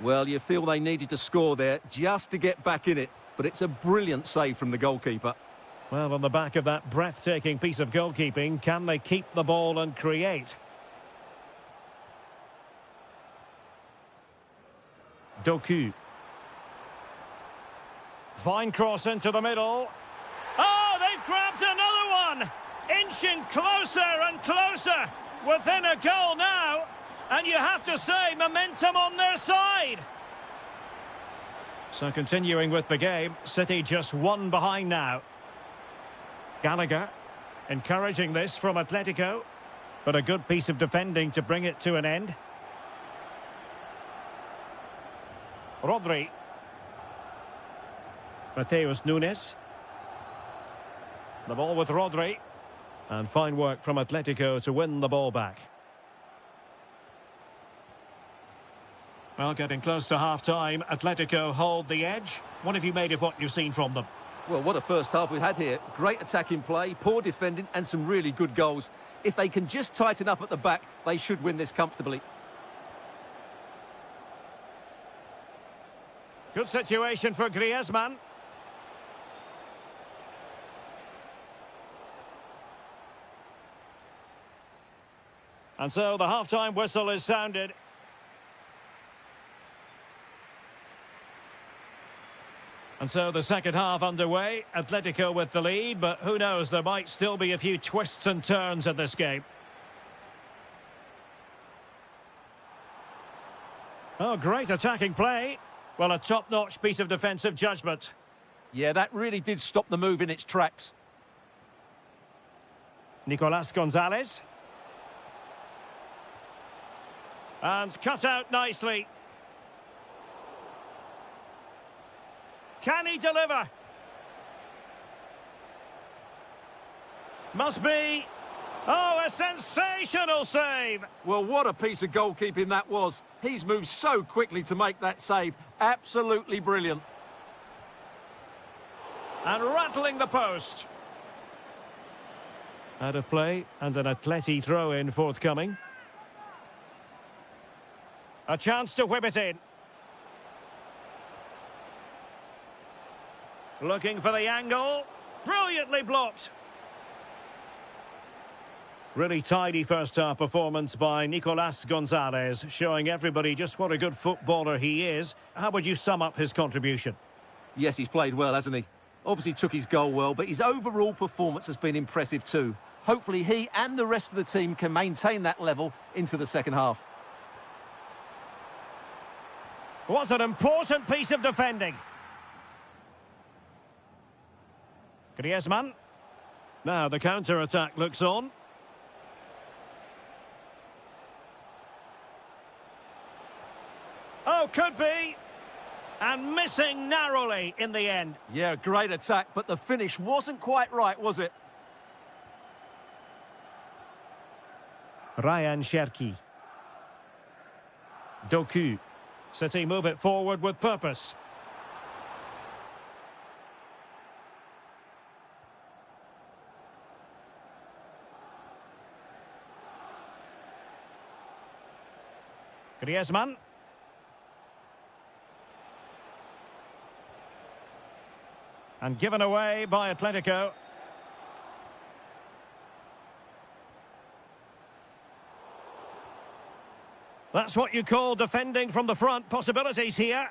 Well, you feel they needed to score there just to get back in it. But it's a brilliant save from the goalkeeper. Well, on the back of that breathtaking piece of goalkeeping, can they keep the ball and create? Doku. Fine cross into the middle. Oh, they've grabbed another one! Inching closer and closer. Within a goal now. And you have to say, momentum on their side. So continuing with the game, City just one behind now. Gallagher encouraging this from Atletico. But a good piece of defending to bring it to an end. Rodri. Mateus Nunes. The ball with Rodri. And fine work from Atletico to win the ball back. Well, getting close to half-time, Atletico hold the edge. What have you made of what you've seen from them? Well, what a first half we've had here. Great attacking play, poor defending, and some really good goals. If they can just tighten up at the back, they should win this comfortably. Good situation for Griezmann. And so the half-time whistle is sounded. And so the second half underway. Atletico with the lead, but who knows, there might still be a few twists and turns in this game. Oh, great attacking play. Well, a top-notch piece of defensive judgment. Yeah, that really did stop the move in its tracks. Nicolas Gonzalez. And cut out nicely. Can he deliver? Must be. Oh, a sensational save! Well, what a piece of goalkeeping that was. He's moved so quickly to make that save. Absolutely brilliant. And rattling the post. Out of play and an atleti throw-in forthcoming. A chance to whip it in. Looking for the angle. Brilliantly blocked. Really tidy first-half performance by Nicolas Gonzalez, showing everybody just what a good footballer he is. How would you sum up his contribution? Yes, he's played well, hasn't he? Obviously took his goal well, but his overall performance has been impressive too. Hopefully he and the rest of the team can maintain that level into the second half. What an important piece of defending. Griezmann. Now the counter-attack looks on. Oh, could be. And missing narrowly in the end. Yeah, great attack, but the finish wasn't quite right, was it? Ryan Cherki. Doku. City move it forward with purpose. Griezmann. And given away by Atletico. That's what you call defending from the front. Possibilities here.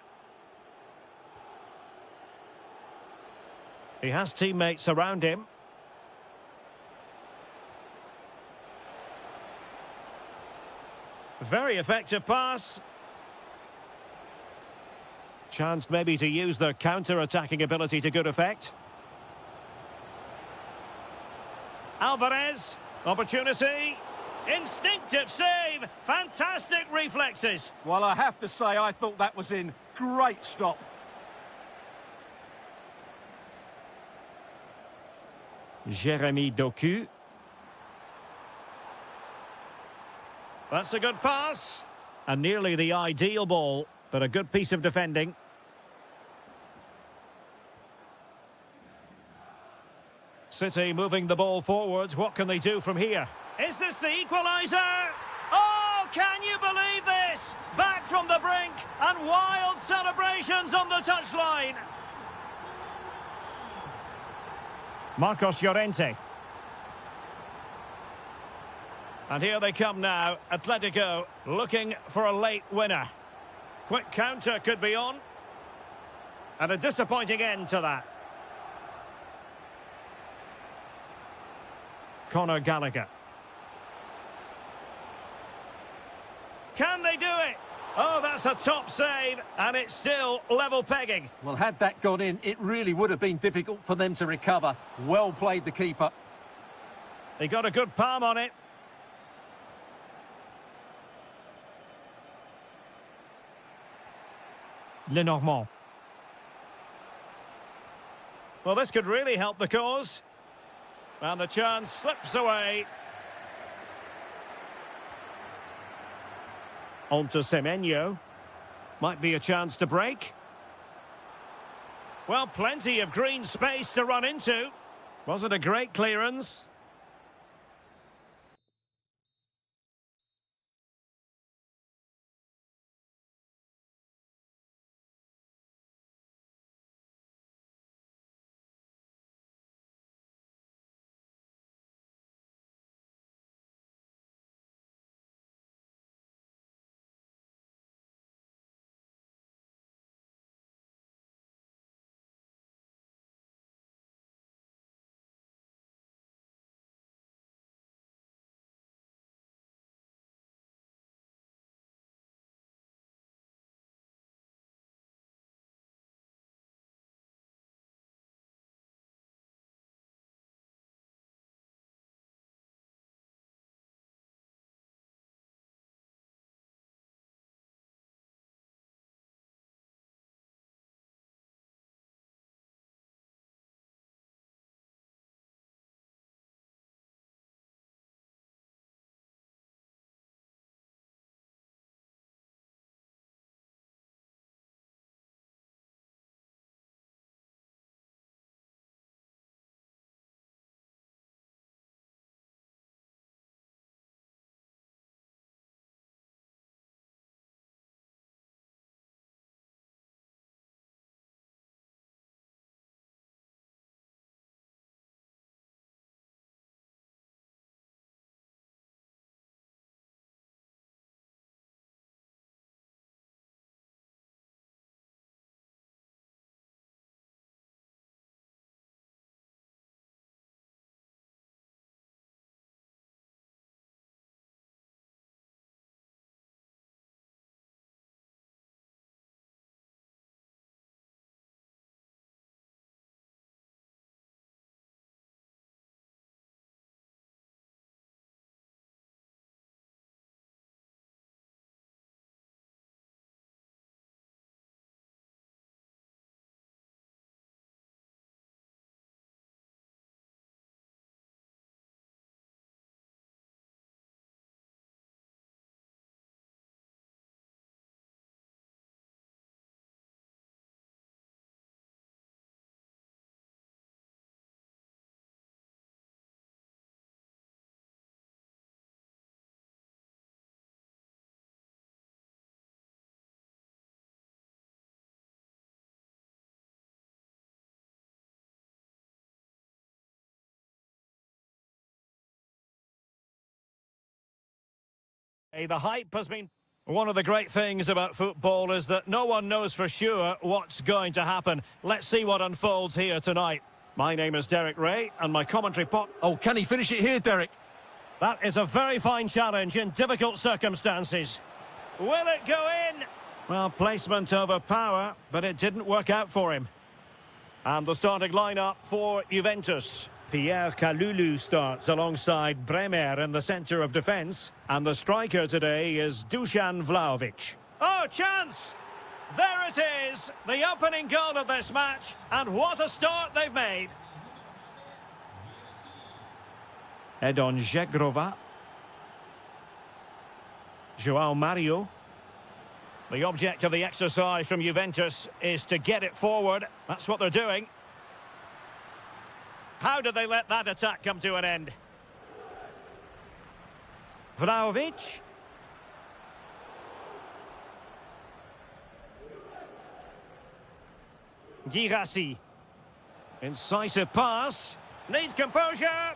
He has teammates around him. Very effective pass. Chance maybe to use their counter-attacking ability to good effect. Alvarez. Opportunity. Instinctive save. Fantastic reflexes. Well, I have to say, I thought that was in. Great stop. Jeremy Doku. That's a good pass. And nearly the ideal ball, but a good piece of defending. City moving the ball forwards. What can they do from here? Is this the equaliser? Oh, can you believe this? Back from the brink and wild celebrations on the touchline. Marcos Llorente. And here they come now. Atletico looking for a late winner. Quick counter could be on. And a disappointing end to that. Conor Gallagher. Can they do it? Oh, that's a top save, and it's still level pegging. Well, had that gone in, it really would have been difficult for them to recover. Well played, the keeper. They got a good palm on it. Lenormand. Well, this could really help the cause. And the chance slips away. On to Semenyo. Might be a chance to break. Well, plenty of green space to run into. Was it a great clearance? The hype has been... One of the great things about football is that no one knows for sure what's going to happen. Let's see what unfolds here tonight. My name is Derek Ray, and my commentary pot... Oh, can he finish it here, Derek? That is a very fine challenge in difficult circumstances. Will it go in? Well, placement over power, but it didn't work out for him. And the starting lineup for Juventus. Pierre Kalulu starts alongside Bremer in the centre of defence. And the striker today is Dusan Vlahovic. Oh, chance! There it is, the opening goal of this match. And what a start they've made. Edon Žegrova. João Mario. The object of the exercise from Juventus is to get it forward. That's what they're doing. How did they let that attack come to an end? Vlahovic. Girassi. Incisive pass. Needs composure.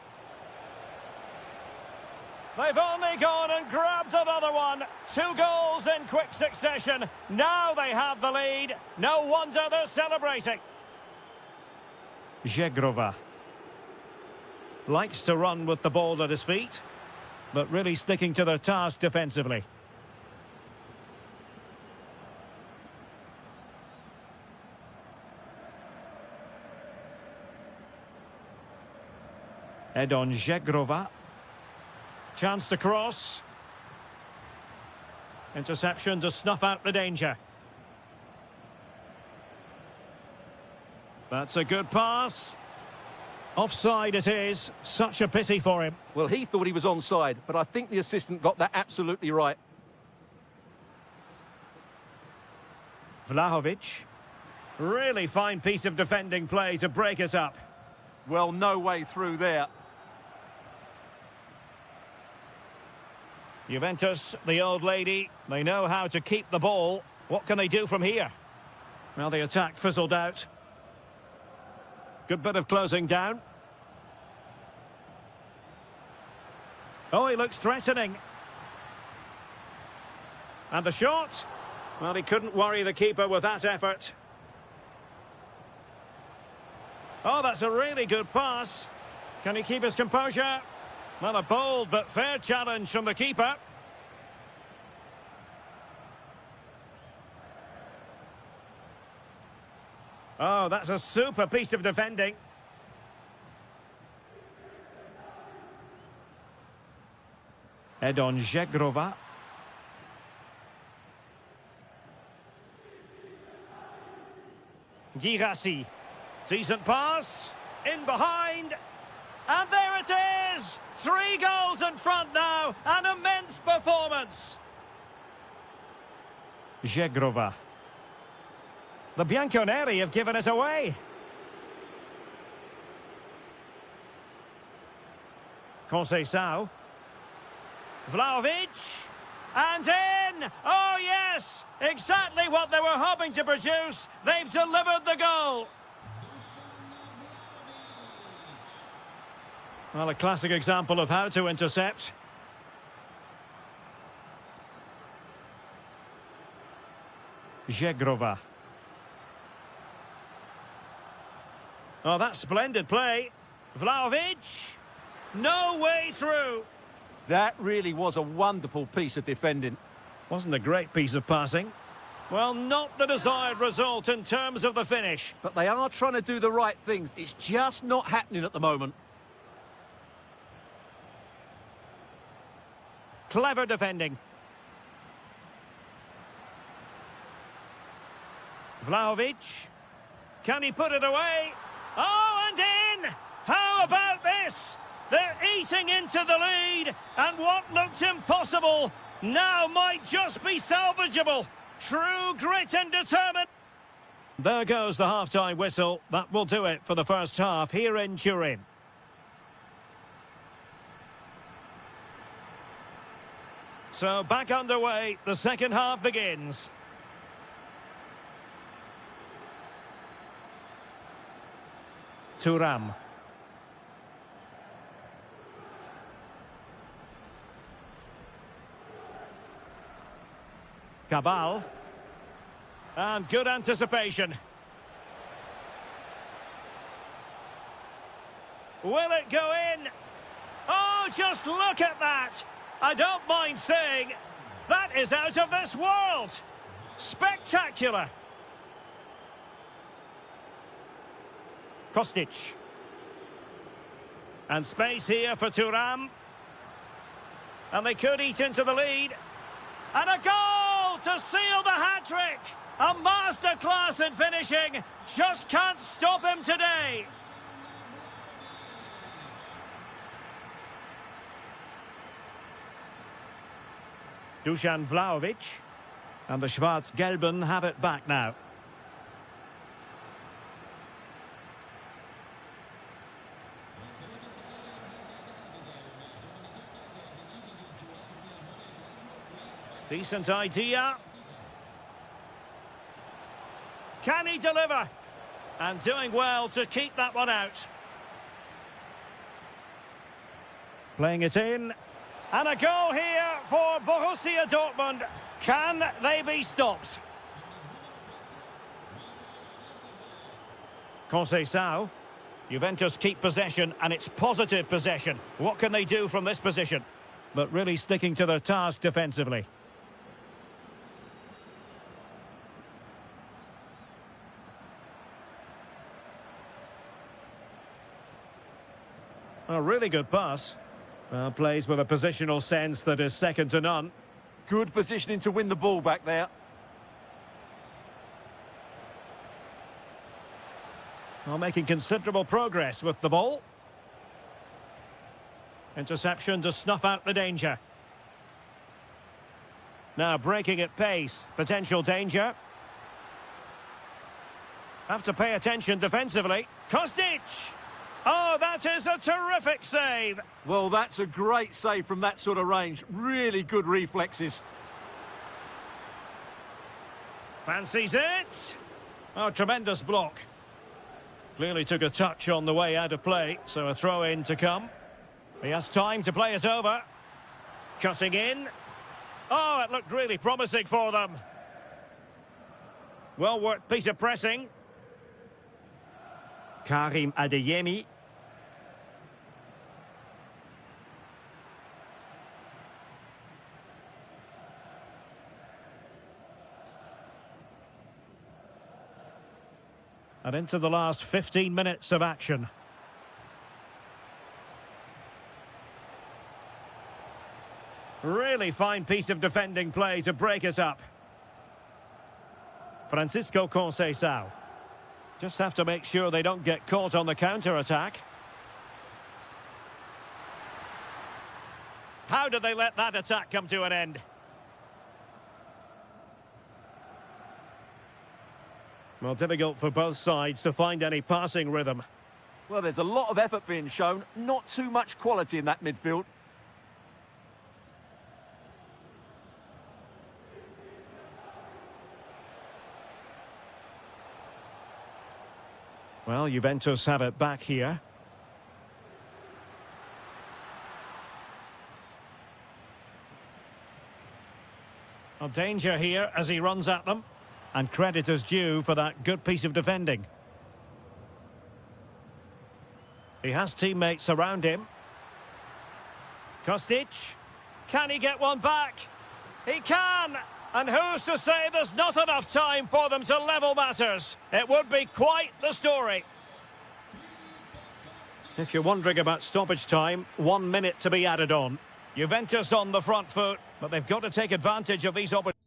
They've only gone and grabbed another one. 2 goals in quick succession. Now they have the lead. No wonder they're celebrating. Žegrova. Likes to run with the ball at his feet, but really sticking to their task defensively. Edon Žegrova. Chance to cross. Interception to snuff out the danger. That's a good pass. Offside it is. Such a pity for him. Well, he thought he was onside, but I think the assistant got that absolutely right. Vlahovic. Really fine piece of defending play to break it up. Well, no way through there. Juventus, the old lady, they know how to keep the ball. What can they do from here? Well, the attack fizzled out. Good bit of closing down. Oh, he looks threatening. And the shot? Well, he couldn't worry the keeper with that effort. Oh, that's a really good pass. Can he keep his composure? Well, a bold but fair challenge from the keeper. Oh, that's a super piece of defending. Edon Žegrova. Girassi. Decent pass. In behind. And there it is! 3 goals in front now. An immense performance. Žegrova. The Bianconeri have given it away. Conceição. Vlahovic. And in! Oh, yes! Exactly what they were hoping to produce. They've delivered the goal. Well, a classic example of how to intercept. Žegrova. Oh, that's splendid play. Vlahovic. No way through. That really was a wonderful piece of defending. Wasn't a great piece of passing. Well, not the desired result in terms of the finish. But they are trying to do the right things. It's just not happening at the moment. Clever defending. Vlahovic. Can he put it away? Oh, and in! How about this? They're eating into the lead, and what looked impossible now might just be salvageable. True grit and determination. There goes the half-time whistle. That will do it for the first half here in Turin. So back underway, the second half begins. Thuram. Cabal. And good anticipation. Will it go in? Oh, just look at that! I don't mind saying, that is out of this world! Spectacular! Kostic. And space here for Thuram. And they could eat into the lead. And a goal to seal the hat-trick! A masterclass in finishing. Just can't stop him today. Dusan Vlahovic. And the Schwarz-Gelben have it back now. Decent idea. Can he deliver? And doing well to keep that one out. Playing it in. And a goal here for Borussia Dortmund. Can they be stopped? Conceição. Juventus keep possession, and it's positive possession. What can they do from this position? But really sticking to their task defensively. A really good pass. Plays with a positional sense that is second to none. Good positioning to win the ball back there. Well, making considerable progress with the ball. Interception to snuff out the danger. Now breaking at pace. Potential danger. Have to pay attention defensively. Kostic! Oh, that is a terrific save. Well, that's a great save from that sort of range. Really good reflexes. Fancies it. Oh, tremendous block. Clearly took a touch on the way out of play, so a throw-in to come. He has time to play it over. Cutting in. Oh, it looked really promising for them. Well worked piece of pressing. Karim Adeyemi. And into the last 15 minutes of action. Really fine piece of defending play to break it up. Francisco Conceição. Just have to make sure they don't get caught on the counter-attack. How did they let that attack come to an end? Well, difficult for both sides to find any passing rhythm. Well, there's a lot of effort being shown, not too much quality in that midfield. Well, Juventus have it back here. A danger here as he runs at them. And credit is due for that good piece of defending. He has teammates around him. Kostic. Can he get one back? He can! And who's to say there's not enough time for them to level matters? It would be quite the story. If you're wondering about stoppage time, 1 minute to be added on. Juventus on the front foot, but they've got to take advantage of these opportunities.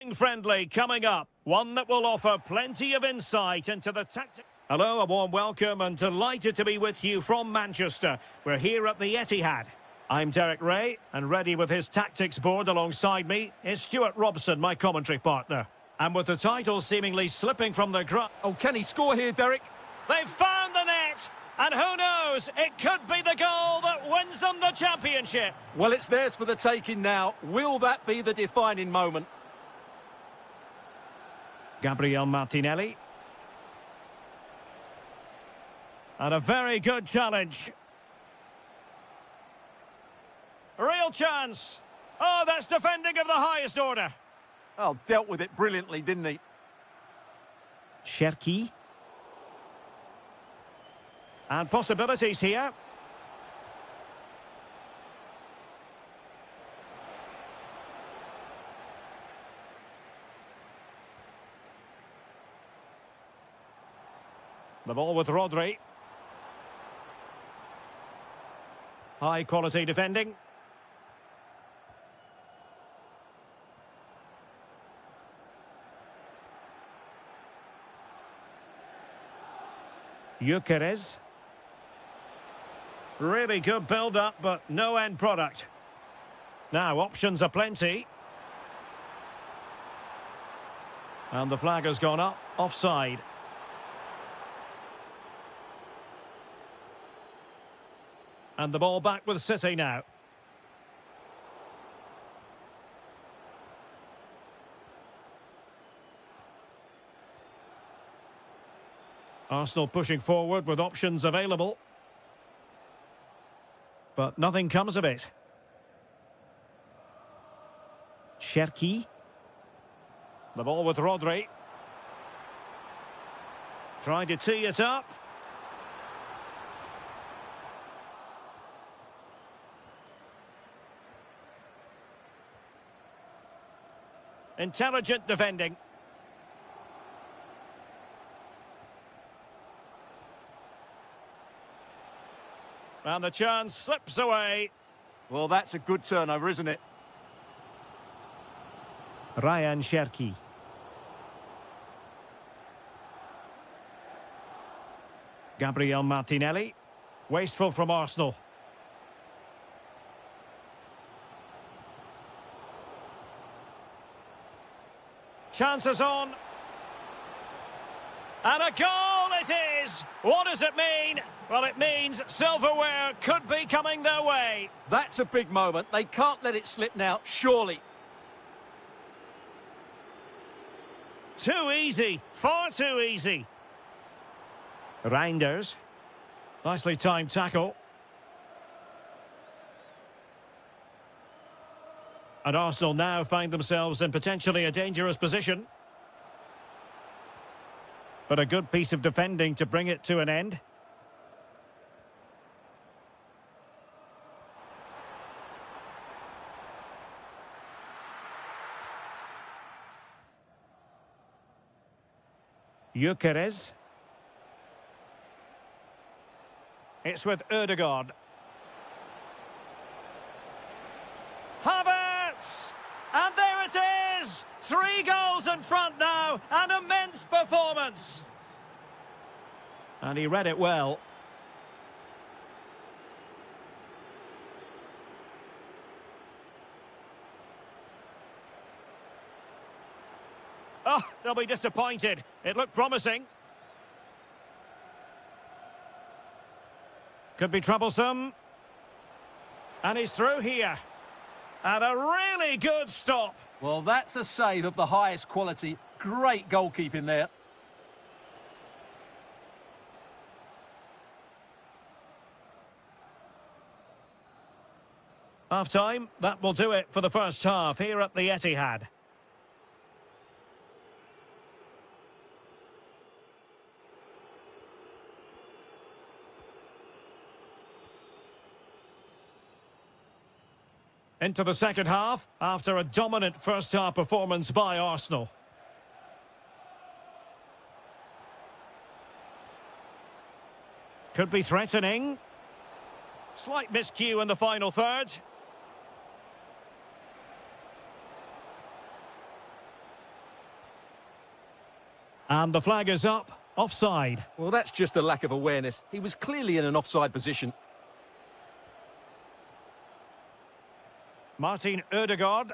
Friendly coming up, one that will offer plenty of insight into the tactic. Hello, a warm welcome and delighted to be with you from Manchester. We're here at the Etihad. I'm Derek Ray, and ready with his tactics board alongside me is Stuart Robson, my commentary partner. And with the title seemingly slipping from the grasp. Oh, can he score here, Derek? They've found the net, and who knows, it could be the goal that wins them the championship. Well, it's theirs for the taking now. Will that be the defining moment? Gabriel Martinelli. And a very good challenge. Real chance. Oh, that's defending of the highest order. Oh, dealt with it brilliantly, didn't he? Cherki. And possibilities here. The ball with Rodri. High quality defending. Gyökeres. Really good build-up, but no end product. Now, options are plenty. And the flag has gone up, offside. And the ball back with City now. Arsenal pushing forward with options available. But nothing comes of it. Cherki. The ball with Rodri. Trying to tee it up. Intelligent defending. And the chance slips away. Well, that's a good turnover, isn't it? Ryan Cherki. Gabriel Martinelli. Wasteful from Arsenal. Chances on. And a goal it is! What does it mean? Well, it means silverware could be coming their way. That's a big moment. They can't let it slip now, surely. Too easy. Far too easy. Reinders. Nicely timed tackle. And Arsenal now find themselves in potentially a dangerous position. But a good piece of defending to bring it to an end. Gyökeres. It's with Ødegaard. Havertz! And there it is! 3 goals in front now. An immense performance. And he read it well. Oh, they'll be disappointed. It looked promising. Could be troublesome. And he's through here. And a really good stop. Well, that's a save of the highest quality. Great goalkeeping there. Half-time, that will do it for the first half here at the Etihad. Into the second half, after a dominant first-half performance by Arsenal. Could be threatening. Slight miscue in the final third. And the flag is up. Offside. Well, that's just a lack of awareness. He was clearly in an offside position. Martin Ødegaard.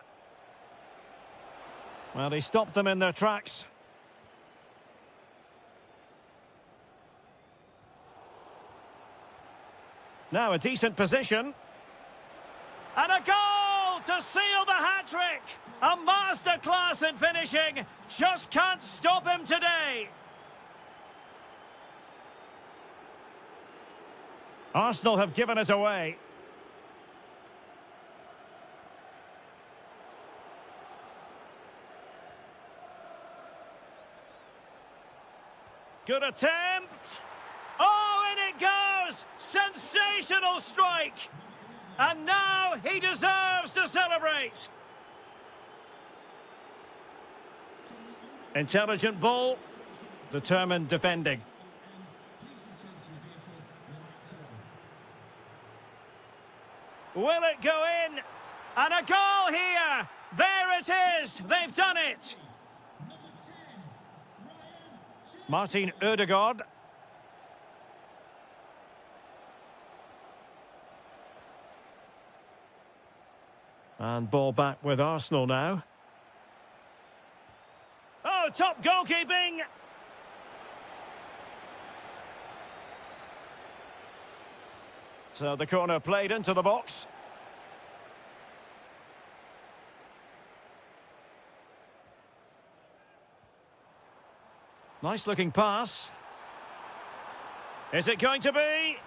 Well, he stopped them in their tracks. Now a decent position. And a goal to seal the hat-trick! A masterclass in finishing. Just can't stop him today. Arsenal have given us away. Good attempt. Oh, in it goes! Sensational strike! And now he deserves to celebrate. Intelligent ball. Determined defending. Will it go in? And a goal here! There it is! They've done it! Martin Ødegaard. And ball back with Arsenal now. Oh, top goalkeeping! So the corner played into the box. Nice looking pass. Is it going to be?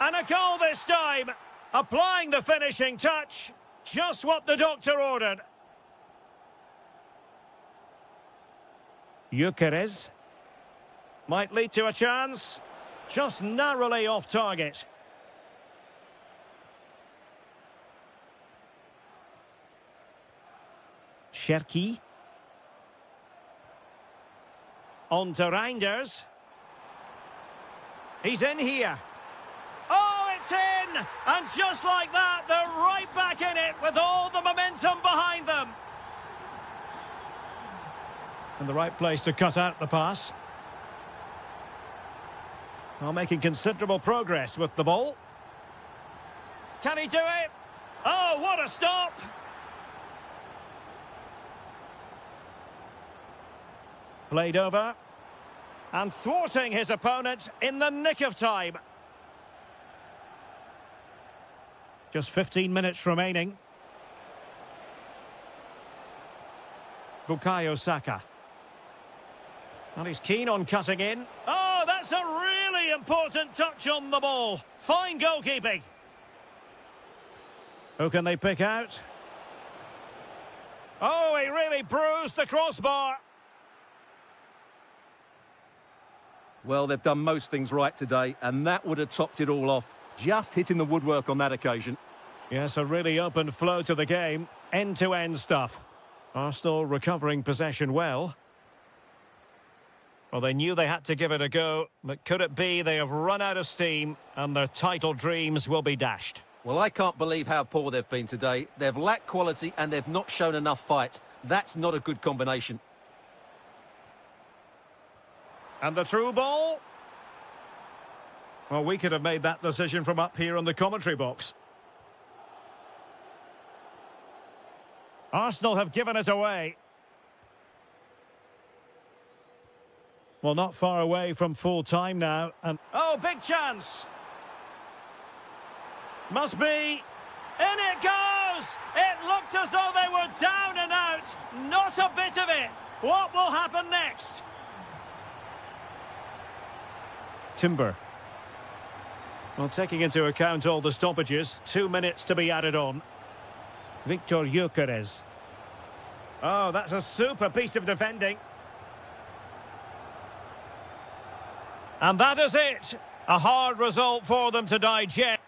And a goal this time! Applying the finishing touch. Just what the doctor ordered. Gyökeres. Might lead to a chance. Just narrowly off target. Scherki. On to Reinders. He's in here. Oh, it's in! And just like that, they're right back in it with all the momentum behind them. And the right place to cut out the pass. Well, making considerable progress with the ball. Can he do it? Oh, what a stop! Played over. And thwarting his opponent in the nick of time. Just 15 minutes remaining. Bukayo Saka. And he's keen on cutting in. Oh, that's a really important touch on the ball. Fine goalkeeping. Who can they pick out? Oh, he really bruised the crossbar. Well, they've done most things right today, and that would have topped it all off. Just hitting the woodwork on that occasion. Yes, a really open flow to the game. End-to-end stuff. Arsenal recovering possession well. Well, they knew they had to give it a go, but could it be they have run out of steam and their title dreams will be dashed? Well, I can't believe how poor they've been today. They've lacked quality and they've not shown enough fight. That's not a good combination. And the through ball? Well, we could have made that decision from up here on the commentary box. Arsenal have given us away. Well, not far away from full time now. And oh, big chance! Must be. In it goes! It looked as though they were down and out. Not a bit of it. What will happen next? Timber. Well, taking into account all the stoppages, 2 minutes to be added on. Victor Gyökeres. Oh, that's a super piece of defending. And that is it. A hard result for them to digest.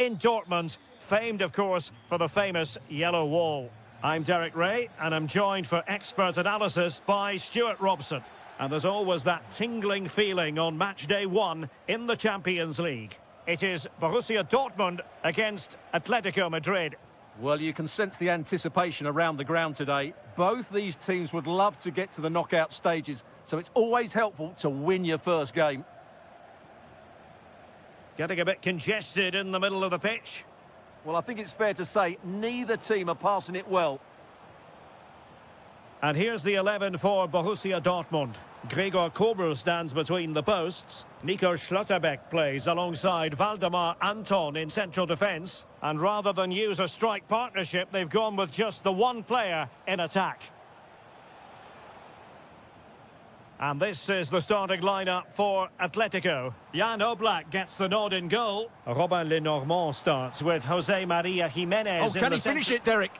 in Dortmund, famed, of course, for the famous yellow wall. I'm Derek Ray, and I'm joined for expert analysis by Stuart Robson. And there's always that tingling feeling on match day one in the Champions League. It is Borussia Dortmund against Atletico Madrid. Well, you can sense the anticipation around the ground today. Both these teams would love to get to the knockout stages, so it's always helpful to win your first game. Getting a bit congested in the middle of the pitch. Well, I think it's fair to say neither team are passing it well. And here's the 11 for Borussia Dortmund. Gregor Kobel stands between the posts. Nico Schlotterbeck plays alongside Valdemar Anton in central defence. And rather than use a strike partnership, they've gone with just the one player in attack. And this is the starting lineup for Atletico. Jan Oblak gets the nod in goal. Robin Lenormand starts with Jose Maria Jimenez. Oh, can he finish it, Derek?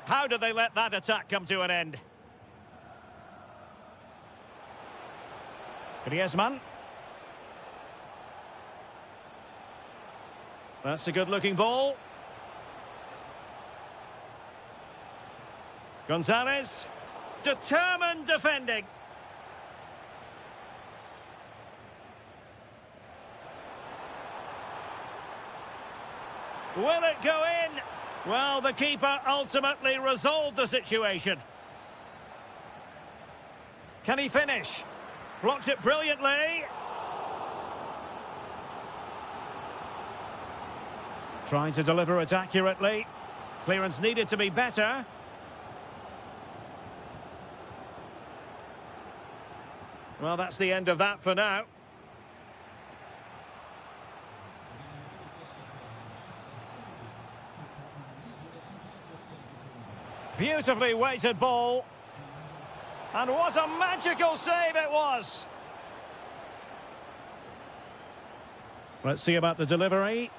How did they let that attack come to an end? Griezmann. That's a good-looking ball. Gonzalez. Determined defending. Will it go in? Well, the keeper ultimately resolved the situation. Can he finish? Blocked it brilliantly. Trying to deliver it accurately. Clearance needed to be better. Well, that's the end of that for now. Beautifully weighted ball. And what a magical save it was! Let's see about the delivery.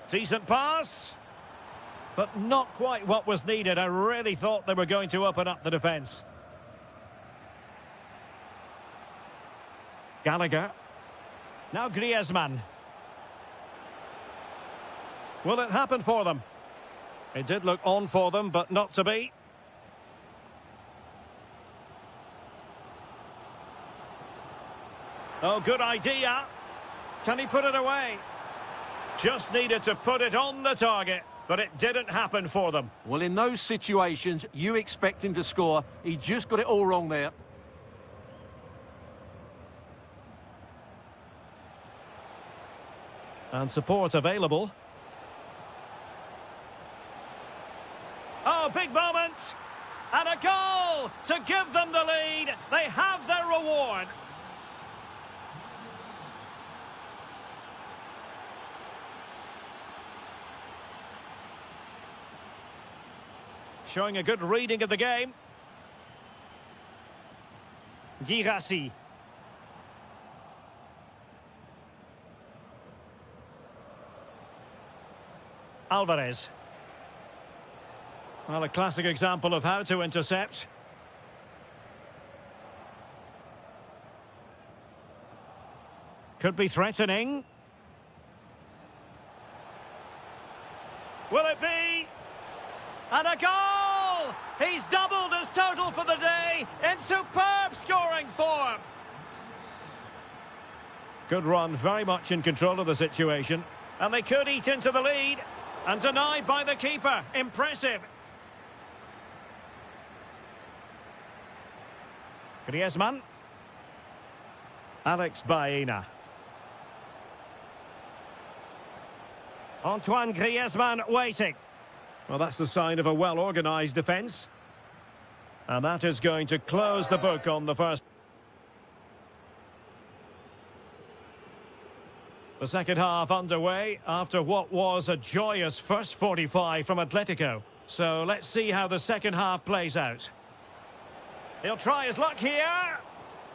Decent pass. But not quite what was needed. I really thought they were going to open up the defence. Gallagher. Now Griezmann. Will it happen for them? It did look on for them, but not to be. Oh, good idea. Can he put it away? Just needed to put it on the target, but it didn't happen for them. Well, in those situations, you expect him to score. He just got it all wrong there. And support available. Oh, big moment! And a goal to give them the lead. They have their reward. Showing a good reading of the game. Girassi. Alvarez. Well, a classic example of how to intercept. Could be threatening. Will it be? And a goal! He's doubled his total for the day in superb scoring form. Good run, very much in control of the situation. And they could eat into the lead. And denied by the keeper. Impressive. Griezmann. Alex Baena. Antoine Griezmann waiting. Well, that's the sign of a well-organised defence. And that is going to close the book on the first. The second half underway after what was a joyous first 45 from Atletico. So let's see how the second half plays out. He'll try his luck here.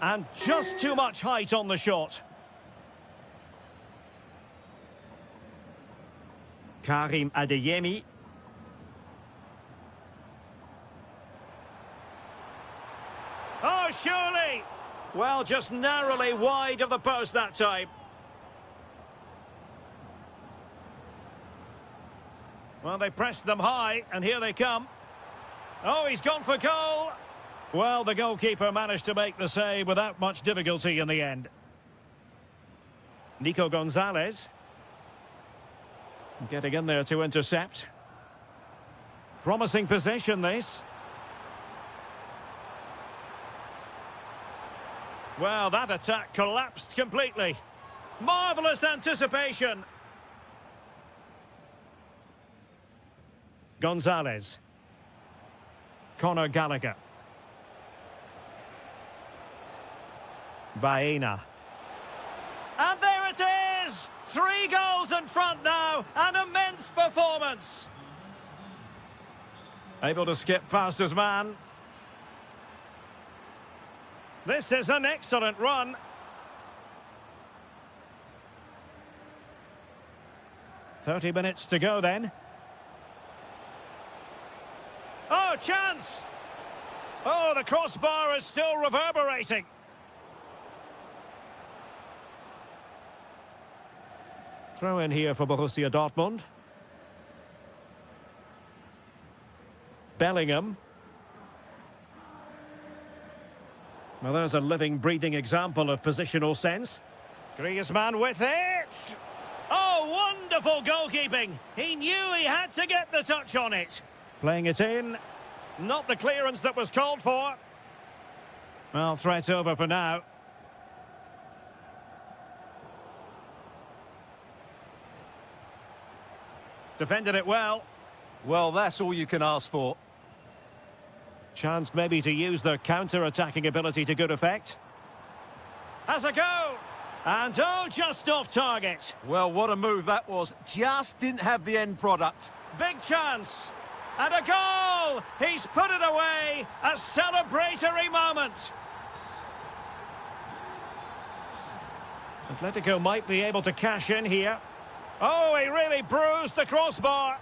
And just too much height on the shot. Karim Adeyemi. Oh, surely! Well, just narrowly wide of the post that time. Well, they pressed them high, and here they come. Oh, he's gone for goal. Well, the goalkeeper managed to make the save without much difficulty in the end. Nico Gonzalez. Getting in there to intercept. Promising possession, this. Well, that attack collapsed completely. Marvellous anticipation. Gonzalez. Conor Gallagher. Baena. And there it is! 3 goals in front now. An immense performance. Able to skip past his man. This is an excellent run. "30 minutes to go then. Oh, chance! Oh, the crossbar is still reverberating. Throw in here for Borussia Dortmund. Bellingham. Well, there's a living, breathing example of positional sense. Griezmann with it! Oh, wonderful goalkeeping! He knew he had to get the touch on it. Playing it in. Not the clearance that was called for. Well, threat over for now. Defended it well. Well, that's all you can ask for. Chance maybe to use their counter-attacking ability to good effect. Has a go! And oh, just off target. Well, what a move that was. Just didn't have the end product. Big chance. And a goal! He's put it away. A celebratory moment. Atletico might be able to cash in here. Oh, he really bruised the crossbar.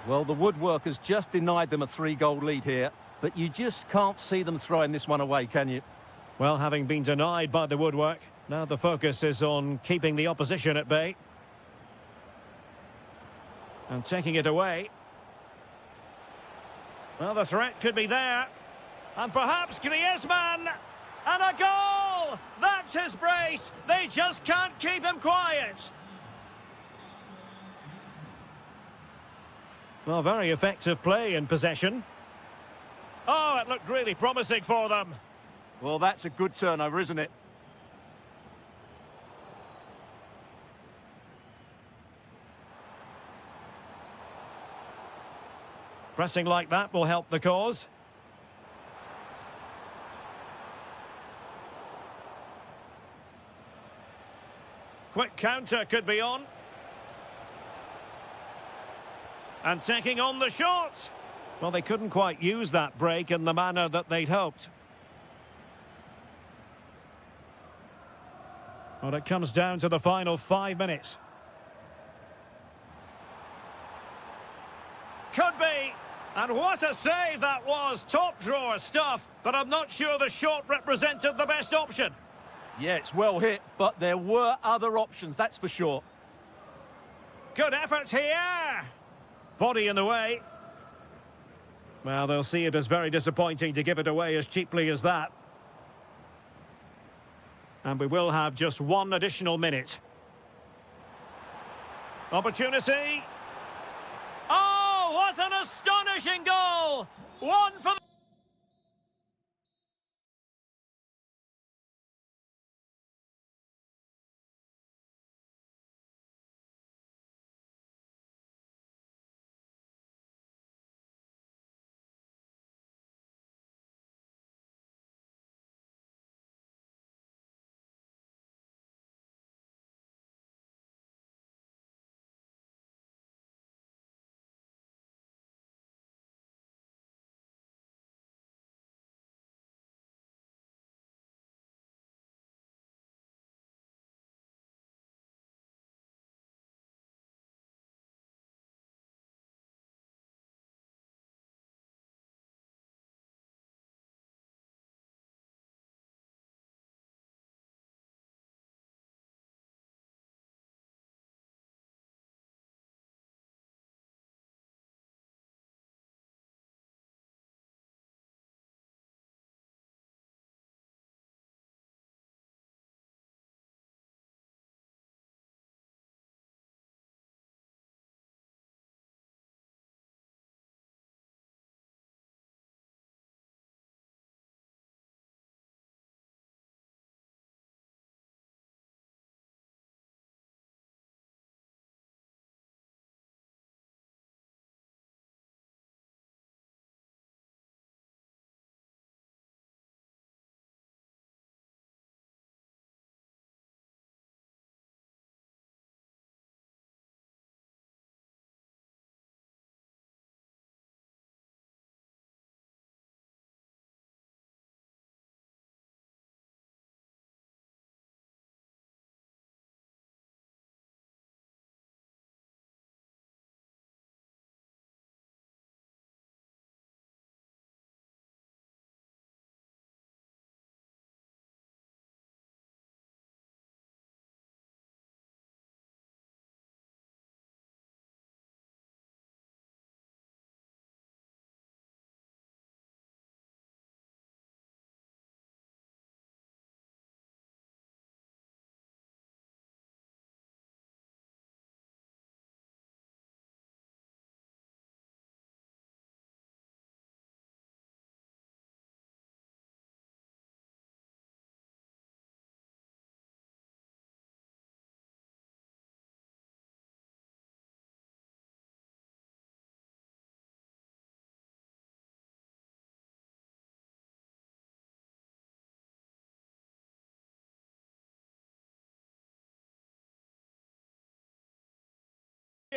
Well, the woodworkers just denied them a 3-goal lead here, but you just can't see them throwing this one away, can you? Well, having been denied by the woodwork, now the focus is on keeping the opposition at bay. And taking it away. Well, the threat could be there. And perhaps Griezmann. And a goal! That's his brace. They just can't keep him quiet. Well, very effective play in possession. Oh, it looked really promising for them. Well, that's a good turnover, isn't it? Pressing like that will help the cause. Quick counter could be on. And taking on the shot. Well, they couldn't quite use that break in the manner that they'd hoped. Well, it comes down to the final 5 minutes. Could be. And what a save that was. Top drawer stuff. But I'm not sure the shot represented the best option. Yeah, it's well hit, but there were other options, that's for sure. Good effort here. Body in the way. Well, they'll see it as very disappointing to give it away as cheaply as that. And we will have just 1 additional minute. Opportunity. Oh, what an astonishing goal! One for the...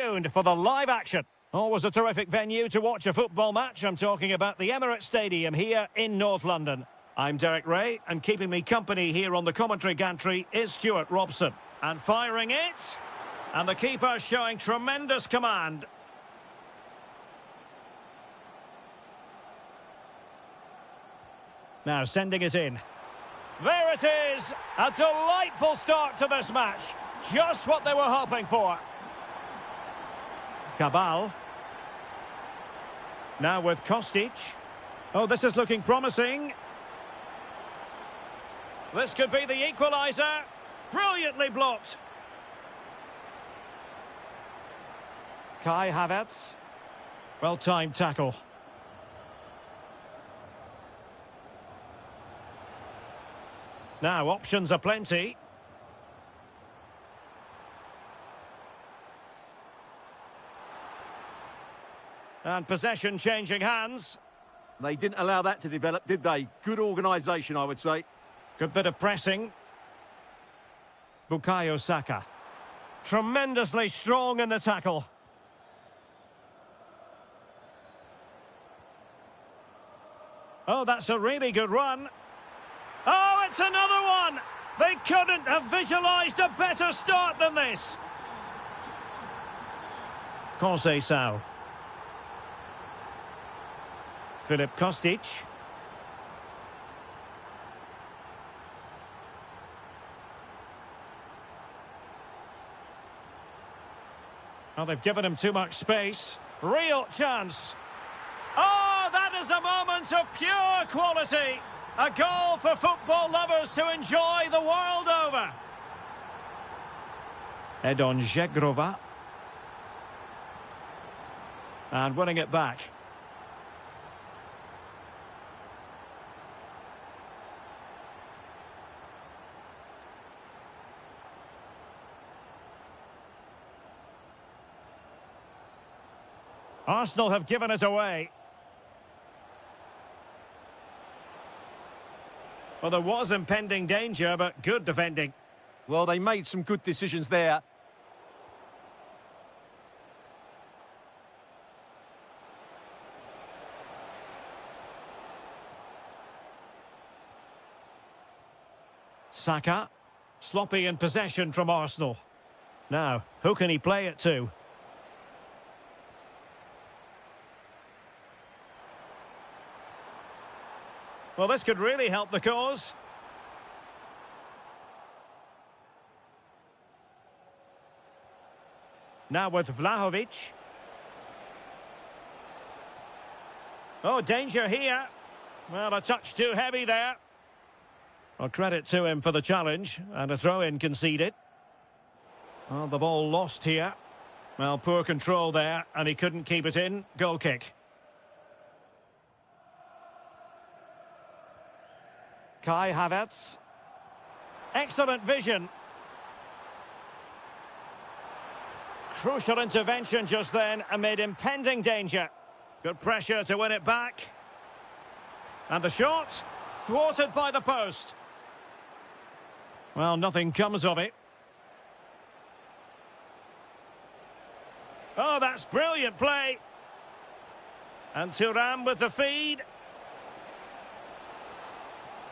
Tuned for the live action. Always a terrific venue to watch a football match. I'm talking about the Emirates Stadium here in North London. I'm Derek Ray, and keeping me company here on the commentary gantry is Stuart Robson. And firing it, and the keeper showing tremendous command. Now sending it in. There it is! A delightful start to this match. Just what they were hoping for. Cabal. Now with Kostic. Oh, this is looking promising. This could be the equaliser. Brilliantly blocked. Kai Havertz. Well-timed tackle. Now, options are plenty. And possession changing hands. They didn't allow that to develop, did they? Good organisation, I would say. Good bit of pressing. Bukayo Saka. Tremendously strong in the tackle. Oh, that's a really good run. Oh, it's another one! They couldn't have visualised a better start than this. Conceição. Filip Kostic. Well, they've given him too much space. Real chance. Oh, that is a moment of pure quality. A goal for football lovers to enjoy the world over. Edon Žegrova. And winning it back. Arsenal have given it away. Well, there was impending danger, but good defending. Well, they made some good decisions there. Saka. Sloppy in possession from Arsenal. Now, who can he play it to? Well, this could really help the cause. Now with Vlahovic. Oh, danger here. Well, a touch too heavy there. Well, credit to him for the challenge, and a throw-in conceded. Well, the ball lost here. Well, poor control there, and he couldn't keep it in. Goal kick. Kai Havertz. Excellent vision. Crucial intervention just then amid impending danger. Good pressure to win it back. And the shot, thwarted by the post. Well, nothing comes of it. Oh, that's brilliant play. And Thuram with the feed.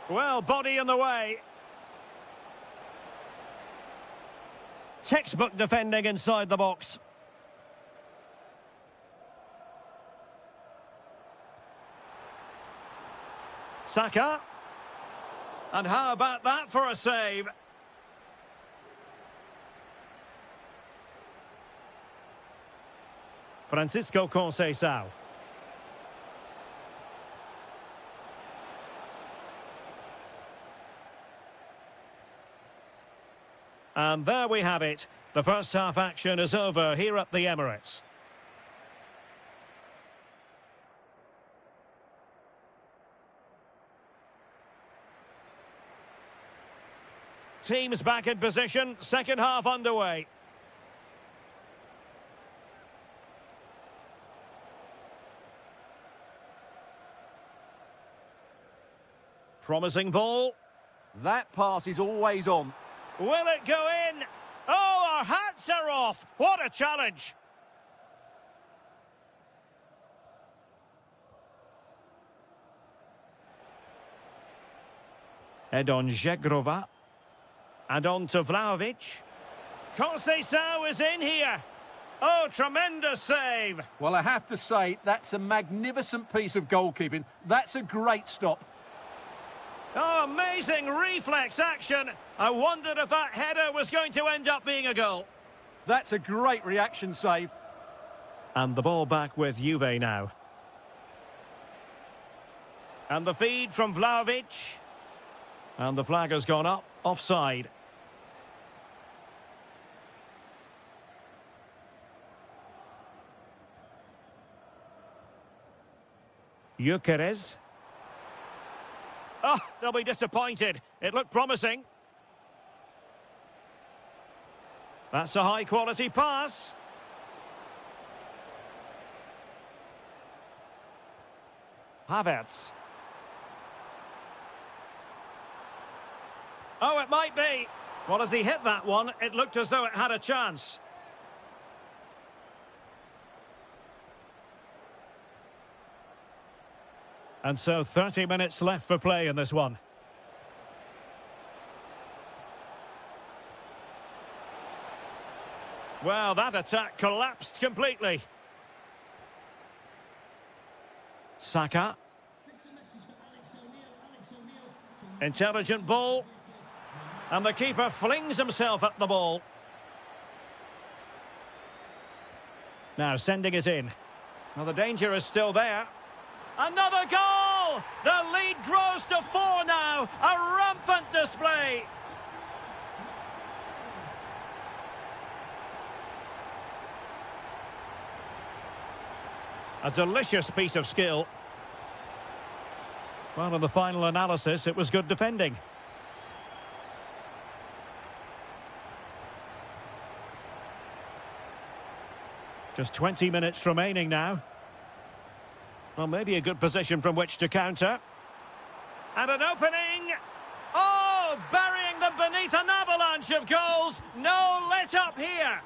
Well, body in the way. Textbook defending inside the box. Saka. And how about that for a save? Francisco Conceição. And there we have it. The first half action is over here at the Emirates. Teams back in position, second half underway. Promising ball. That pass is always on. Will it go in? Oh, our hats are off. What a challenge. Edon Žegrova. And on to Vlahovic. Conceição is in here. Oh, tremendous save. Well, I have to say, that's a magnificent piece of goalkeeping. That's a great stop. Oh, amazing reflex action. I wondered if that header was going to end up being a goal. That's a great reaction save. And the ball back with Juve now. And the feed from Vlahovic. And the flag has gone up, offside. Gyökeres. Oh, they'll be disappointed. It looked promising. That's a high-quality pass. Havertz. Oh, it might be. Well, as he hit that one, it looked as though it had a chance. And so 30 minutes left for play in this one. Well, that attack collapsed completely. Saka. Intelligent ball. And the keeper flings himself at the ball. Now sending it in. Well, the danger is still there. Another goal! The lead grows to 4 now. A rampant display. A delicious piece of skill. Well, in the final analysis, it was good defending. Just 20 minutes remaining now. Well, maybe a good position from which to counter. And an opening! Oh, burying them beneath an avalanche of goals. No let up here.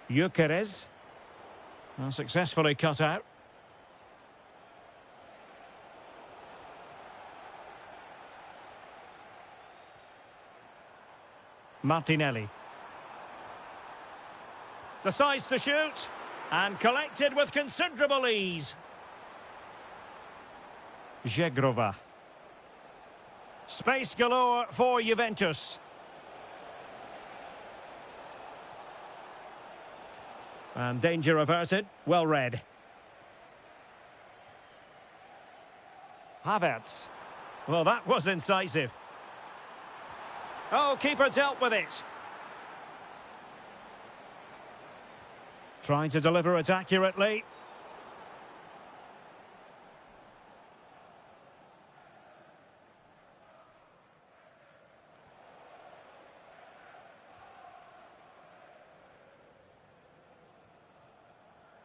Gyökeres. Well, successfully cut out. Martinelli. Decides to shoot. And collected with considerable ease. Žegrova. Space galore for Juventus. And danger averted. Well read. Havertz. Well, that was incisive. Oh, keeper dealt with it. Trying to deliver it accurately.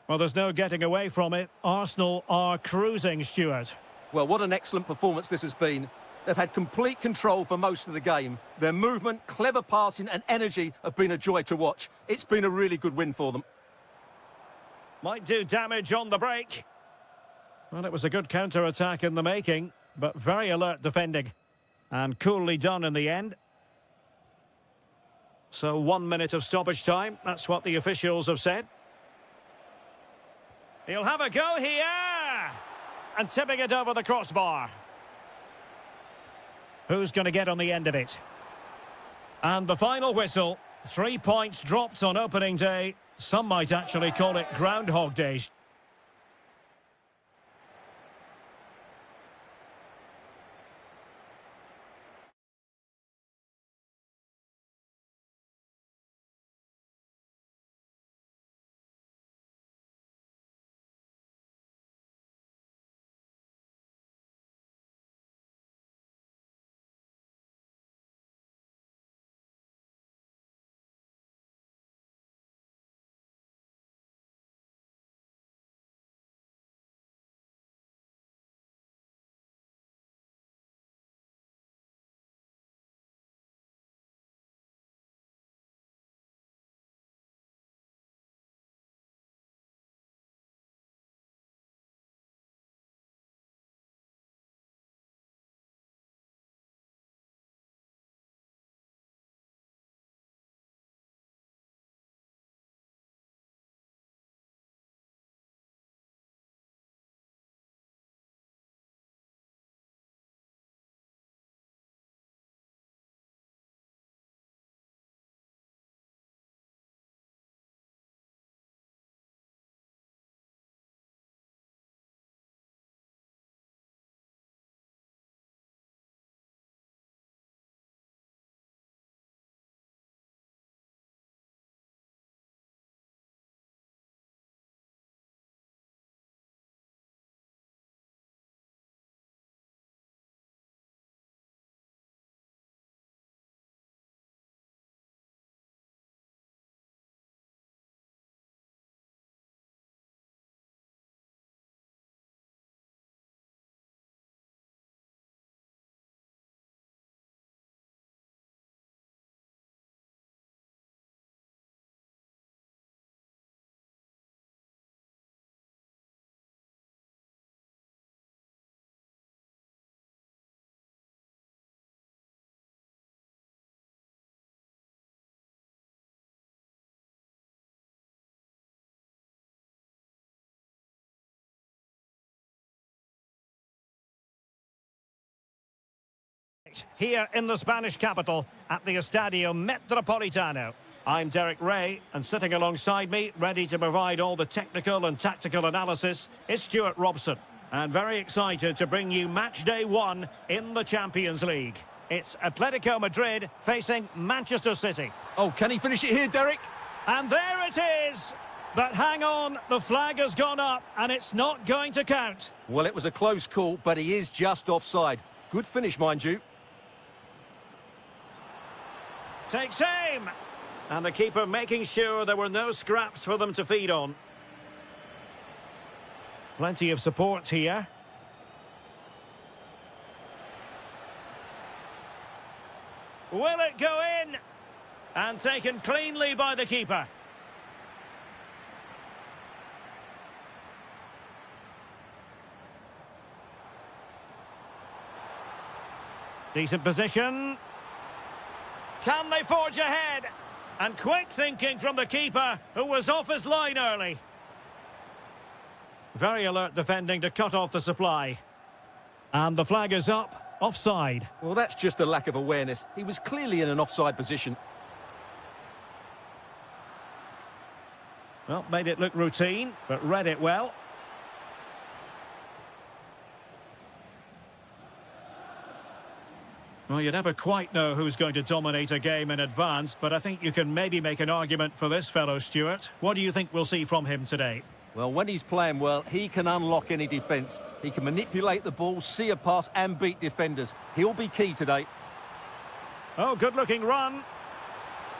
Well, there's no getting away from it. Arsenal are cruising, Stuart. Well, what an excellent performance this has been. They've had complete control for most of the game. Their movement, clever passing and energy have been a joy to watch. It's been a really good win for them. Might do damage on the break. Well, it was a good counter-attack in the making, but very alert defending. And coolly done in the end. So 1 minute of stoppage time. That's what the officials have said. He'll have a go here! And tipping it over the crossbar. Who's going to get on the end of it? And the final whistle. 3 points dropped on opening day. Some might actually call it Groundhog Day. Here in the Spanish capital at the Estadio Metropolitano. I'm Derek Ray, and sitting alongside me, ready to provide all the technical and tactical analysis, is Stuart Robson. And very excited to bring you match day 1 in the Champions League. It's Atletico Madrid facing Manchester City. Oh, can he finish it here, Derek? And there it is! But hang on, the flag has gone up, and it's not going to count. Well, it was a close call, but he is just offside. Good finish, mind you. Takes aim! And the keeper making sure there were no scraps for them to feed on. Plenty of support here. Will it go in? And taken cleanly by the keeper. Decent position. Can they forge ahead? And quick thinking from the keeper, who was off his line early. Very alert defending to cut off the supply. And the flag is up, offside. Well, that's just a lack of awareness. He was clearly in an offside position. Well, made it look routine, but read it well. Well, you never quite know who's going to dominate a game in advance, but I think you can maybe make an argument for this fellow, Stuart. What do you think we'll see from him today? Well, when he's playing well, he can unlock any defence. He can manipulate the ball, see a pass and beat defenders. He'll be key today. Oh, good-looking run.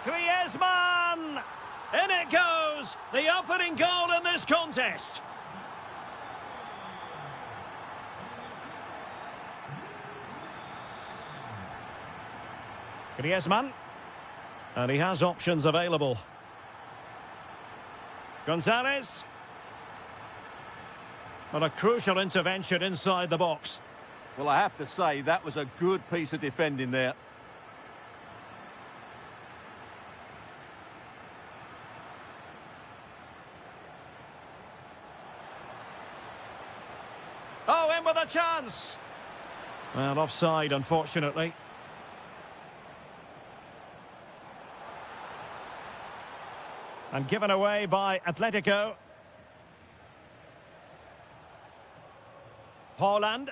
Griezmann! In it goes! The opening goal in this contest. Griezmann. And he has options available. Gonzalez. But a crucial intervention inside the box. Well, I have to say, that was a good piece of defending there. Oh, in with a chance. Well, offside, unfortunately. And given away by Atletico. Holland.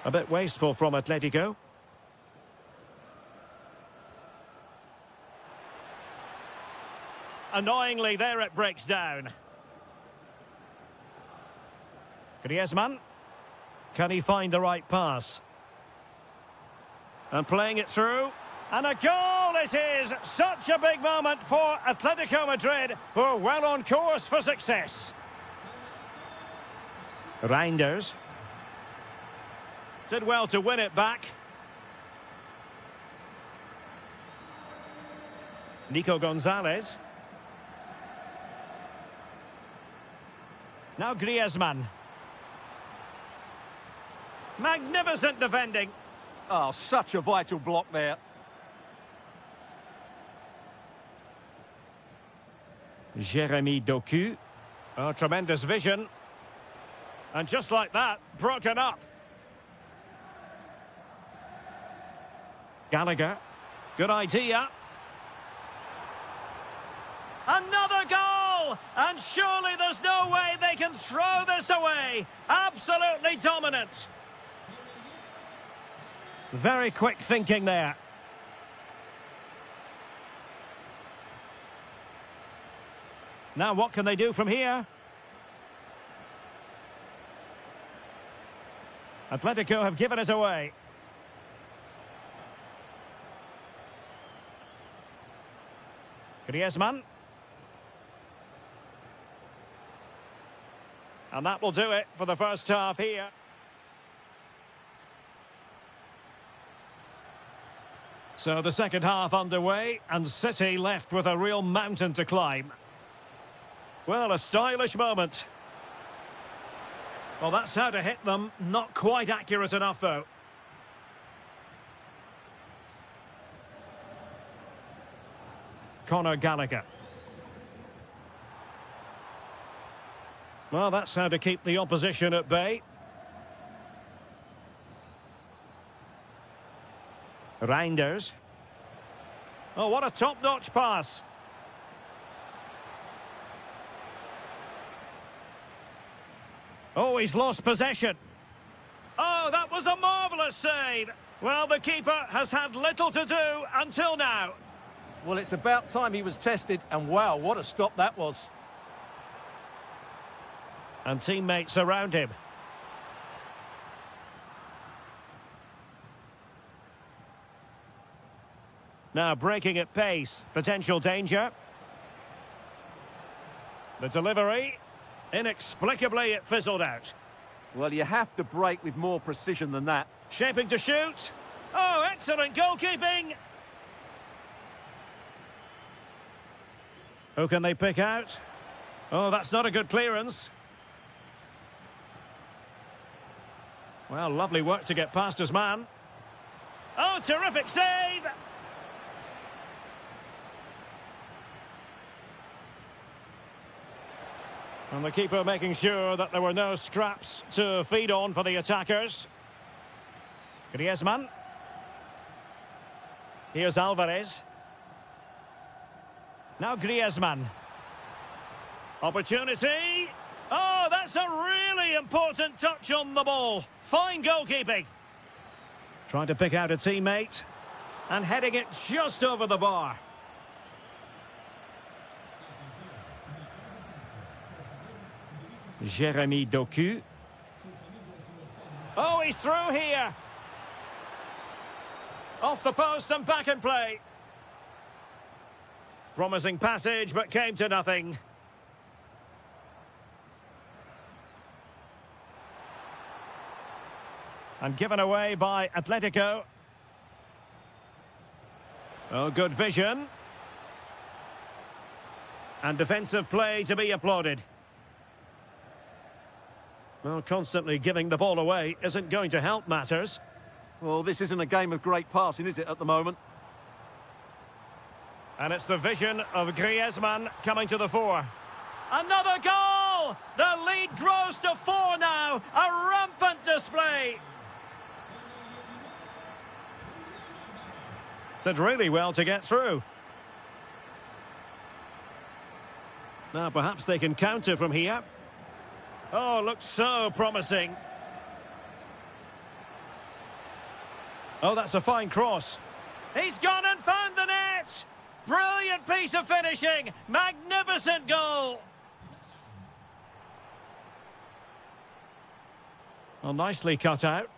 A bit wasteful from Atletico. Annoyingly, there it breaks down. Griezmann. Can he find the right pass? And playing it through. And a goal it is! Such a big moment for Atletico Madrid, who are well on course for success. Reinders. Did well to win it back. Nico Gonzalez. Now Griezmann. Magnificent defending. Oh, such a vital block there. Jeremy Doku. Oh, tremendous vision. And just like that, broken up. Gallagher. Good idea. Another goal! And surely there's no way they can throw this away. Absolutely dominant. Very quick thinking there. Now what can they do from here? Atletico have given it away. Griezmann. And that will do it for the first half here. So the second half underway, and City left with a real mountain to climb. Well, a stylish moment. Well, that's how to hit them. Not quite accurate enough, though. Conor Gallagher. Well, that's how to keep the opposition at bay. Reinders. Oh, what a top-notch pass. Oh, he's lost possession. Oh, that was a marvellous save. Well, the keeper has had little to do until now. Well, it's about time he was tested, and wow, what a stop that was. And teammates around him. Now breaking at pace, potential danger. The delivery, inexplicably it fizzled out. Well, you have to break with more precision than that. Shaping to shoot. Oh, excellent goalkeeping. Who can they pick out? Oh, that's not a good clearance. Well, lovely work to get past his man. Oh, terrific save! And the keeper making sure that there were no scraps to feed on for the attackers. Griezmann. Here's Alvarez. Now Griezmann. Opportunity. Oh, that's a really important touch on the ball. Fine goalkeeping. Trying to pick out a teammate. And heading it just over the bar. Jeremy Doku. Oh, he's through here. Off the post and back in play. Promising passage, but came to nothing. And given away by Atletico. Oh, good vision. And defensive play to be applauded. Well, constantly giving the ball away isn't going to help matters. Well, this isn't a game of great passing, is it, at the moment? And it's the vision of Griezmann coming to the fore. Another goal! The lead grows to 4 now. A rampant display. Did really well to get through. Now perhaps they can counter from here. Oh, looks so promising. Oh, that's a fine cross. He's gone and found the net! Brilliant piece of finishing! Magnificent goal! Well, nicely cut out.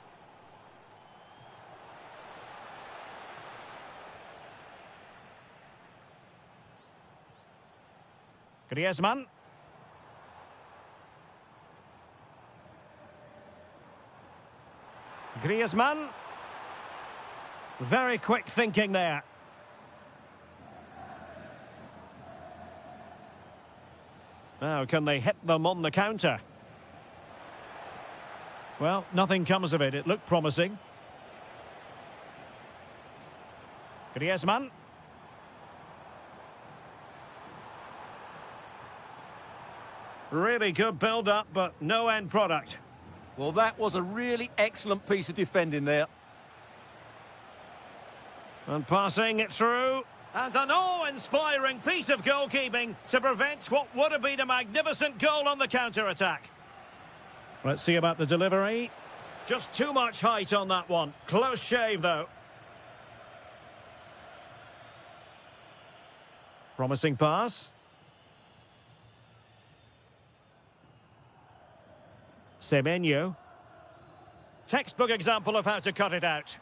Griezmann. Griezmann. Very quick thinking there. Now, can they hit them on the counter? Well, nothing comes of it. It looked promising. Griezmann. Really good build-up, but no end product. Well, that was a really excellent piece of defending there. And passing it through. And an awe-inspiring piece of goalkeeping to prevent what would have been a magnificent goal on the counter-attack. Let's see about the delivery. Just too much height on that one. Close shave, though. Promising pass. Semenyo. Textbook example of how to cut it out.